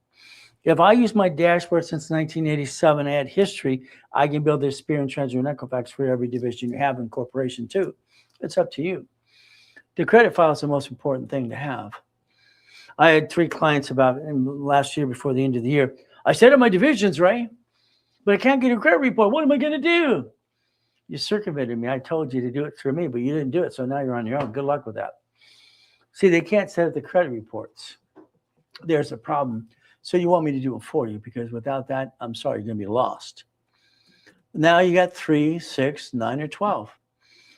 If I use my dashboard since 1987, I add history, I can build this Experian, Treasury, and Equifax for every division you have in corporation too. It's up to you. The credit file is the most important thing to have. I had 3 clients about last year before the end of the year. I set up my divisions, right? But I can't get a credit report. What am I going to do? You circumvented me. I told you to do it through me, but you didn't do it. So now you're on your own. Good luck with that. See, they can't set up the credit reports. There's a problem. So you want me to do it for you, because without that, I'm sorry, you're going to be lost. Now you got 3, 6, 9, or 12.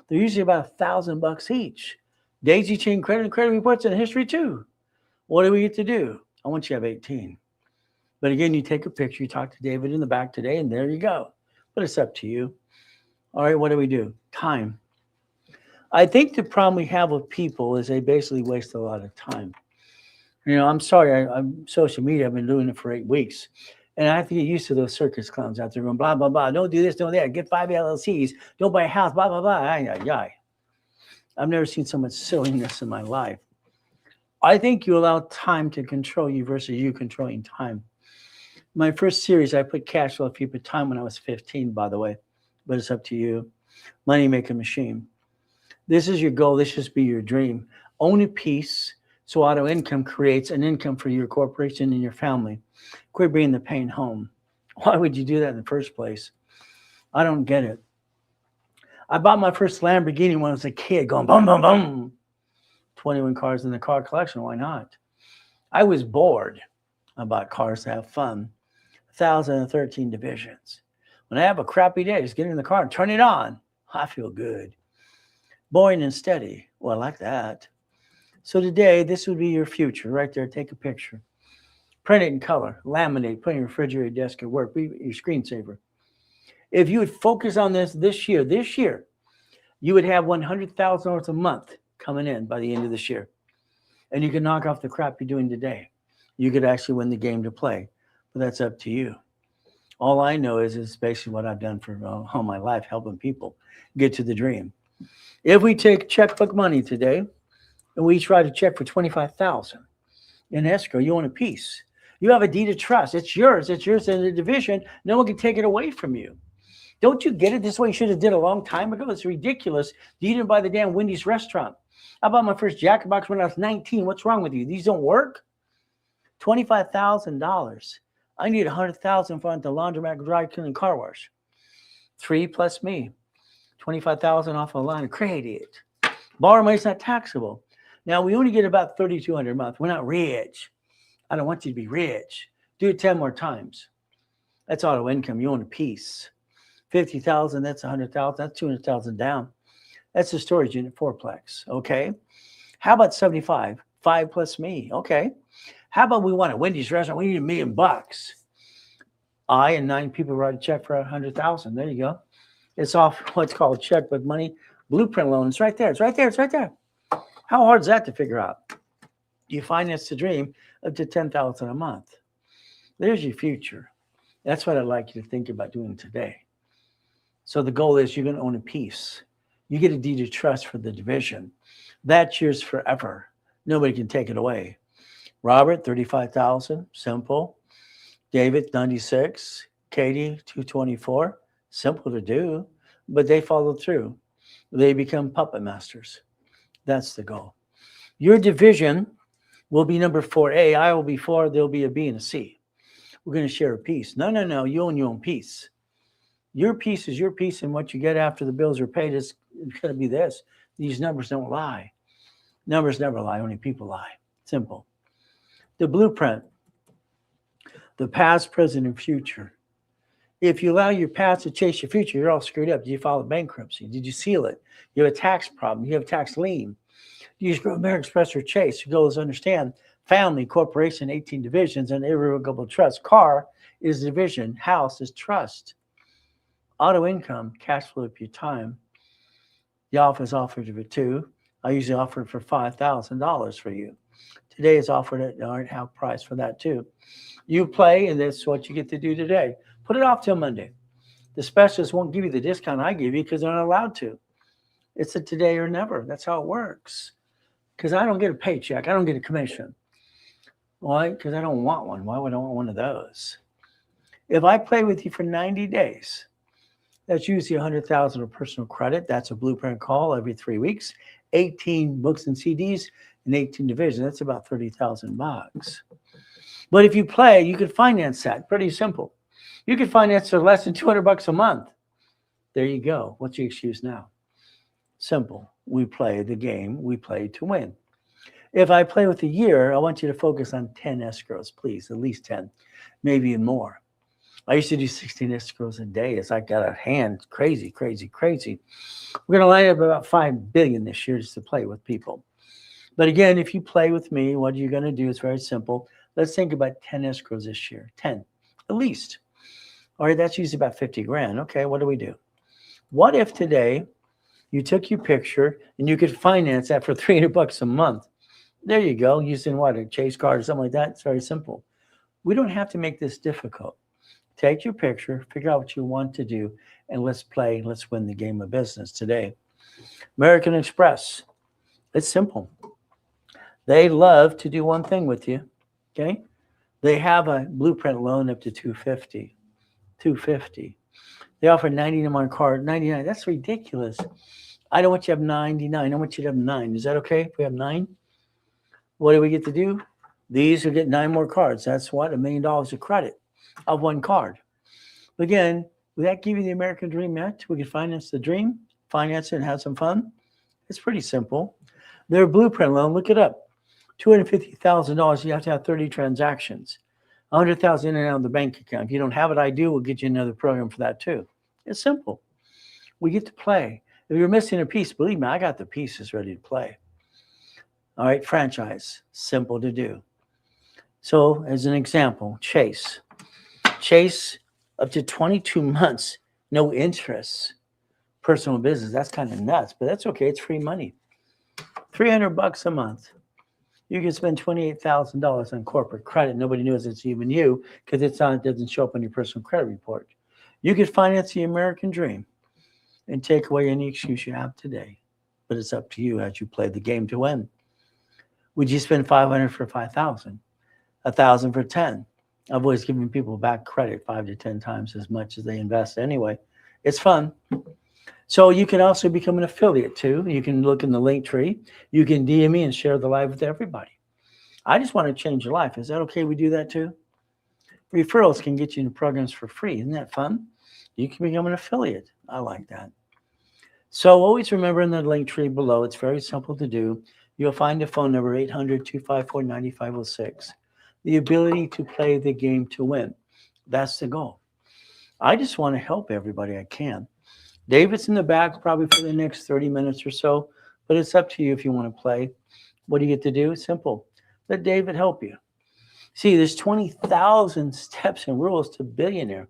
They're usually about $1,000 each. Daisy chain credit and credit reports and history too. What do we get to do? I want you to have 18. But again, you take a picture, you talk to David in the back today, and there you go. But it's up to you. All right, what do? Time. I think the problem we have with people is they basically waste a lot of time. I'm sorry, I'm social media. I've been doing it for 8 weeks. And I have to get used to those circus clowns out there going, blah, blah, blah. Don't do this, don't that. Get 5 LLCs. Don't buy a house, blah, blah, blah. Ay, ay, ay. I've never seen so much silliness in my life. I think you allow time to control you versus you controlling time. My first series, I put cash flow if you put time when I was 15, by the way, but it's up to you. Money making machine. This is your goal. This should be your dream. Own a piece so auto income creates an income for your corporation and your family. Quit bringing the pain home. Why would you do that in the first place? I don't get it. I bought my first Lamborghini when I was a kid, going boom, boom, boom. 21 cars in the car collection. Why not? I was bored. I bought cars to have fun. 1,013 divisions. When I have a crappy day, just get in the car and turn it on. I feel good. Boring and steady. Well, I like that. So today, this would be your future right there. Take a picture. Print it in color. Laminate. Put it in your refrigerator desk at work. Be your screensaver. If you would focus on this year, you would have $100,000 a month coming in by the end of this year. And you can knock off the crap you're doing today. You could actually win the game to play. But that's up to you. All I know is it's basically what I've done for all my life, helping people get to the dream. If we take checkbook money today, and we each write a check for $25,000 in escrow, you own a piece. You have a deed of trust. It's yours. It's yours in the division. No one can take it away from you. Don't you get it? This way you should have did a long time ago. It's ridiculous. You didn't buy the damn Wendy's restaurant. I bought my first Jack in the Box when I was 19. What's wrong with you? These don't work? $25,000. I need $100,000 for the laundromat, dry cleaning, car wash. 3 plus me. $25,000 off a line of credit. Borrow money is not taxable. Now we only get about $3,200 a month. We're not rich. I don't want you to be rich. Do it 10 more times. That's auto income. You own a piece. 50,000. That's 100,000. That's 200,000 down. That's the storage unit fourplex. Okay. How about 75? 5 plus me. Okay. How about we want a Wendy's restaurant? We need $1 million. I and 9 people write a check for 100,000. There you go. It's off what's called checkbook money. Blueprint loan. It's right there. It's right there. It's right there. How hard is that to figure out? You finance the dream up to $10,000 a month. There's your future. That's what I'd like you to think about doing today. So the goal is you're going to own a piece. You get a deed of trust for the division. That's yours forever. Nobody can take it away. Robert, 35,000, simple. David, 96. Katie, 224, simple to do, but they follow through. They become puppet masters. That's the goal. Your division will be number 4A. I will be 4. There'll be a B and a C. We're going to share a piece. No. You own your own piece. Your piece is your piece, and what you get after the bills are paid is going to be this. These numbers don't lie. Numbers never lie. Only people lie. Simple. The blueprint. The past, present, and future. If you allow your past to chase your future, you're all screwed up. Did you file bankruptcy? Did you seal it? You have a tax problem. You have a tax lien. You use American Express or Chase. Your goal is to understand family, corporation, 18 divisions, and irrevocable trust. Car is division. House is trust. Auto income, cash flow up your time. The office offered for 2. I usually offer it for $5,000 for you. Today is offered at our half price for that too. You play, and that's what you get to do today. Put it off till Monday. The specialists won't give you the discount I give you because they're not allowed to. It's a today or never. That's how it works. Because I don't get a paycheck. I don't get a commission. Why? Because I don't want one. Why would I want one of those? If I play with you for 90 days, that's usually $100,000 of personal credit. That's a blueprint call every 3 weeks. 18 books and CDs and 18 divisions. That's about $30,000. But if you play, you could finance that. Pretty simple. You could finance for less than $200 a month. There you go. What's your excuse now? Simple. We play the game. We play to win. If I play with a year, I want you to focus on 10 escrows, please. At least 10, maybe even more. I used to do 16 escrows a day as I got a hand. Crazy. We're going to line up about $5 billion this year just to play with people. But again, if you play with me, what you're going to do is very simple. Let's think about 10 escrows this year. 10, at least. All right, that's usually about 50 grand. Okay, what do? What if today you took your picture and you could finance that for $300 a month? There you go, using what, a Chase card or something like that. It's very simple. We don't have to make this difficult. Take your picture, figure out what you want to do, and let's play. Let's win the game of business today. American Express. It's simple. They love to do one thing with you. Okay? They have a blueprint loan up to $250. $250. They offer 99 on card. 99. That's ridiculous. I don't want you to have 99. I want you to have 9. Is that okay if we have 9? What do we get to do? These will get 9 more cards. That's what? $1 million of credit of one card. Again, would that give you the American dream yet? We can finance the dream, finance it, and have some fun. It's pretty simple. Their blueprint loan, look it up. $250,000. You have to have 30 transactions. $100,000 in and out of the bank account. If you don't have it, I do. We'll get you another program for that too. It's simple. We get to play. If you're missing a piece, believe me, I got the pieces ready to play. All right, franchise, simple to do. So as an example, Chase. Chase, up to 22 months, no interest. Personal business, that's kind of nuts, but that's okay. It's free money. $300 a month. You can spend $28,000 on corporate credit. Nobody knows it's even you because it doesn't show up on your personal credit report. You could finance the American dream and take away any excuse you have today. But it's up to you as you play the game to win. Would you spend $500 for $5,000? $1,000 for $10,000? I've always given people back credit 5 to 10 times as much as they invest anyway. It's fun. So you can also become an affiliate too. You can look in the link tree. You can DM me and share the live with everybody. I just want to change your life. Is that okay? We do that too? Referrals can get you into programs for free. Isn't that fun? You can become an affiliate. I like that. So always remember in the link tree below, it's very simple to do. You'll find the phone number 800-254-9506. The ability to play the game to win. That's the goal. I just want to help everybody I can. David's in the back probably for the next 30 minutes or so, but it's up to you if you want to play. What do you get to do? Simple. Let David help you. See, there's 20,000 steps and rules to billionaire.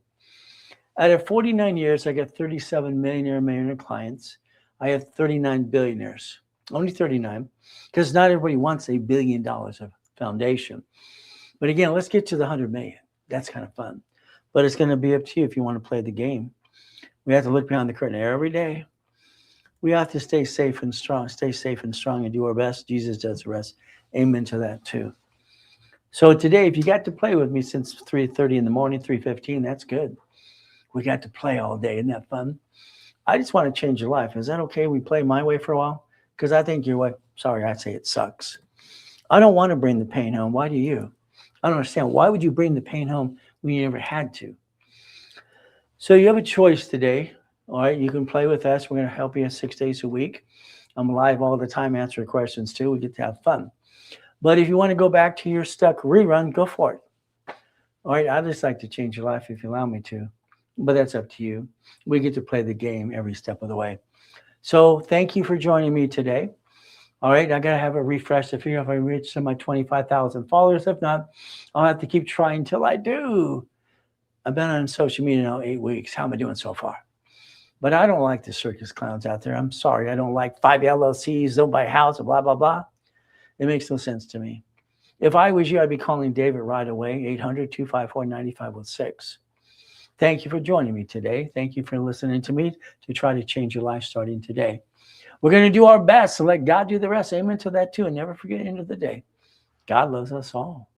Out of 49 years, I got 37 millionaire clients. I have 39 billionaires. Only 39, because not everybody wants $1 billion of foundation. But again, let's get to the 100 million. That's kind of fun. But it's going to be up to you if you want to play the game. We have to look behind the curtain every day. We have to stay safe and strong, and do our best. Jesus does the rest. Amen to that too. So today, if you got to play with me since 3:30 in the morning, 3:15, that's good. We got to play all day. Isn't that fun? I just want to change your life. Is that okay? We play my way for a while? Because I think your way, sorry, I'd say it sucks. I don't want to bring the pain home. Why do you? I don't understand. Why would you bring the pain home when you never had to? So you have a choice today. All right, you can play with us. We're going to help you 6 days a week. I'm live all the time answering questions too. We get to have fun. But if you want to go back to your stuck rerun, go for it. All right, I'd just like to change your life if you allow me to. But that's up to you. We get to play the game every step of the way. So thank you for joining me today. All right, I got to have a refresh to figure out if I reach my 25,000 followers. If not, I'll have to keep trying till I do. I've been on social media now 8 weeks. How am I doing so far? But I don't like the circus clowns out there. I'm sorry. I don't like 5 LLCs, don't buy a house, blah, blah, blah. It makes no sense to me. If I was you, I'd be calling David right away, 800-254-9506. Thank you for joining me today. Thank you for listening to me to try to change your life starting today. We're going to do our best to let God do the rest. Amen to that too. And never forget, end of the day, God loves us all.